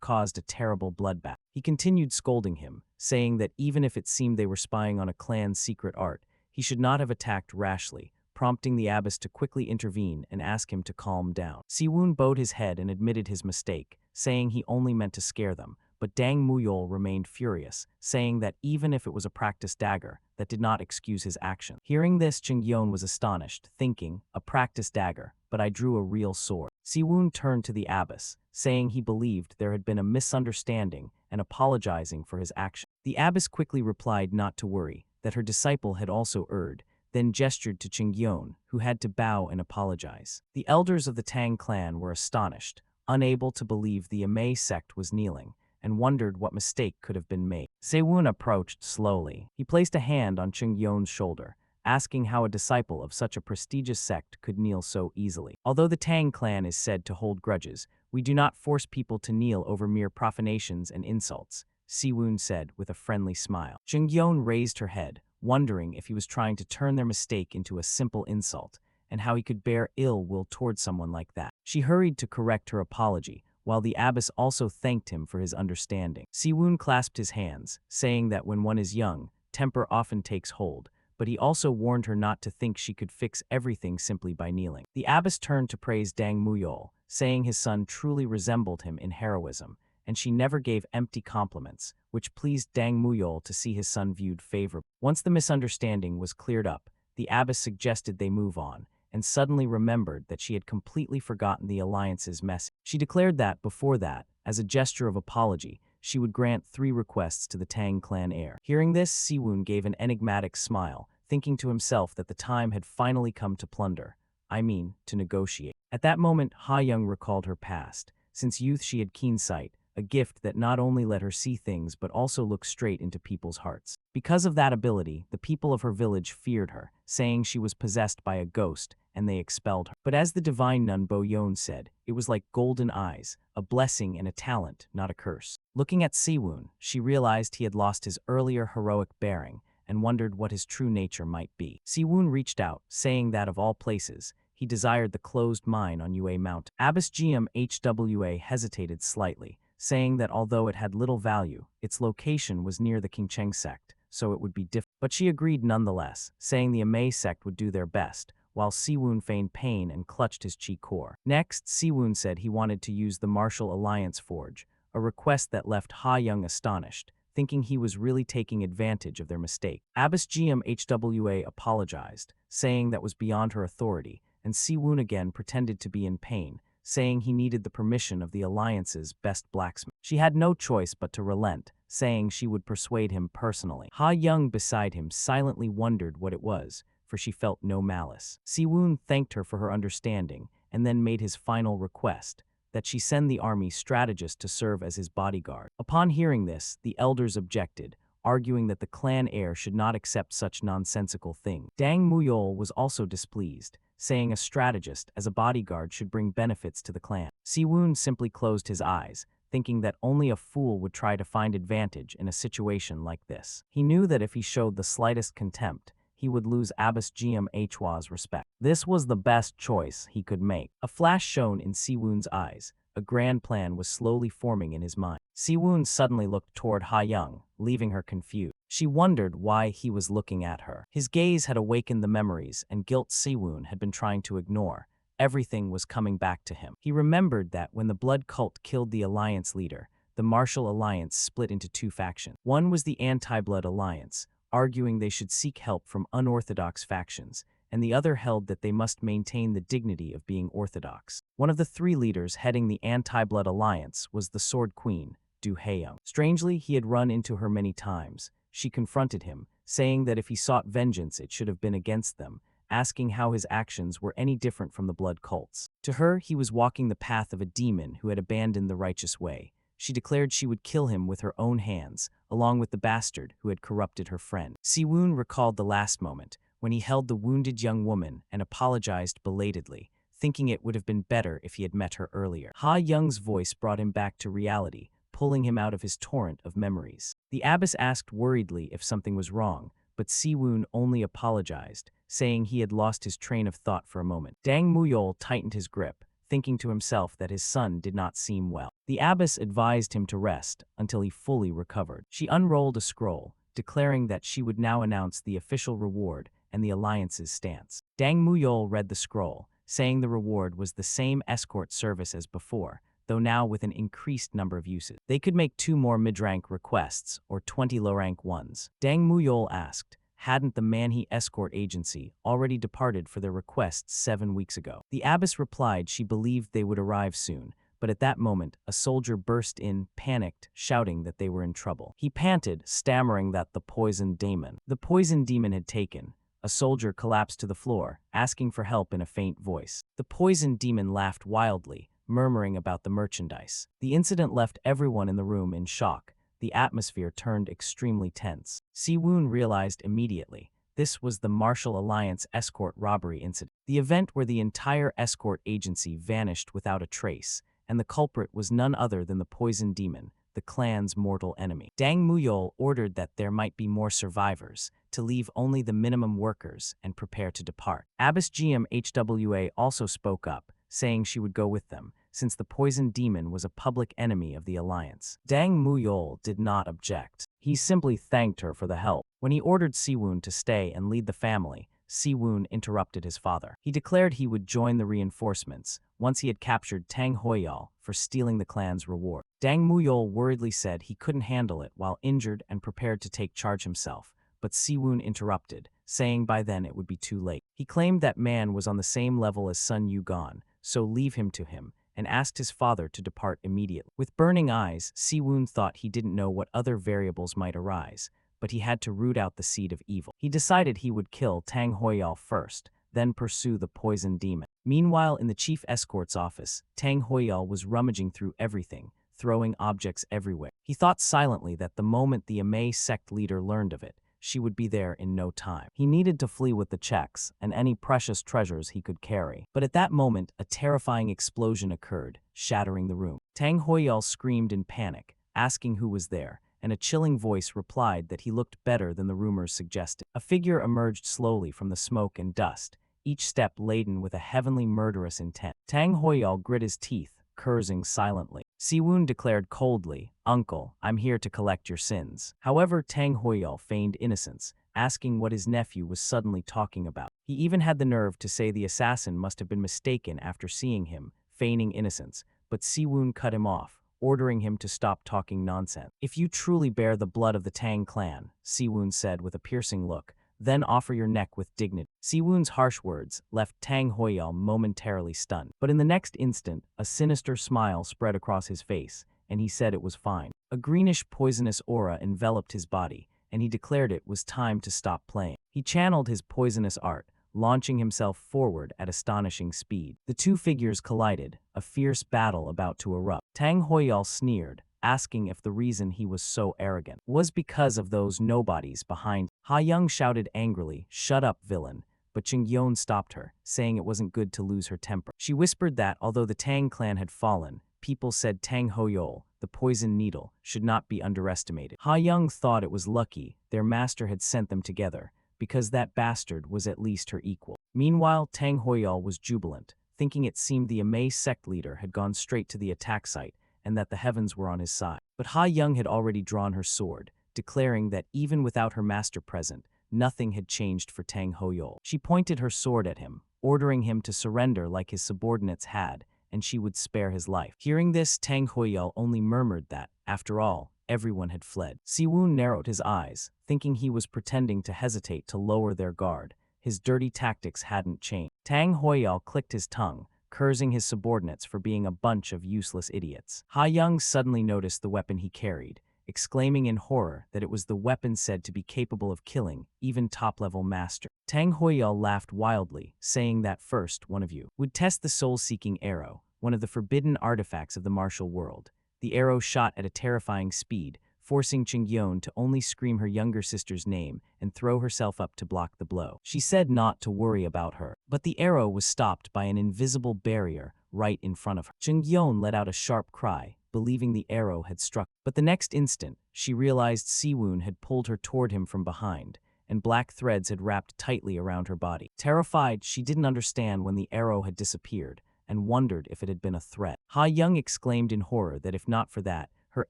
caused a terrible bloodbath. He continued scolding him, saying that even if it seemed they were spying on a clan's secret art, he should not have attacked rashly, prompting the abbess to quickly intervene and ask him to calm down. Se-woon bowed his head and admitted his mistake, saying he only meant to scare them, but Tang Hoyol remained furious, saying that even if it was a practiced dagger, that did not excuse his action. Hearing this, Ching-yeon was astonished, thinking, a practiced dagger, but I drew a real sword. Se-woon turned to the abbess, saying he believed there had been a misunderstanding and apologizing for his action. The abbess quickly replied not to worry, that her disciple had also erred, then gestured to Ching-yeon, who had to bow and apologize. The elders of the Tang clan were astonished, unable to believe the Emei sect was kneeling, and wondered what mistake could have been made. Se-woon approached slowly. He placed a hand on Ching-yeon's shoulder, asking how a disciple of such a prestigious sect could kneel so easily. Although the Tang clan is said to hold grudges, we do not force people to kneel over mere profanations and insults, Se-woon said with a friendly smile. Ching-yeon raised her head, wondering if he was trying to turn their mistake into a simple insult, and how he could bear ill will toward someone like that. She hurried to correct her apology, while the abbess also thanked him for his understanding. Se-woon clasped his hands, saying that when one is young, temper often takes hold, but he also warned her not to think she could fix everything simply by kneeling. The abbess turned to praise Tang Hoyol, saying his son truly resembled him in heroism, and she never gave empty compliments, which pleased Tang Hoyol to see his son viewed favorably. Once the misunderstanding was cleared up, the abbess suggested they move on, and suddenly remembered that she had completely forgotten the alliance's message. She declared that, before that, as a gesture of apology, she would grant 3 requests to the Tang clan heir. Hearing this, Se-woon gave an enigmatic smile, thinking to himself that the time had finally come to plunder. To negotiate. At that moment, Ha-young recalled her past. Since youth she had keen sight, a gift that not only let her see things but also look straight into people's hearts. Because of that ability, the people of her village feared her, saying she was possessed by a ghost, and they expelled her. But as the divine nun Bo-yeon said, it was like golden eyes, a blessing and a talent, not a curse. Looking at Se-woon, she realized he had lost his earlier heroic bearing, and wondered what his true nature might be. Se-woon reached out, saying that of all places, he desired the closed mine on Yue Mountain. Abbess GMHWA hesitated slightly, saying that although it had little value, its location was near the Qingcheng sect, so it would be difficult. But she agreed nonetheless, saying the Emei sect would do their best, while Se-woon feigned pain and clutched his chi core. Next, Se-woon said he wanted to use the Martial Alliance Forge, a request that left Ha-young astonished, thinking he was really taking advantage of their mistake. Abbess GMHWA apologized, saying that was beyond her authority, and Se-woon again pretended to be in pain, saying he needed the permission of the Alliance's best blacksmith. She had no choice but to relent, saying she would persuade him personally. Ha-young beside him silently wondered what it was, for she felt no malice. Se-woon thanked her for her understanding, and then made his final request, that she send the army strategist to serve as his bodyguard. Upon hearing this, the elders objected, arguing that the clan heir should not accept such nonsensical things. Tang Hoyol was also displeased, saying a strategist as a bodyguard should bring benefits to the clan. Se-woon simply closed his eyes, thinking that only a fool would try to find advantage in a situation like this. He knew that if he showed the slightest contempt, he would lose Abbess GMHWA's respect. This was the best choice he could make. A flash shone in Se-woon's eyes. A grand plan was slowly forming in his mind. Se-woon suddenly looked toward Ha-young, leaving her confused. She wondered why he was looking at her. His gaze had awakened the memories and guilt Se-woon had been trying to ignore. Everything was coming back to him. He remembered that when the blood cult killed the alliance leader, the martial alliance split into two factions. One was the anti-blood alliance, arguing they should seek help from unorthodox factions, and the other held that they must maintain the dignity of being orthodox. One of the three leaders heading the anti-blood alliance was the Sword Queen, Du Haeyoung. Strangely, he had run into her many times. She confronted him, saying that if he sought vengeance it should have been against them, asking how his actions were any different from the blood cults. To her, he was walking the path of a demon who had abandoned the righteous way. She declared she would kill him with her own hands, along with the bastard who had corrupted her friend. Se-woon recalled the last moment, when he held the wounded young woman and apologized belatedly, thinking it would have been better if he had met her earlier. Ha-young's voice brought him back to reality, pulling him out of his torrent of memories. The abbess asked worriedly if something was wrong, but Se-woon only apologized, saying he had lost his train of thought for a moment. Tang Muyol tightened his grip, thinking to himself that his son did not seem well. The abbess advised him to rest until he fully recovered. She unrolled a scroll, declaring that she would now announce the official reward and the alliance's stance. Tang Muyol read the scroll, saying the reward was the same escort service as before, though now with an increased number of uses. They could make 2 more mid-rank requests, or 20 low-rank ones. Tang Muyol asked, hadn't the Manhwa escort agency already departed for their requests 7 weeks ago? The abbess replied she believed they would arrive soon, but at that moment, a soldier burst in, panicked, shouting that they were in trouble. He panted, stammering that the poisoned demon had taken. A soldier collapsed to the floor, asking for help in a faint voice. The poisoned demon laughed wildly, murmuring about the merchandise. The incident left everyone in the room in shock. The atmosphere turned extremely tense. Se-woon realized immediately. This was the Martial Alliance escort robbery incident. The event where the entire escort agency vanished without a trace, and the culprit was none other than the poison demon, the clan's mortal enemy. Tang Muyol ordered that there might be more survivors, to leave only the minimum workers and prepare to depart. Abbess GMHWA also spoke up, saying she would go with them, since the poison demon was a public enemy of the alliance. Tang Muyol did not object. He simply thanked her for the help. When he ordered Se-woon to stay and lead the family, Se-woon interrupted his father. He declared he would join the reinforcements once he had captured Tang Hoyol for stealing the clan's reward. Tang Muyol worriedly said he couldn't handle it while injured and prepared to take charge himself, but Se-woon interrupted, saying by then it would be too late. He claimed that man was on the same level as Sun Yugan, so leave him to him, and asked his father to depart immediately. With burning eyes, Se-woon thought he didn't know what other variables might arise, but he had to root out the seed of evil. He decided he would kill Tang Hoyol first, then pursue the poison demon. Meanwhile, in the chief escort's office, Tang Hoyol was rummaging through everything, throwing objects everywhere. He thought silently that the moment the Emei sect leader learned of it, she would be there in no time. He needed to flee with the checks and any precious treasures he could carry. But at that moment, a terrifying explosion occurred, shattering the room. Tang Hoyol screamed in panic, asking who was there, and a chilling voice replied that he looked better than the rumors suggested. A figure emerged slowly from the smoke and dust, each step laden with a heavenly murderous intent. Tang Hoyol grit his teeth, cursing silently. Se-woon declared coldly, "Uncle, I'm here to collect your sins." However, Tang Hoyol feigned innocence, asking what his nephew was suddenly talking about. He even had the nerve to say the assassin must have been mistaken after seeing him, feigning innocence, but Se-woon cut him off, ordering him to stop talking nonsense. "If you truly bear the blood of the Tang clan," Se-woon said with a piercing look, "then offer your neck with dignity." Se-woon's harsh words left Tang Hoyol momentarily stunned. But in the next instant, a sinister smile spread across his face, and he said it was fine. A greenish poisonous aura enveloped his body, and he declared it was time to stop playing. He channeled his poisonous art, launching himself forward at astonishing speed. The two figures collided, a fierce battle about to erupt. Tang Hoyol sneered, asking if the reason he was so arrogant was because of those nobodies behind. Ha-young shouted angrily, "Shut up, villain," but Ching-yeon stopped her, saying it wasn't good to lose her temper. She whispered that, although the Tang clan had fallen, people said Tang Hoyol, the poison needle, should not be underestimated. Ha-young thought it was lucky their master had sent them together, because that bastard was at least her equal. Meanwhile, Tang Hoyol was jubilant, thinking it seemed the Emei sect leader had gone straight to the attack site, and that the heavens were on his side. But Ha-young had already drawn her sword, declaring that even without her master present, nothing had changed for Tang Hoyol. She pointed her sword at him, ordering him to surrender like his subordinates had, and she would spare his life. Hearing this, Tang Hoyol only murmured that, after all, everyone had fled. Se-woon narrowed his eyes, thinking he was pretending to hesitate to lower their guard. His dirty tactics hadn't changed. Tang Hoyol clicked his tongue, cursing his subordinates for being a bunch of useless idiots. Ha-young suddenly noticed the weapon he carried, exclaiming in horror that it was the weapon said to be capable of killing even top-level master. Tang Hoyol laughed wildly, saying that first one of you would test the soul-seeking arrow, one of the forbidden artifacts of the martial world. The arrow shot at a terrifying speed, forcing Chungyeon to only scream her younger sister's name and throw herself up to block the blow. She said not to worry about her, but the arrow was stopped by an invisible barrier right in front of her. Chungyeon let out a sharp cry, believing the arrow had struck. But the next instant, she realized Se-woon had pulled her toward him from behind, and black threads had wrapped tightly around her body. Terrified, she didn't understand when the arrow had disappeared, and wondered if it had been a threat. Ha-young exclaimed in horror that if not for that, her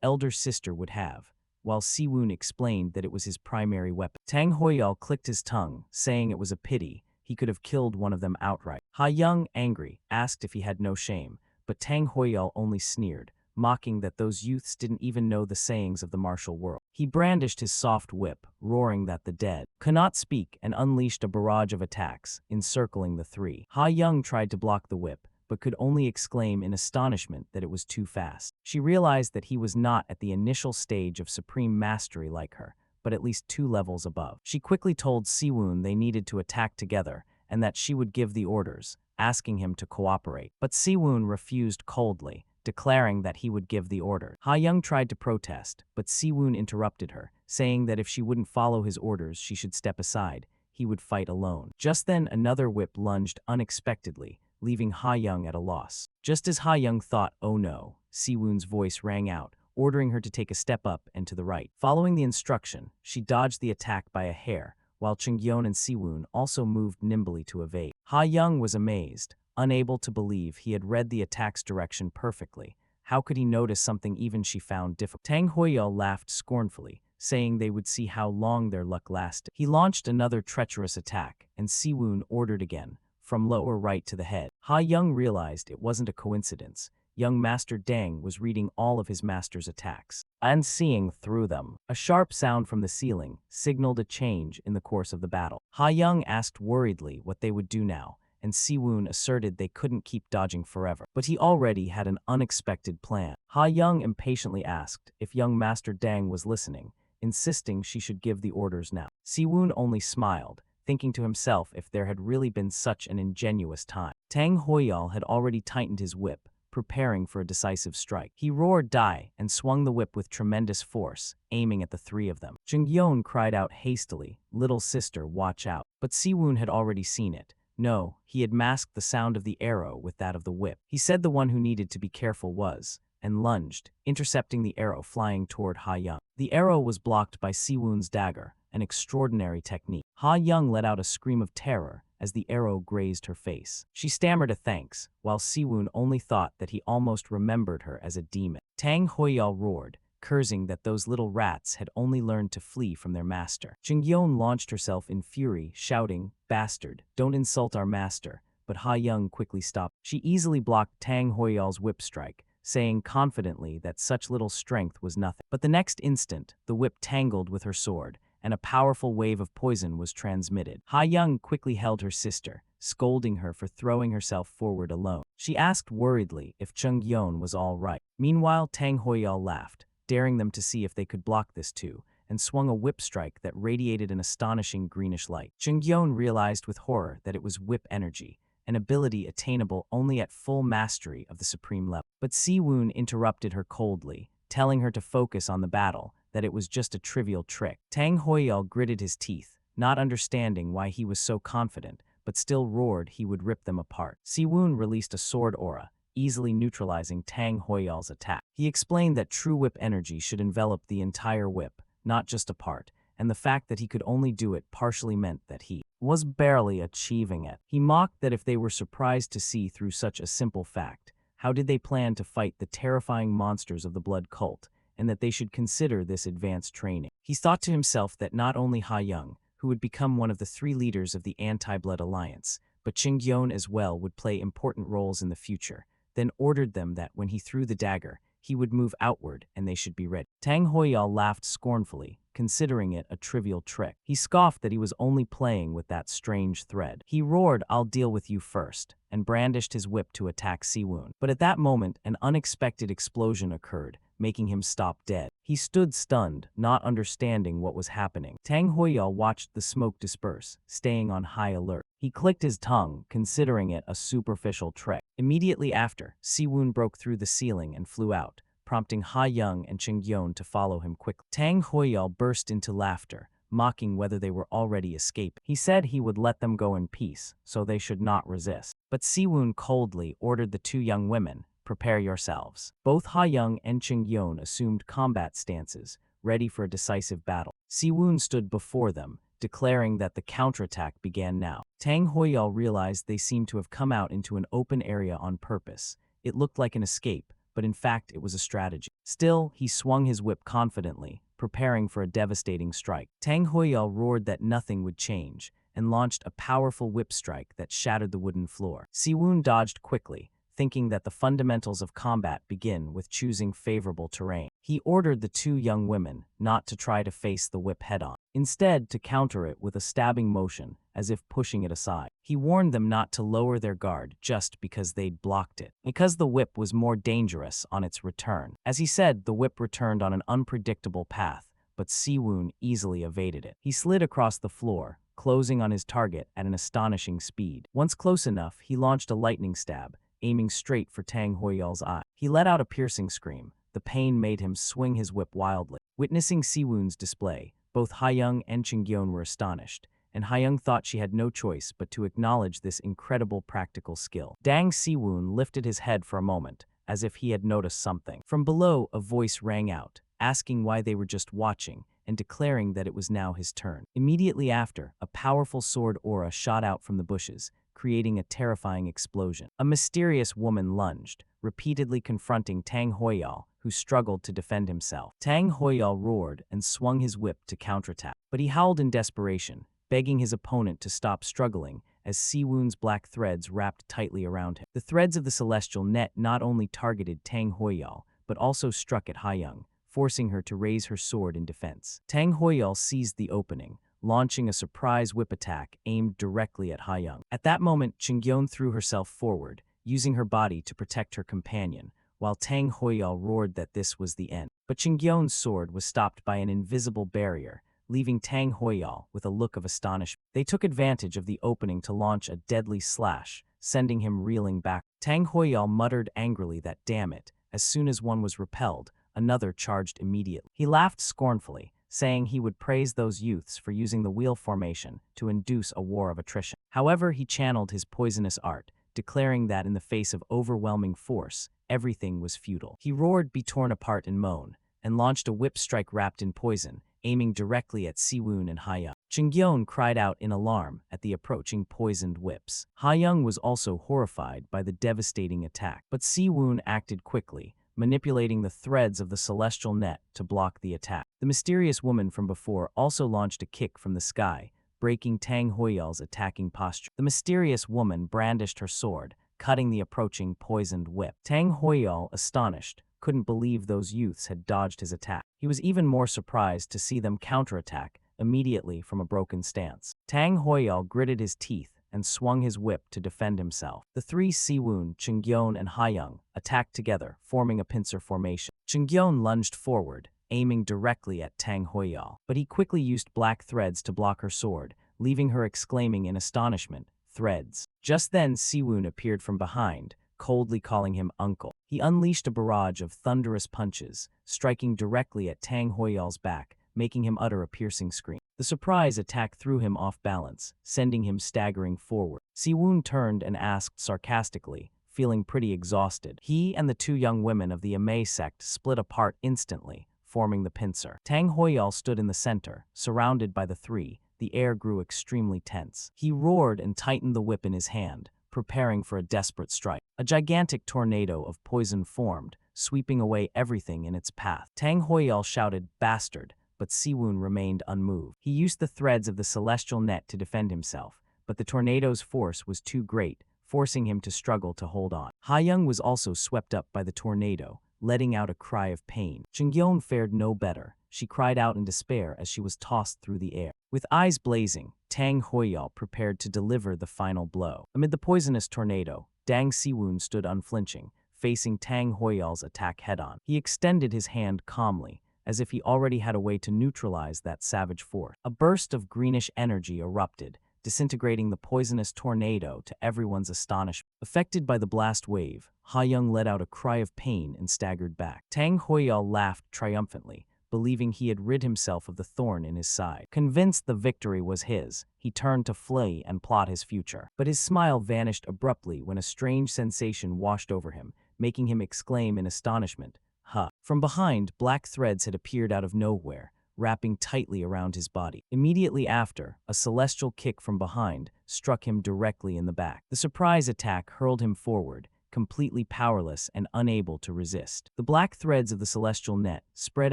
elder sister would have, while Se-woon explained that it was his primary weapon. Tang Hoyol clicked his tongue, saying it was a pity he could have killed one of them outright. Ha-young, angry, asked if he had no shame, but Tang Hoyol only sneered, mocking that those youths didn't even know the sayings of the martial world. He brandished his soft whip, roaring that the dead could not speak, and unleashed a barrage of attacks, encircling the three. Ha-young tried to block the whip, but could only exclaim in astonishment that it was too fast. She realized that he was not at the initial stage of supreme mastery like her, but at least 2 levels above. She quickly told Se-woon they needed to attack together, and that she would give the orders, asking him to cooperate. But Se-woon refused coldly, declaring that he would give the order. Ha-young tried to protest, but Se-woon interrupted her, saying that if she wouldn't follow his orders, she should step aside. He would fight alone. Just then, another whip lunged unexpectedly, leaving Ha-young at a loss. Just as Ha-young thought, "Oh no," Se-woon's voice rang out, ordering her to take a step up and to the right. Following the instruction, she dodged the attack by a hair, while Chungyeon and Se-woon also moved nimbly to evade. Ha-young was amazed, unable to believe he had read the attack's direction perfectly. How could he notice something even she found difficult? Tang Hoyol laughed scornfully, saying they would see how long their luck lasted. He launched another treacherous attack, and Se-woon ordered again, from lower right to the head. Ha-young realized it wasn't a coincidence. Young Master Tang was reading all of his master's attacks and seeing through them. A sharp sound from the ceiling signaled a change in the course of the battle. Ha-young asked worriedly what they would do now, and Se-woon asserted they couldn't keep dodging forever. But he already had an unexpected plan. Ha-young impatiently asked if young Master Tang was listening, insisting she should give the orders now. Se-woon only smiled, thinking to himself if there had really been such an ingenuous time. Tang Hoyol had already tightened his whip, preparing for a decisive strike. He roared "Die!" and swung the whip with tremendous force, aiming at the 3 of them. Chungyeon cried out hastily, "Little sister, watch out." But Se-woon had already seen it. No, he had masked the sound of the arrow with that of the whip. He said the one who needed to be careful was, and lunged, intercepting the arrow flying toward Ha-young. The arrow was blocked by Se-woon's dagger, an extraordinary technique. Ha-young let out a scream of terror as the arrow grazed her face. She stammered a thanks, while Se-woon only thought that he almost remembered her as a demon. Tang Hoyol roared, cursing that those little rats had only learned to flee from their master. Chungyeon launched herself in fury, shouting, "Bastard, don't insult our master," but Ha-young quickly stopped. She easily blocked Tang Hoyol's whip strike, saying confidently that such little strength was nothing. But the next instant, the whip tangled with her sword, and a powerful wave of poison was transmitted. Ha-young quickly held her sister, scolding her for throwing herself forward alone. She asked worriedly if Chungyeon was all right. Meanwhile, Tang Hoyol laughed, daring them to see if they could block this too, and swung a whip strike that radiated an astonishing greenish light. Chungyeon realized with horror that it was whip energy, an ability attainable only at full mastery of the supreme level. But Se-woon interrupted her coldly, telling her to focus on the battle, that it was just a trivial trick. Tang Hoyol gritted his teeth, not understanding why he was so confident, but still roared he would rip them apart. Se-woon released a sword aura, easily neutralizing Tang Hoyol's attack. He explained that true whip energy should envelop the entire whip, not just a part, and the fact that he could only do it partially meant that he was barely achieving it. He mocked that if they were surprised to see through such a simple fact, How did they plan to fight the terrifying monsters of the blood cult, and that they should consider this advanced training? He thought to himself that not only Ha Young, who would become one of the 3 leaders of the Anti-Blood Alliance, but Ching-Gyeon as well would play important roles in the future, then ordered them that when he threw the dagger, he would move outward and they should be ready. Tang Hoyol laughed scornfully, considering it a trivial trick. He scoffed that he was only playing with that strange thread. He roared, "I'll deal with you first," and brandished his whip to attack Se-woon. But at that moment, an unexpected explosion occurred, making him stop dead. He stood stunned, not understanding what was happening. Tang Hoyol watched the smoke disperse, staying on high alert. He clicked his tongue, considering it a superficial trick. Immediately after, Se-woon broke through the ceiling and flew out, prompting Ha Young and Ching-Gyeon to follow him quickly. Tang Hoyol burst into laughter, mocking whether they were already escaping. He said he would let them go in peace, so they should not resist. But Se-woon coldly ordered the 2 young women, "Prepare yourselves." Both Ha Young and Ching-Gyeon assumed combat stances, ready for a decisive battle. Se-woon stood before them, declaring that the counterattack began now. Tang Hoyol realized they seemed to have come out into an open area on purpose. It looked like an escape, but in fact it was a strategy. Still, he swung his whip confidently, preparing for a devastating strike. Tang Hoyol roared that nothing would change, and launched a powerful whip strike that shattered the wooden floor. Se-woon dodged quickly, thinking that the fundamentals of combat begin with choosing favorable terrain. He ordered the 2 young women not to try to face the whip head-on, instead to counter it with a stabbing motion, as if pushing it aside. He warned them not to lower their guard just because they'd blocked it, because the whip was more dangerous on its return. As he said, the whip returned on an unpredictable path, but Se-woon easily evaded it. He slid across the floor, closing on his target at an astonishing speed. Once close enough, he launched a lightning stab, aiming straight for Tang Hoyol's eye. He let out a piercing scream. The pain made him swing his whip wildly. Witnessing Se-woon's display, both Ha Young and Ching-Gyeon were astonished, and Ha Young thought she had no choice but to acknowledge this incredible practical skill. Dang Se-woon lifted his head for a moment, as if he had noticed something. From below, a voice rang out, asking why they were just watching, and declaring that it was now his turn. Immediately after, a powerful sword aura shot out from the bushes, creating a terrifying explosion. A mysterious woman lunged, repeatedly confronting Tang Hoyol, who struggled to defend himself. Tang Hoyol roared and swung his whip to counterattack, but he howled in desperation, begging his opponent to stop struggling as Se-woon's black threads wrapped tightly around him. The threads of the celestial net not only targeted Tang Hoyol, but also struck at Ha Young, forcing her to raise her sword in defense. Tang Hoyol seized the opening, launching a surprise whip attack aimed directly at Ha Young. At that moment, Ching-Gyeon threw herself forward, using her body to protect her companion, while Tang Hoyol roared that this was the end. But Ching-Gyeon's sword was stopped by an invisible barrier, leaving Tang Hoyol with a look of astonishment. They took advantage of the opening to launch a deadly slash, sending him reeling back. Tang Hoyol muttered angrily that damn it, as soon as one was repelled, another charged immediately. He laughed scornfully, saying he would praise those youths for using the wheel formation to induce a war of attrition. However, he channeled his poisonous art, declaring that in the face of overwhelming force, everything was futile. He roared, "Be torn apart and moan," and launched a whip strike wrapped in poison, aiming directly at Se-woon and Ha Young. Ching-Gyeon cried out in alarm at the approaching poisoned whips. Ha Young was also horrified by the devastating attack, but Se-woon acted quickly, manipulating the threads of the celestial net to block the attack. The mysterious woman from before also launched a kick from the sky, breaking Tang Hoyol's attacking posture. The mysterious woman brandished her sword, cutting the approaching poisoned whip. Tang Hoyol, astonished, couldn't believe those youths had dodged his attack. He was even more surprised to see them counterattack immediately from a broken stance. Tang Hoyol gritted his teeth and swung his whip to defend himself. The 3 Se-woon, Ching-Gyeon, and Ha Young attacked together, forming a pincer formation. Ching-Gyeon lunged forward, aiming directly at Tang Hoyol, but he quickly used black threads to block her sword, leaving her exclaiming in astonishment, "Threads." Just then, Se-woon appeared from behind, coldly calling him uncle. He unleashed a barrage of thunderous punches, striking directly at Tang Hoyol's back, making him utter a piercing scream. The surprise attack threw him off balance, sending him staggering forward. Se-woon turned and asked sarcastically, feeling pretty exhausted. He and the 2 young women of the Emei sect split apart instantly, forming the pincer. Tang Hoyol stood in the center, surrounded by the 3. The air grew extremely tense. He roared and tightened the whip in his hand, preparing for a desperate strike. A gigantic tornado of poison formed, sweeping away everything in its path. Tang Hoyol shouted, "Bastard," but Se-woon remained unmoved. He used the threads of the celestial net to defend himself, but the tornado's force was too great, forcing him to struggle to hold on. Ha-young was also swept up by the tornado, letting out a cry of pain. Chungyeon fared no better. She cried out in despair as she was tossed through the air. With eyes blazing, Tang Hoyol prepared to deliver the final blow. Amid the poisonous tornado, Dang Se-woon stood unflinching, facing Tang Hoyol's attack head-on. He extended his hand calmly, as if he already had a way to neutralize that savage force. A burst of greenish energy erupted, disintegrating the poisonous tornado to everyone's astonishment. Affected by the blast wave, Ha-young let out a cry of pain and staggered back. Tang Hoyol laughed triumphantly, believing he had rid himself of the thorn in his side. Convinced the victory was his, he turned to flee and plot his future. But his smile vanished abruptly when a strange sensation washed over him, making him exclaim in astonishment, "Huh." From behind, black threads had appeared out of nowhere, wrapping tightly around his body. Immediately after, a celestial kick from behind struck him directly in the back. The surprise attack hurled him forward, completely powerless and unable to resist. The black threads of the celestial net spread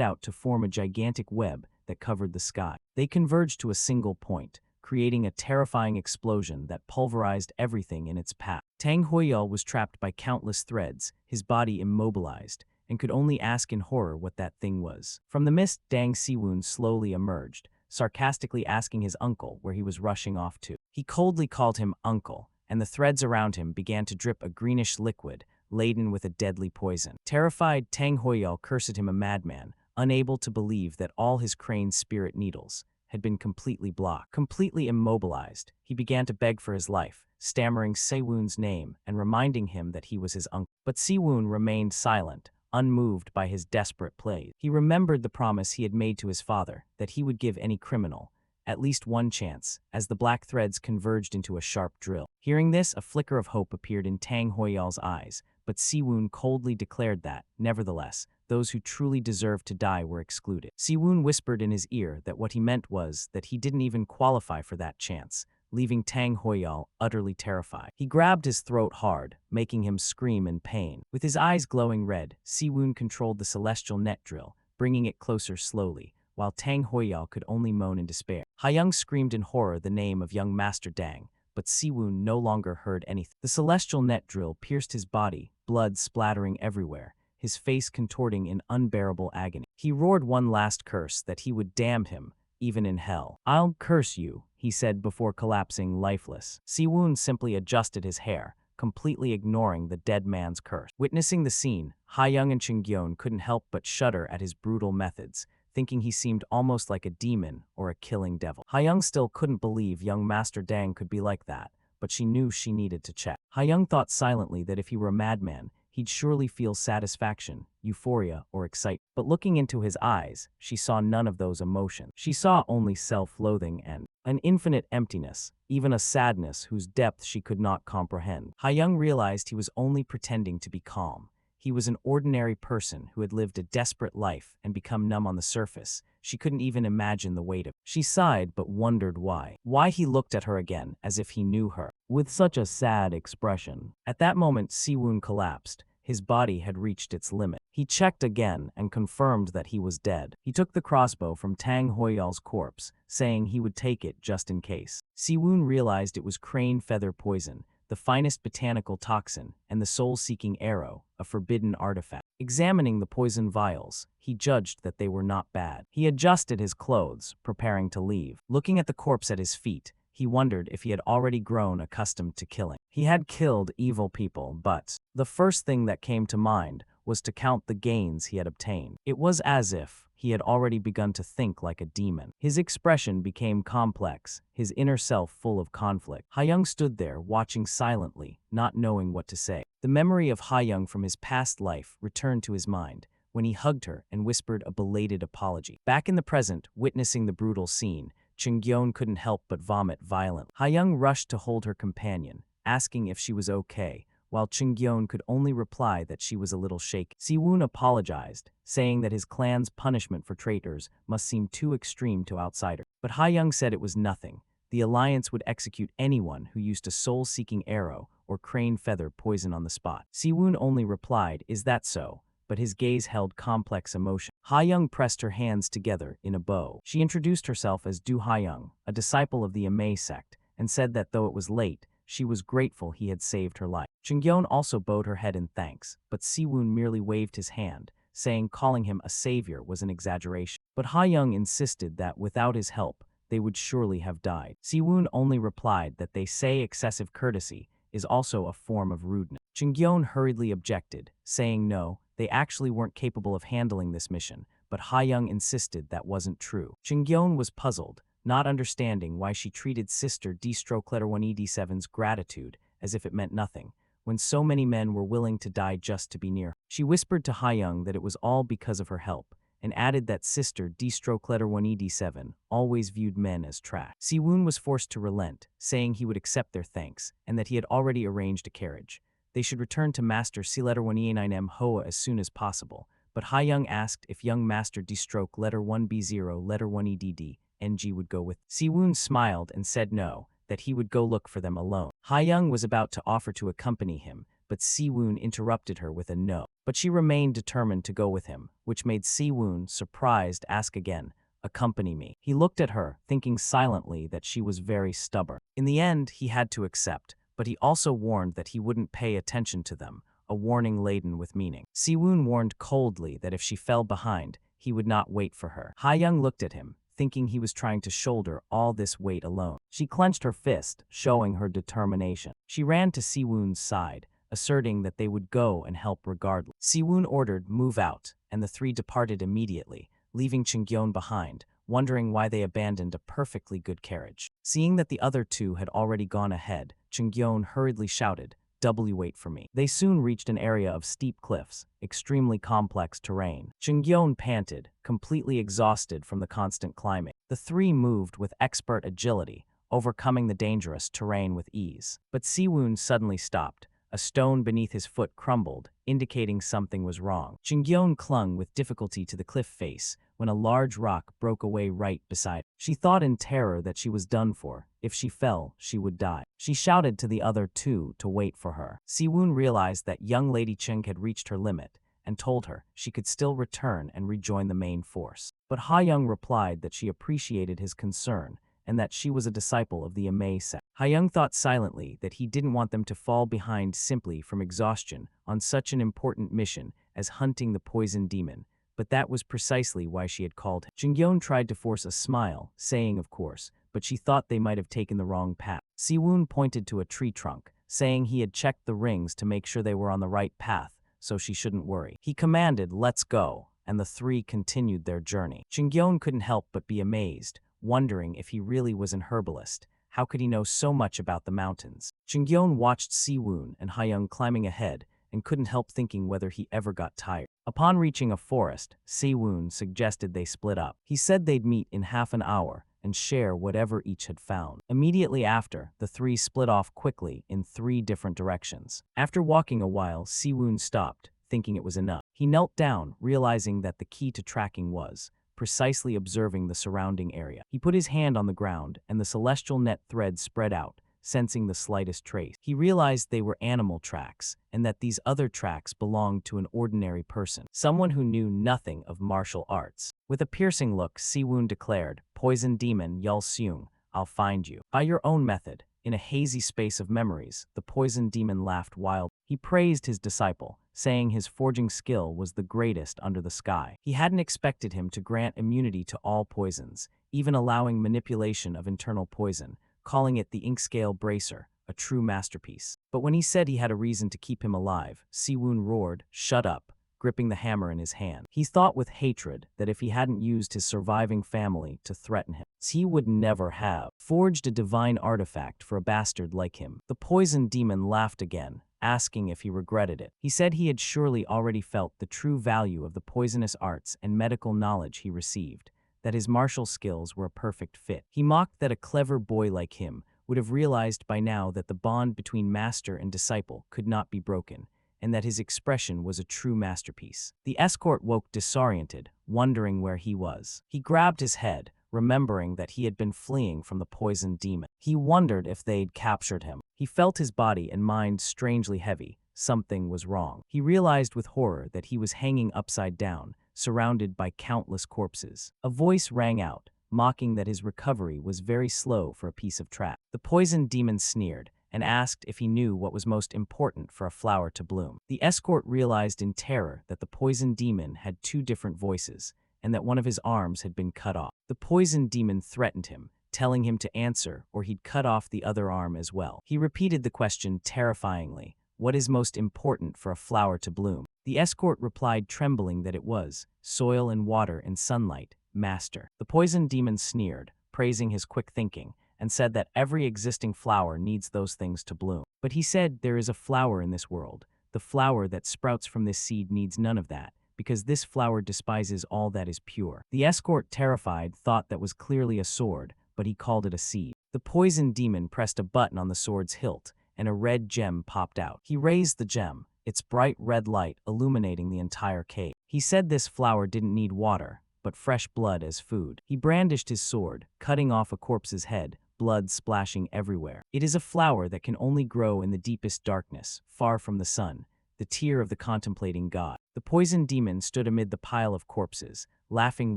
out to form a gigantic web that covered the sky. They converged to a single point, creating a terrifying explosion that pulverized everything in its path. Tang Hoyol was trapped by countless threads, his body immobilized, and could only ask in horror what that thing was. From the mist, Dang Se-woon slowly emerged, sarcastically asking his uncle where he was rushing off to. He coldly called him uncle, and the threads around him began to drip a greenish liquid laden with a deadly poison. Terrified, Tang Hoyol cursed him a madman, unable to believe that all his crane's spirit needles had been completely blocked. Completely immobilized, he began to beg for his life, stammering Se-woon's name and reminding him that he was his uncle. But Se-woon remained silent, unmoved by his desperate plea. He remembered the promise he had made to his father, that he would give any criminal at least one chance, as the black threads converged into a sharp drill. Hearing this, a flicker of hope appeared in Tang Hoyol's eyes, but Se-woon coldly declared that, nevertheless, those who truly deserved to die were excluded. Se-woon whispered in his ear that what he meant was that he didn't even qualify for that chance, leaving Tang Hoyol utterly terrified. He grabbed his throat hard, making him scream in pain. With his eyes glowing red, Se-woon controlled the celestial net drill, bringing it closer slowly, while Tang Hoyol could only moan in despair. Ha-young screamed in horror the name of young Master Dang, but Se-woon no longer heard anything. The celestial net drill pierced his body, blood splattering everywhere, his face contorting in unbearable agony. He roared one last curse that he would damn him, even in hell. "I'll curse you," he said before collapsing lifeless. Se-woon simply adjusted his hair, completely ignoring the dead man's curse. Witnessing the scene, Ha-young and Chungyeon couldn't help but shudder at his brutal methods, thinking he seemed almost like a demon or a killing devil. Ha-young still couldn't believe young Master Dang could be like that, but she knew she needed to check. Ha-young thought silently that if he were a madman, he'd surely feel satisfaction, euphoria, or excitement. But looking into his eyes, she saw none of those emotions. She saw only self-loathing and an infinite emptiness, even a sadness whose depth she could not comprehend. Ha-young realized he was only pretending to be calm. He was an ordinary person who had lived a desperate life and become numb on the surface. She couldn't even imagine the weight of it. She sighed but wondered why. Why he looked at her again as if he knew her, with such a sad expression. At that moment, Se-woon collapsed. His body had reached its limit. He checked again and confirmed that he was dead. He took the crossbow from Tang Hoyol's corpse, saying he would take it just in case. Se-woon realized it was crane feather poison, the finest botanical toxin, and the soul-seeking arrow, a forbidden artifact. Examining the poison vials, he judged that they were not bad. He adjusted his clothes, preparing to leave. Looking at the corpse at his feet, he wondered if he had already grown accustomed to killing. He had killed evil people, but the first thing that came to mind was to count the gains he had obtained. It was as if he had already begun to think like a demon. His expression became complex, his inner self full of conflict. Ha-young stood there, watching silently, not knowing what to say. The memory of Ha-young from his past life returned to his mind when he hugged her and whispered a belated apology. Back in the present, witnessing the brutal scene, Chungyeon couldn't help but vomit violently. Ha-young rushed to hold her companion, asking if she was okay, while Chungyeon could only reply that she was a little shaken. Se-woon apologized, saying that his clan's punishment for traitors must seem too extreme to outsiders. But Ha-young said it was nothing. The alliance would execute anyone who used a soul-seeking arrow or crane feather poison on the spot. Se-woon only replied, "Is that so?" But his gaze held complex emotion. Ha-young pressed her hands together in a bow. She introduced herself as Du Ha-young, a disciple of the Emei sect, and said that though it was late, she was grateful he had saved her life. Chungyeon also bowed her head in thanks, but Se-woon merely waved his hand, saying calling him a savior was an exaggeration. But Ha-young insisted that without his help, they would surely have died. Se-woon only replied that they say excessive courtesy is also a form of rudeness. Chungyeon hurriedly objected, saying no, they actually weren't capable of handling this mission, but Ha-young insisted that wasn't true. Chungyeon was puzzled, not understanding why she treated sister D-1ED7's gratitude as if it meant nothing, when so many men were willing to die just to be near her. She whispered to Ha-young that it was all because of her help, and added that sister D-1ED7 always viewed men as trash. Se-woon was forced to relent, saying he would accept their thanks, and that he had already arranged a carriage. They should return to Master C-1E9M Hoa as soon as possible, but Ha-young asked if young Master D-1B0-1EDD NG would go with. Se-woon smiled and said no, that he would go look for them alone. Ha-young was about to offer to accompany him, but Se-woon interrupted her with a no. But she remained determined to go with him, which made Se-woon, surprised, ask again, "Accompany me." He looked at her, thinking silently that she was very stubborn. In the end, he had to accept, but he also warned that he wouldn't pay attention to them, a warning laden with meaning. Se-woon warned coldly that if she fell behind, he would not wait for her. Ha-young looked at him, thinking he was trying to shoulder all this weight alone. She clenched her fist, showing her determination. She ran to Se-woon's side, asserting that they would go and help regardless. Se-woon ordered, "Move out," and the three departed immediately, leaving Chungyeon behind, wondering why they abandoned a perfectly good carriage. Seeing that the other two had already gone ahead, Chungyeon hurriedly shouted, "Wait for me." They soon reached an area of steep cliffs, extremely complex terrain. Chungyeon panted, completely exhausted from the constant climbing. The three moved with expert agility, overcoming the dangerous terrain with ease. But Se-woon suddenly stopped. A stone beneath his foot crumbled, indicating something was wrong. Chungyeon clung with difficulty to the cliff face when a large rock broke away right beside her. She thought in terror that she was done for. If she fell, she would die. She shouted to the other two to wait for her. Se-woon realized that young Lady Chung had reached her limit and told her she could still return and rejoin the main force. But Ha-young replied that she appreciated his concern and that she was a disciple of the Emei sect. Ha-young thought silently that he didn't want them to fall behind simply from exhaustion on such an important mission as hunting the poison demon, but that was precisely why she had called him. Chungyeon tried to force a smile, saying of course, but she thought they might have taken the wrong path. Se-woon pointed to a tree trunk, saying he had checked the rings to make sure they were on the right path, so she shouldn't worry. He commanded, "Let's go," and the three continued their journey. Chungyeon couldn't help but be amazed, wondering if he really was an herbalist. How could he know so much about the mountains? Chungyeon watched Se-woon and Ha-young climbing ahead and couldn't help thinking whether he ever got tired. Upon reaching a forest, Se-woon suggested they split up. He said they'd meet in half an hour and share whatever each had found. Immediately after, the three split off quickly in 3 different directions. After walking a while, Se-woon stopped, thinking it was enough. He knelt down, realizing that the key to tracking was precisely observing the surrounding area. He put his hand on the ground, and the celestial net thread spread out, sensing the slightest trace. He realized they were animal tracks, and that these other tracks belonged to an ordinary person, someone who knew nothing of martial arts. With a piercing look, Se-woon declared, "Poison demon Yul Seung, I'll find you. By your own method." In a hazy space of memories, the poison demon laughed wildly. He praised his disciple, saying his forging skill was the greatest under the sky. He hadn't expected him to grant immunity to all poisons, even allowing manipulation of internal poison, calling it the Inkscale Bracer, a true masterpiece. But when he said he had a reason to keep him alive, Se-woon roared, "Shut up," gripping the hammer in his hand. He thought with hatred that if he hadn't used his surviving family to threaten him, he would never have forged a divine artifact for a bastard like him. The poison demon laughed again, asking if he regretted it. He said he had surely already felt the true value of the poisonous arts and medical knowledge he received, that his martial skills were a perfect fit. He mocked that a clever boy like him would have realized by now that the bond between master and disciple could not be broken, and that his expression was a true masterpiece. The escort woke disoriented, wondering where he was. He grabbed his head, remembering that he had been fleeing from the poisoned demon. He wondered if they'd captured him. He felt his body and mind strangely heavy. Something was wrong. He realized with horror that he was hanging upside down, surrounded by countless corpses. A voice rang out, mocking that his recovery was very slow for a piece of trap. The poisoned demon sneered and asked if he knew what was most important for a flower to bloom. The escort realized in terror that the poisoned demon had two different voices, and that one of his arms had been cut off. The poisoned demon threatened him, telling him to answer or he'd cut off the other arm as well. He repeated the question terrifyingly, "What is most important for a flower to bloom?" The escort replied trembling that it was soil and water and sunlight, master. The poisoned demon sneered, praising his quick thinking, and said that every existing flower needs those things to bloom. But he said there is a flower in this world. The flower that sprouts from this seed needs none of that, because this flower despises all that is pure. The escort, terrified, thought that was clearly a sword, but he called it a seed. The poisoned demon pressed a button on the sword's hilt, and a red gem popped out. He raised the gem, its bright red light illuminating the entire cave. He said this flower didn't need water, but fresh blood as food. He brandished his sword, cutting off a corpse's head, blood splashing everywhere. It is a flower that can only grow in the deepest darkness, far from the sun, the tear of the contemplating god. The poisoned demon stood amid the pile of corpses, laughing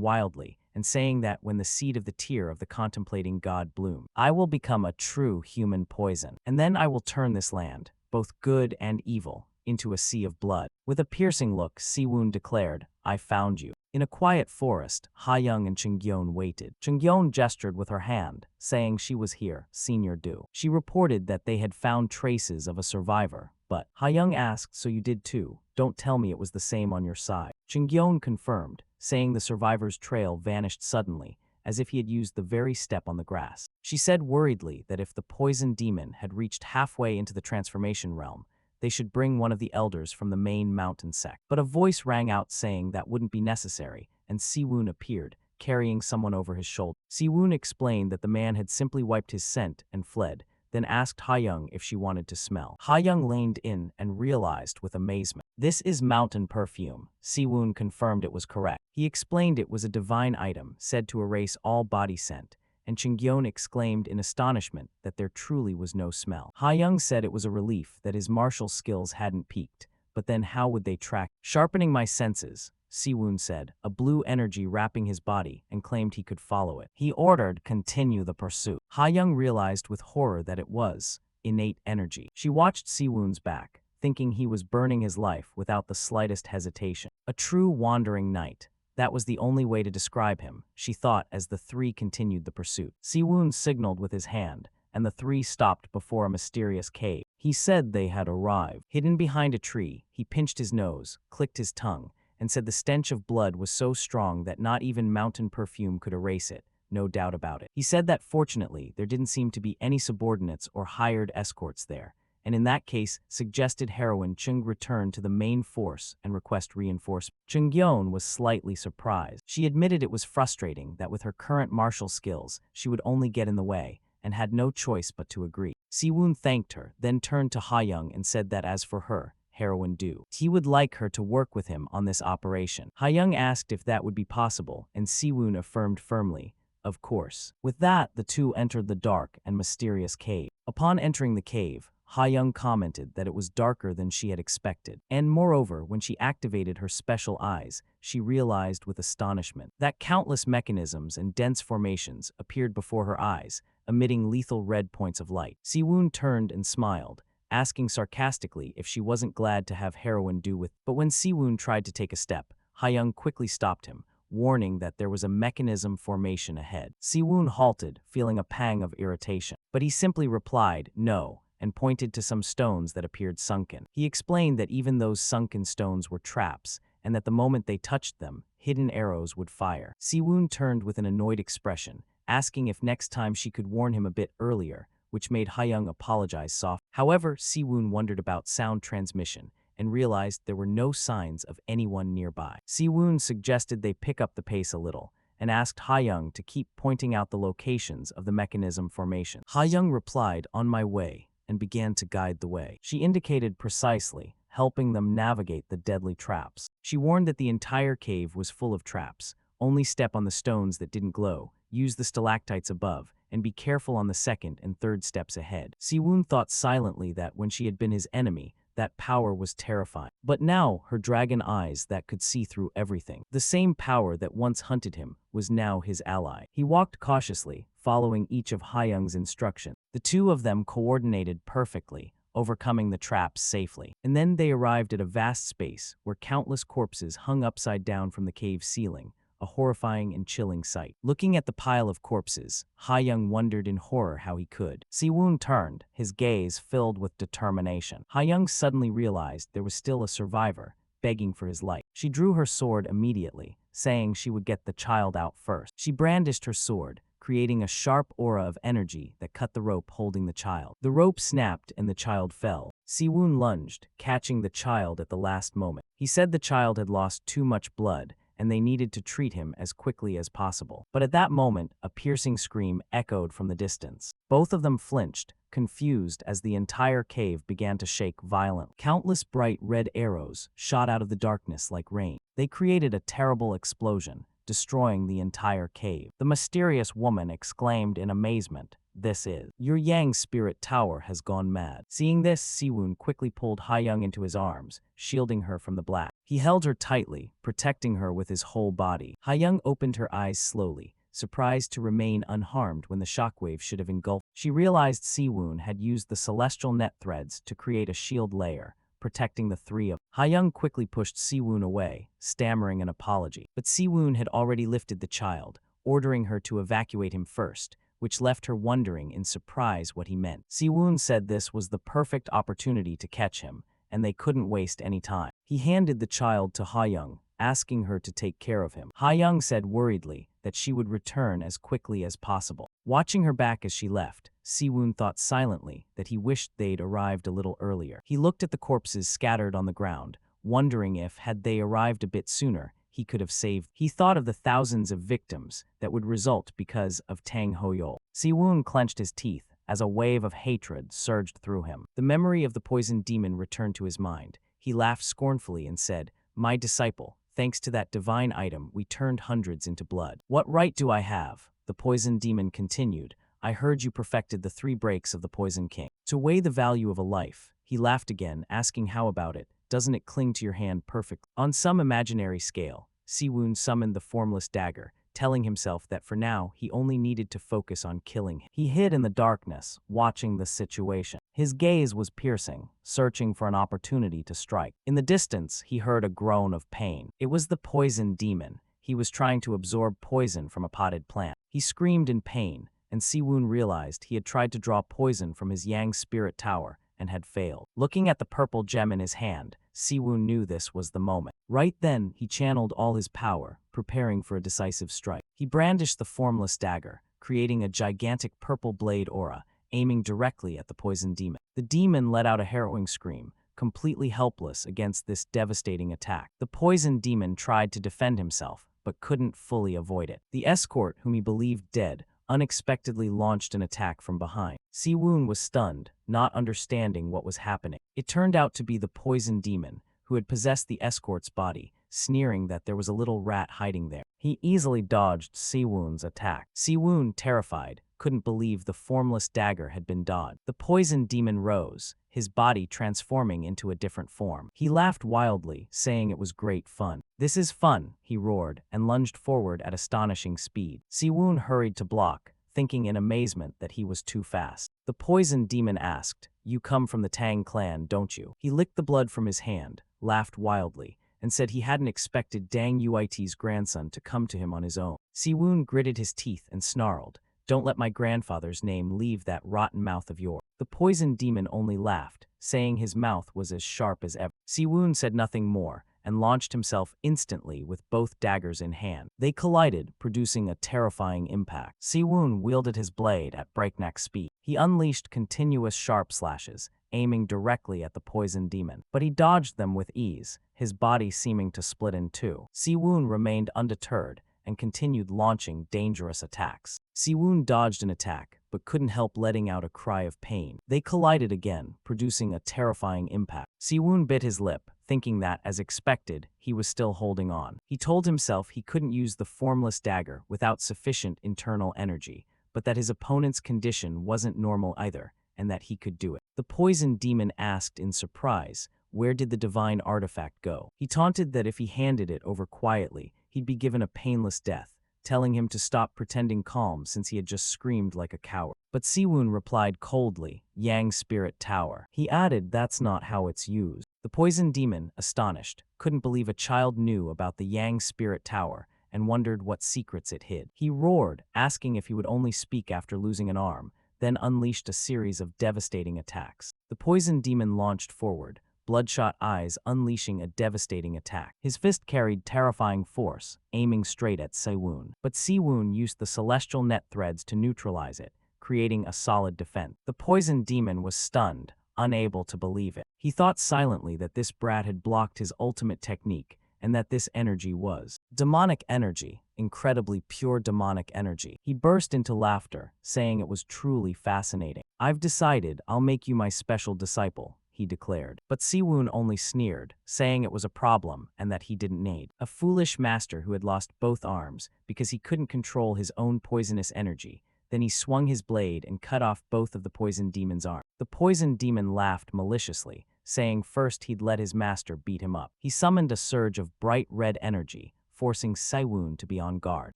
wildly, and saying that when the seed of the tear of the contemplating god bloom, I will become a true human poison, and then I will turn this land, both good and evil, into a sea of blood. With a piercing look, Se-woon declared, I found you. In a quiet forest, Ha-young and Chung-gyeon waited. Chung-gyeon gestured with her hand, saying she was here, Senior Do. She reported that they had found traces of a survivor, but Ha-young asked, so you did too? Don't tell me it was the same on your side. Chung-gyeon confirmed, saying the survivor's trail vanished suddenly, as if he had used the very step on the grass. She said worriedly that if the poison demon had reached halfway into the transformation realm, they should bring one of the elders from the main mountain sect. But a voice rang out saying that wouldn't be necessary, and Se-woon appeared, carrying someone over his shoulder. Se-woon explained that the man had simply wiped his scent and fled, then asked Ha-young if she wanted to smell. Ha-young leaned in and realized with amazement. This is mountain perfume. Se-woon confirmed it was correct. He explained it was a divine item, said to erase all body scent, and Chung-gyeon exclaimed in astonishment that there truly was no smell. Ha-young said it was a relief that his martial skills hadn't peaked, but then how would they track? Sharpening my senses, Se-woon said, a blue energy wrapping his body, and claimed he could follow it. He ordered, continue the pursuit. Ha-young realized with horror that it was innate energy. She watched Se-woon's back, thinking he was burning his life without the slightest hesitation. A true wandering knight. That was the only way to describe him, she thought as the three continued the pursuit. Se-woon signaled with his hand, and the three stopped before a mysterious cave. He said they had arrived. Hidden behind a tree, he pinched his nose, clicked his tongue, and said the stench of blood was so strong that not even mountain perfume could erase it, no doubt about it. He said that fortunately there didn't seem to be any subordinates or hired escorts there, and in that case suggested heroine Chung return to the main force and request reinforcement. Chung-gyeon was slightly surprised. She admitted it was frustrating that with her current martial skills, she would only get in the way, and had no choice but to agree. Se-woon thanked her, then turned to Ha-young and said that as for her, heroine Do, he would like her to work with him on this operation. Ha-young asked if that would be possible, and Se-woon affirmed firmly, of course. With that, the two entered the dark and mysterious cave. Upon entering the cave, Ha-young commented that it was darker than she had expected, and moreover, when she activated her special eyes, she realized with astonishment that countless mechanisms and dense formations appeared before her eyes, emitting lethal red points of light. Se-woon turned and smiled, asking sarcastically if she wasn't glad to have heroine Do with. But when Se-woon tried to take a step, Ha-young quickly stopped him, warning that there was a mechanism formation ahead. Se-woon halted, feeling a pang of irritation, but he simply replied, no, and pointed to some stones that appeared sunken. He explained that even those sunken stones were traps, and that the moment they touched them, hidden arrows would fire. Se-woon turned with an annoyed expression, asking if next time she could warn him a bit earlier, which made Ha-young apologize softly. However, Se-woon wondered about sound transmission and realized there were no signs of anyone nearby. Se-woon suggested they pick up the pace a little, and asked Ha-young to keep pointing out the locations of the mechanism formation. Ha-young replied, on my way, and began to guide the way. She indicated precisely, helping them navigate the deadly traps. She warned that the entire cave was full of traps. Only step on the stones that didn't glow, use the stalactites above, and be careful on the second and third steps ahead. Se-woon thought silently that when she had been his enemy, that power was terrifying. But now, her dragon eyes that could see through everything. The same power that once hunted him was now his ally. He walked cautiously, following each of Hayoung's instructions. The two of them coordinated perfectly, overcoming the traps safely. And then they arrived at a vast space where countless corpses hung upside down from the cave ceiling, a horrifying and chilling sight. Looking at the pile of corpses, Hayoung wondered in horror how he could. Se-woon turned, his gaze filled with determination. Hayoung suddenly realized there was still a survivor, begging for his life. She drew her sword immediately, saying she would get the child out first. She brandished her sword, creating a sharp aura of energy that cut the rope holding the child. The rope snapped and the child fell. Se-woon lunged, catching the child at the last moment. He said the child had lost too much blood, and they needed to treat him as quickly as possible. But at that moment, a piercing scream echoed from the distance. Both of them flinched, confused as the entire cave began to shake violently. Countless bright red arrows shot out of the darkness like rain. They created a terrible explosion, destroying the entire cave. The mysterious woman exclaimed in amazement, "This is your Yang spirit tower has gone mad." Seeing this, Se-woon quickly pulled Hayoung into his arms, shielding her from the blast. He held her tightly, protecting her with his whole body. Hayoung opened her eyes slowly, surprised to remain unharmed when the shockwave should have engulfed. She realized Se-woon had used the celestial net threads to create a shield layer, protecting the three of them. Hayoung quickly pushed Se-woon away, stammering an apology. But Se-woon had already lifted the child, ordering her to evacuate him first, which left her wondering in surprise what he meant. Se-woon said this was the perfect opportunity to catch him, and they couldn't waste any time. He handed the child to Hayoung, asking her to take care of him. Hayoung said worriedly that she would return as quickly as possible. Watching her back as she left, Se-woon thought silently that he wished they'd arrived a little earlier. He looked at the corpses scattered on the ground, wondering if, had they arrived a bit sooner, he could have saved. He thought of the thousands of victims that would result because of Tang Hoyol. Se-woon clenched his teeth as a wave of hatred surged through him. The memory of the poisoned demon returned to his mind. He laughed scornfully and said, "My disciple, thanks to that divine item, we turned hundreds into blood." "What right do I have?" the poisoned demon continued. "I heard you perfected the 3 breaks of the Poison King. To weigh the value of a life." He laughed again, asking how about it. "Doesn't it cling to your hand perfectly?" On some imaginary scale, Se-woon summoned the formless dagger, telling himself that for now he only needed to focus on killing him. He hid in the darkness, watching the situation. His gaze was piercing, searching for an opportunity to strike. In the distance, he heard a groan of pain. It was the poison demon. He was trying to absorb poison from a potted plant. He screamed in pain, and Se-woon realized he had tried to draw poison from his Yang spirit tower and had failed. Looking at the purple gem in his hand, Se-woon knew this was the moment. Right then, he channeled all his power, preparing for a decisive strike. He brandished the formless dagger, creating a gigantic purple blade aura, aiming directly at the poison demon. The demon let out a harrowing scream, completely helpless against this devastating attack. The poison demon tried to defend himself, but couldn't fully avoid it. The escort, whom he believed dead, unexpectedly launched an attack from behind. Se-woon was stunned, not understanding what was happening. It turned out to be the poison demon, who had possessed the escort's body, sneering that there was a little rat hiding there. He easily dodged Se-woon's attack. Se-woon, terrified, couldn't believe the formless dagger had been dodged. The poison demon rose, his body transforming into a different form. He laughed wildly, saying it was great fun. "This is fun," he roared, and lunged forward at astonishing speed. Se-woon hurried to block, thinking in amazement that he was too fast. The poison demon asked, "You come from the Tang clan, don't you?" He licked the blood from his hand, laughed wildly, and said he hadn't expected Dang Yui's grandson to come to him on his own. Se-woon gritted his teeth and snarled, "Don't let my grandfather's name leave that rotten mouth of yours." The poison demon only laughed, saying his mouth was as sharp as ever. Se-woon said nothing more, and launched himself instantly with both daggers in hand. They collided, producing a terrifying impact. Se-woon wielded his blade at breakneck speed. He unleashed continuous sharp slashes, aiming directly at the poison demon. But he dodged them with ease, his body seeming to split in two. Se-woon remained undeterred and continued launching dangerous attacks. Se-woon dodged an attack, but couldn't help letting out a cry of pain. They collided again, producing a terrifying impact. Se-woon bit his lip, thinking that, as expected, he was still holding on. He told himself he couldn't use the formless dagger without sufficient internal energy, but that his opponent's condition wasn't normal either, and that he could do it. The poison demon asked in surprise, where did the divine artifact go? He taunted that if he handed it over quietly, he'd be given a painless death, telling him to stop pretending calm since he had just screamed like a coward. But Se-woon replied coldly, Yang Spirit Tower. He added that's not how it's used. The poison demon, astonished, couldn't believe a child knew about the Yang Spirit Tower and wondered what secrets it hid. He roared, asking if he would only speak after losing an arm, then unleashed a series of devastating attacks. The poison demon launched forward, bloodshot eyes unleashing a devastating attack. His fist carried terrifying force, aiming straight at Se-woon. But Se-woon used the celestial net threads to neutralize it, creating a solid defense. The poison demon was stunned, unable to believe it. He thought silently that this brat had blocked his ultimate technique, and that this energy was demonic energy, incredibly pure demonic energy. He burst into laughter, saying it was truly fascinating. I've decided I'll make you my special disciple, he declared. But Se-woon only sneered, saying it was a problem and that he didn't need a foolish master who had lost both arms because he couldn't control his own poisonous energy. Then he swung his blade and cut off both of the poison demon's arms. The poison demon laughed maliciously, saying first he'd let his master beat him up. He summoned a surge of bright red energy, forcing Se-woon to be on guard.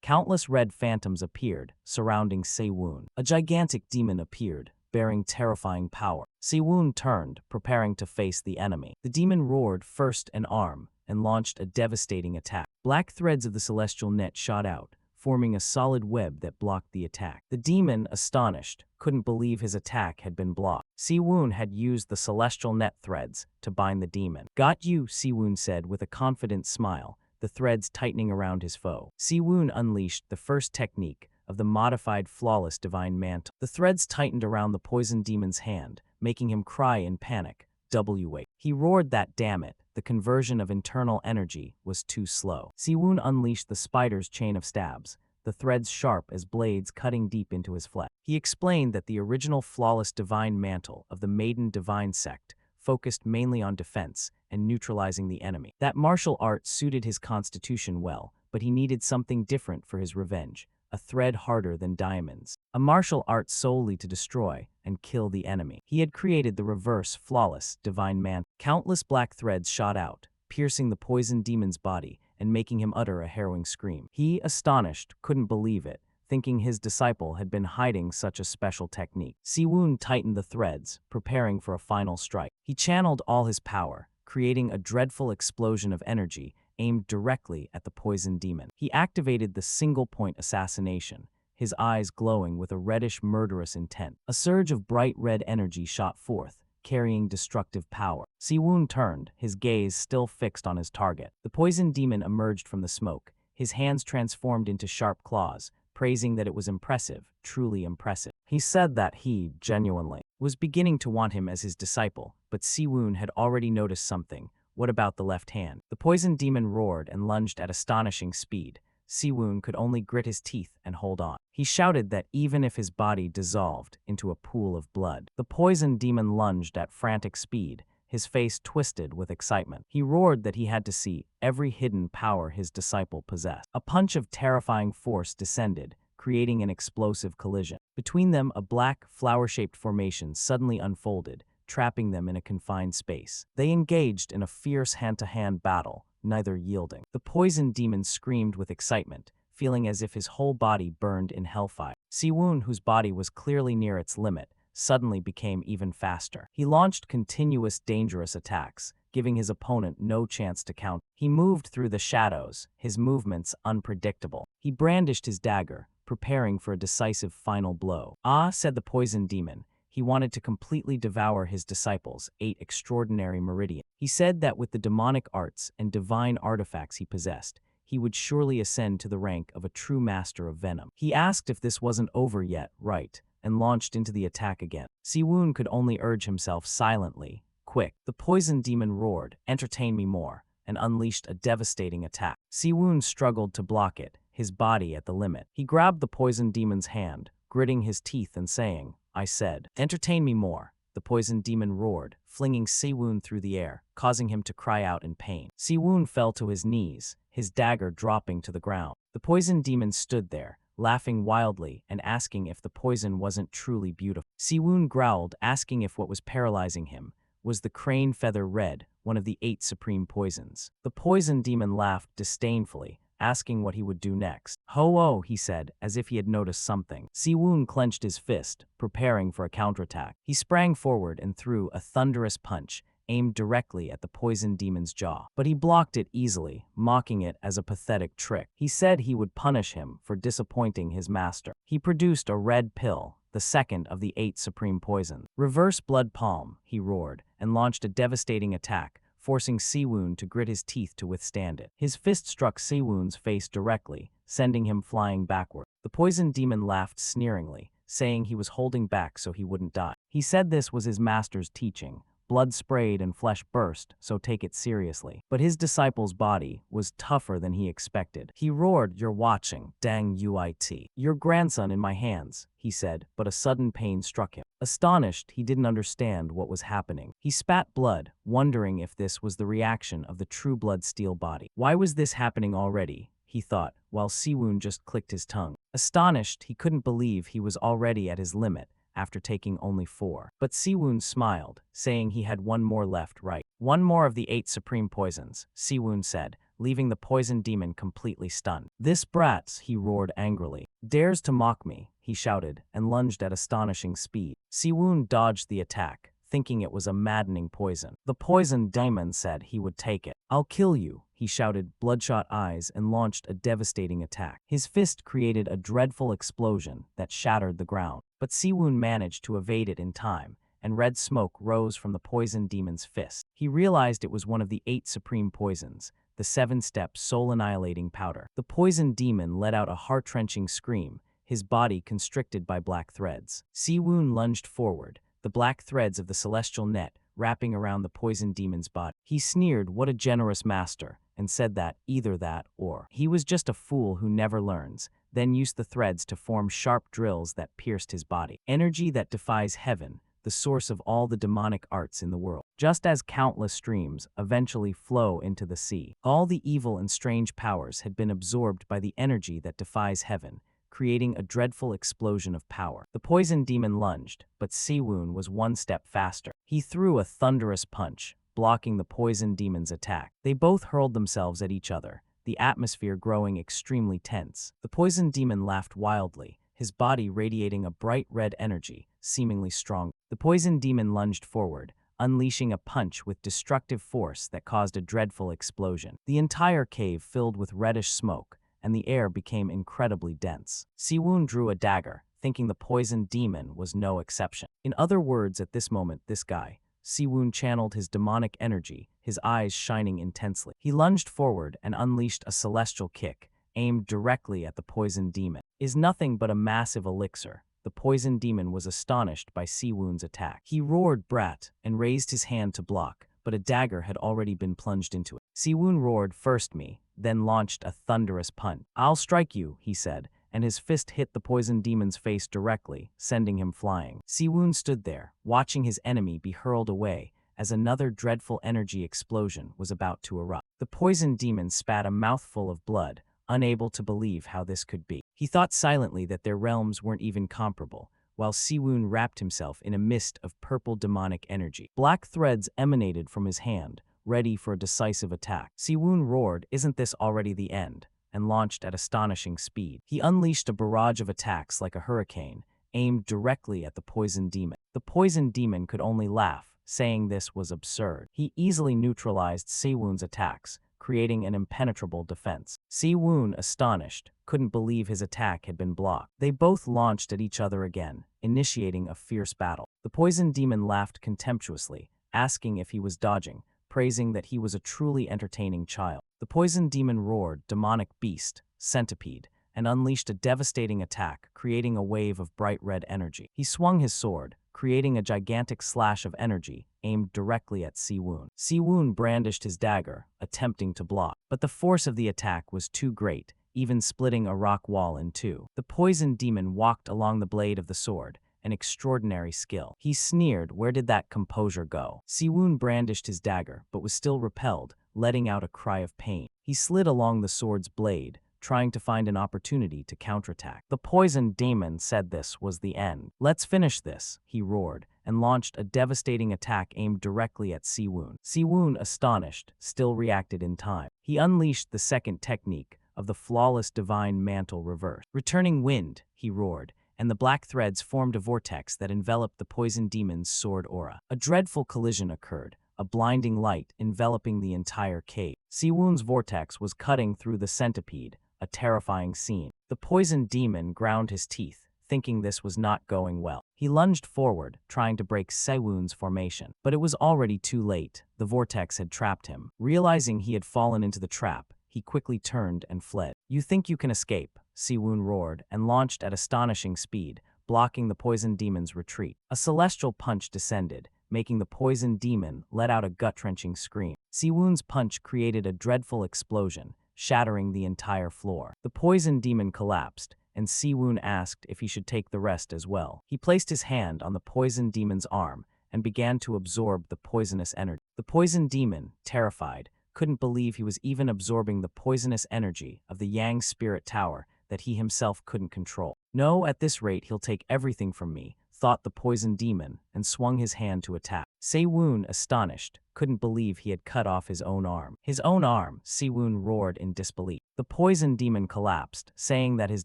Countless red phantoms appeared, surrounding Se-woon. A gigantic demon appeared, bearing terrifying power. Se-woon turned, preparing to face the enemy. The demon roared first an arm, and launched a devastating attack. Black threads of the celestial net shot out, forming a solid web that blocked the attack. The demon, astonished, couldn't believe his attack had been blocked. Se-woon had used the celestial net threads to bind the demon. Got you, Se-woon said with a confident smile, the threads tightening around his foe. Se-woon unleashed the first technique of the modified flawless divine mantle. The threads tightened around the poison demon's hand, making him cry in panic. W-wait. He roared that damn it, the conversion of internal energy was too slow. Se-woon unleashed the spider's chain of stabs, the threads sharp as blades cutting deep into his flesh. He explained that the original flawless divine mantle of the maiden divine sect focused mainly on defense and neutralizing the enemy. That martial art suited his constitution well, but he needed something different for his revenge. A thread harder than diamonds. A martial art solely to destroy and kill the enemy. He had created the reverse, flawless, divine mantle. Countless black threads shot out, piercing the poison demon's body and making him utter a harrowing scream. He, astonished, couldn't believe it, thinking his disciple had been hiding such a special technique. Se-woon tightened the threads, preparing for a final strike. He channeled all his power, creating a dreadful explosion of energy aimed directly at the poison demon. He activated the single-point assassination, his eyes glowing with a reddish, murderous intent. A surge of bright red energy shot forth, carrying destructive power. Se-woon turned, his gaze still fixed on his target. The poison demon emerged from the smoke, his hands transformed into sharp claws, praising that it was impressive, truly impressive. He said that he, genuinely, was beginning to want him as his disciple, but Se-woon had already noticed something. What about the left hand? The poison demon roared and lunged at astonishing speed. Se-woon could only grit his teeth and hold on. He shouted that even if his body dissolved into a pool of blood. The poison demon lunged at frantic speed, his face twisted with excitement. He roared that he had to see every hidden power his disciple possessed. A punch of terrifying force descended, creating an explosive collision. Between them, a black, flower-shaped formation suddenly unfolded, trapping them in a confined space. They engaged in a fierce hand-to-hand battle, neither yielding. The poison demon screamed with excitement, feeling as if his whole body burned in hellfire. Se-woon, whose body was clearly near its limit, suddenly became even faster. He launched continuous dangerous attacks, giving his opponent no chance to counter. He moved through the shadows, his movements unpredictable. He brandished his dagger, preparing for a decisive final blow. Ah, said the poison demon. He wanted to completely devour his disciples' 8 extraordinary meridians. He said that with the demonic arts and divine artifacts he possessed, he would surely ascend to the rank of a true master of venom. He asked if this wasn't over yet, right, and launched into the attack again. Se-woon could only urge himself silently. Quick, the poison demon roared, entertain me more, and unleashed a devastating attack. Se-woon struggled to block it, his body at the limit. He grabbed the poison demon's hand, gritting his teeth and saying, I said, entertain me more. The poison demon roared, flinging Se-woon through the air, causing him to cry out in pain. Se-woon fell to his knees, his dagger dropping to the ground. The poison demon stood there, laughing wildly and asking if the poison wasn't truly beautiful. Se-woon growled, asking if what was paralyzing him was the crane feather red, one of the 8 supreme poisons. The poison demon laughed disdainfully, asking what he would do next. "Ho-oh," he said, as if he had noticed something. Se-woon clenched his fist, preparing for a counterattack. He sprang forward and threw a thunderous punch, aimed directly at the poison demon's jaw. But he blocked it easily, mocking it as a pathetic trick. He said he would punish him for disappointing his master. He produced a red pill, the second of the 8 supreme poisons. "Reverse blood palm," he roared, and launched a devastating attack, forcing Se-woon to grit his teeth to withstand it. His fist struck Se-woon's face directly, sending him flying backward. The poison demon laughed sneeringly, saying he was holding back so he wouldn't die. He said this was his master's teaching. Blood sprayed and flesh burst, so take it seriously. But his disciple's body was tougher than he expected. He roared, "You're watching, Tang Uit. Your grandson in my hands," he said, but a sudden pain struck him. Astonished, he didn't understand what was happening. He spat blood, wondering if this was the reaction of the true blood steel body. Why was this happening already? He thought, while Se-woon just clicked his tongue. Astonished, he couldn't believe he was already at his limit, after taking only 4. But Se-woon smiled, saying he had 1 more left. Right. 1 more of the 8 supreme poisons, Se-woon said, leaving the poison demon completely stunned. "This brat," he roared angrily, "dares to mock me," he shouted, and lunged at astonishing speed. Se-woon dodged the attack, thinking it was a maddening poison. The poison demon said he would take it. "I'll kill you," he shouted, bloodshot eyes, and launched a devastating attack. His fist created a dreadful explosion that shattered the ground. But Se-woon managed to evade it in time, and red smoke rose from the poison demon's fist. He realized it was one of the 8 supreme poisons, the 7-step soul-annihilating powder. The poison demon let out a heart-wrenching scream, his body constricted by black threads. Se-woon lunged forward, the black threads of the celestial net wrapping around the poison demon's body. He sneered, "What a generous master," and said that, either that or he was just a fool who never learns, then used the threads to form sharp drills that pierced his body. Energy that defies heaven, the source of all the demonic arts in the world. Just as countless streams eventually flow into the sea, all the evil and strange powers had been absorbed by the energy that defies heaven, creating a dreadful explosion of power. The poison demon lunged, but Se-woon was 1 step faster. He threw a thunderous punch, blocking the poison demon's attack. They both hurled themselves at each other, the atmosphere growing extremely tense. The poison demon laughed wildly, his body radiating a bright red energy, seemingly strong. The poison demon lunged forward, unleashing a punch with destructive force that caused a dreadful explosion. The entire cave filled with reddish smoke, and the air became incredibly dense. Se-woon drew a dagger, thinking the poison demon was no exception. In other words, at this moment, this guy, Se-woon, channeled his demonic energy, his eyes shining intensely. He lunged forward and unleashed a celestial kick, aimed directly at the poison demon. Is nothing but a massive elixir. The poison demon was astonished by Se-woon's attack. He roared, "Brat," and raised his hand to block, but a dagger had already been plunged into it. Se-woon roared, "First me," then launched a thunderous punch. "I'll strike you," he said, and his fist hit the poison demon's face directly, sending him flying. Se-woon stood there, watching his enemy be hurled away, as another dreadful energy explosion was about to erupt. The poison demon spat a mouthful of blood, unable to believe how this could be. He thought silently that their realms weren't even comparable, while Se-woon wrapped himself in a mist of purple demonic energy. Black threads emanated from his hand, ready for a decisive attack. Se-woon roared, "Isn't this already the end?" and launched at astonishing speed. He unleashed a barrage of attacks like a hurricane, aimed directly at the poison demon. The poison demon could only laugh, saying this was absurd. He easily neutralized Se-woon's attacks, creating an impenetrable defense. Se-woon, astonished, couldn't believe his attack had been blocked. They both launched at each other again, initiating a fierce battle. The poison demon laughed contemptuously, asking if he was dodging, praising that he was a truly entertaining child. The poison demon roared, "Demonic beast, centipede," and unleashed a devastating attack, creating a wave of bright red energy. He swung his sword, creating a gigantic slash of energy aimed directly at Se-woon. Se-woon brandished his dagger, attempting to block, but the force of the attack was too great, even splitting a rock wall in two. The poison demon walked along the blade of the sword, an extraordinary skill. He sneered, "Where did that composure go?" Se-woon brandished his dagger, but was still repelled, letting out a cry of pain. He slid along the sword's blade, trying to find an opportunity to counterattack. The poisoned demon said this was the end. "Let's finish this," he roared, and launched a devastating attack aimed directly at Se-woon. Se-woon, astonished, still reacted in time. He unleashed the second technique of the flawless divine mantle reverse. "Returning wind," he roared, and the black threads formed a vortex that enveloped the poison demon's sword aura. A dreadful collision occurred, a blinding light enveloping the entire cave. Se-woon's vortex was cutting through the centipede, a terrifying scene. The poisoned demon ground his teeth, thinking this was not going well. He lunged forward, trying to break Se-woon's formation. But it was already too late. The vortex had trapped him. Realizing he had fallen into the trap, he quickly turned and fled. "You think you can escape?" Se-woon roared and launched at astonishing speed, blocking the poison demon's retreat. A celestial punch descended, making the poison demon let out a gut-wrenching scream. Se-woon's punch created a dreadful explosion, shattering the entire floor. The poison demon collapsed, and Se-woon asked if he should take the rest as well. He placed his hand on the poison demon's arm and began to absorb the poisonous energy. The poison demon, terrified, couldn't believe he was even absorbing the poisonous energy of the Yang Spirit Tower that he himself couldn't control. "No, at this rate he'll take everything from me," thought the poison demon, and swung his hand to attack. Se-woon, astonished, couldn't believe he had cut off his own arm. "His own arm?" Se-woon roared in disbelief. The poison demon collapsed, saying that his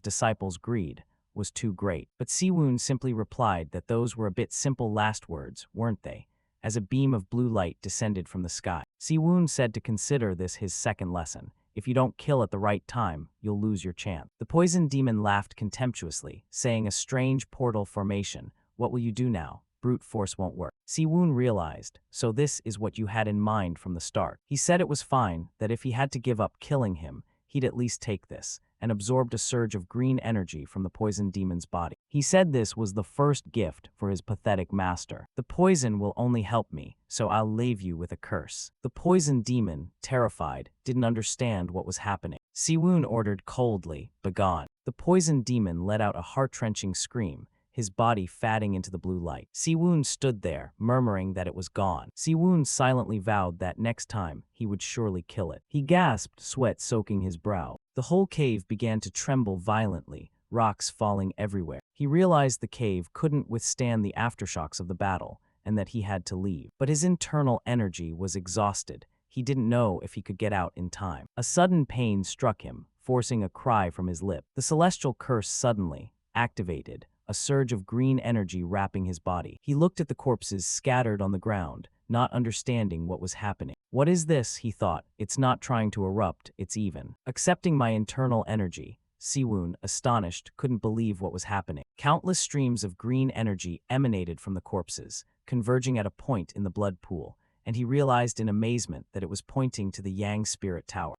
disciple's greed was too great. But Se-woon simply replied that those were a bit simple last words, weren't they? As a beam of blue light descended from the sky. Se-woon said to consider this his second lesson. "If you don't kill at the right time, you'll lose your chance." The poison demon laughed contemptuously, saying, "A strange portal formation. What will you do now? Brute force won't work." Se-woon realized, so this is what you had in mind from the start. He said it was fine, that if he had to give up killing him, he'd at least take this, and absorbed a surge of green energy from the poison demon's body. He said this was the first gift for his pathetic master. "The poison will only help me, so I'll leave you with a curse." The poison demon, terrified, didn't understand what was happening. Se-woon ordered coldly, "Begone." The poison demon let out a heart-wrenching scream, his body fatting into the blue light. Se-woon stood there, murmuring that it was gone. Se-woon silently vowed that next time, he would surely kill it. He gasped, sweat soaking his brow. The whole cave began to tremble violently, rocks falling everywhere. He realized the cave couldn't withstand the aftershocks of the battle, and that he had to leave. But his internal energy was exhausted. He didn't know if he could get out in time. A sudden pain struck him, forcing a cry from his lip. The celestial curse suddenly activated, a surge of green energy wrapping his body. He looked at the corpses scattered on the ground, not understanding what was happening. "What is this?" he thought. "It's not trying to erupt, it's even accepting my internal energy." Se-woon, astonished, couldn't believe what was happening. Countless streams of green energy emanated from the corpses, converging at a point in the blood pool, and he realized in amazement that it was pointing to the Yang Spirit Tower.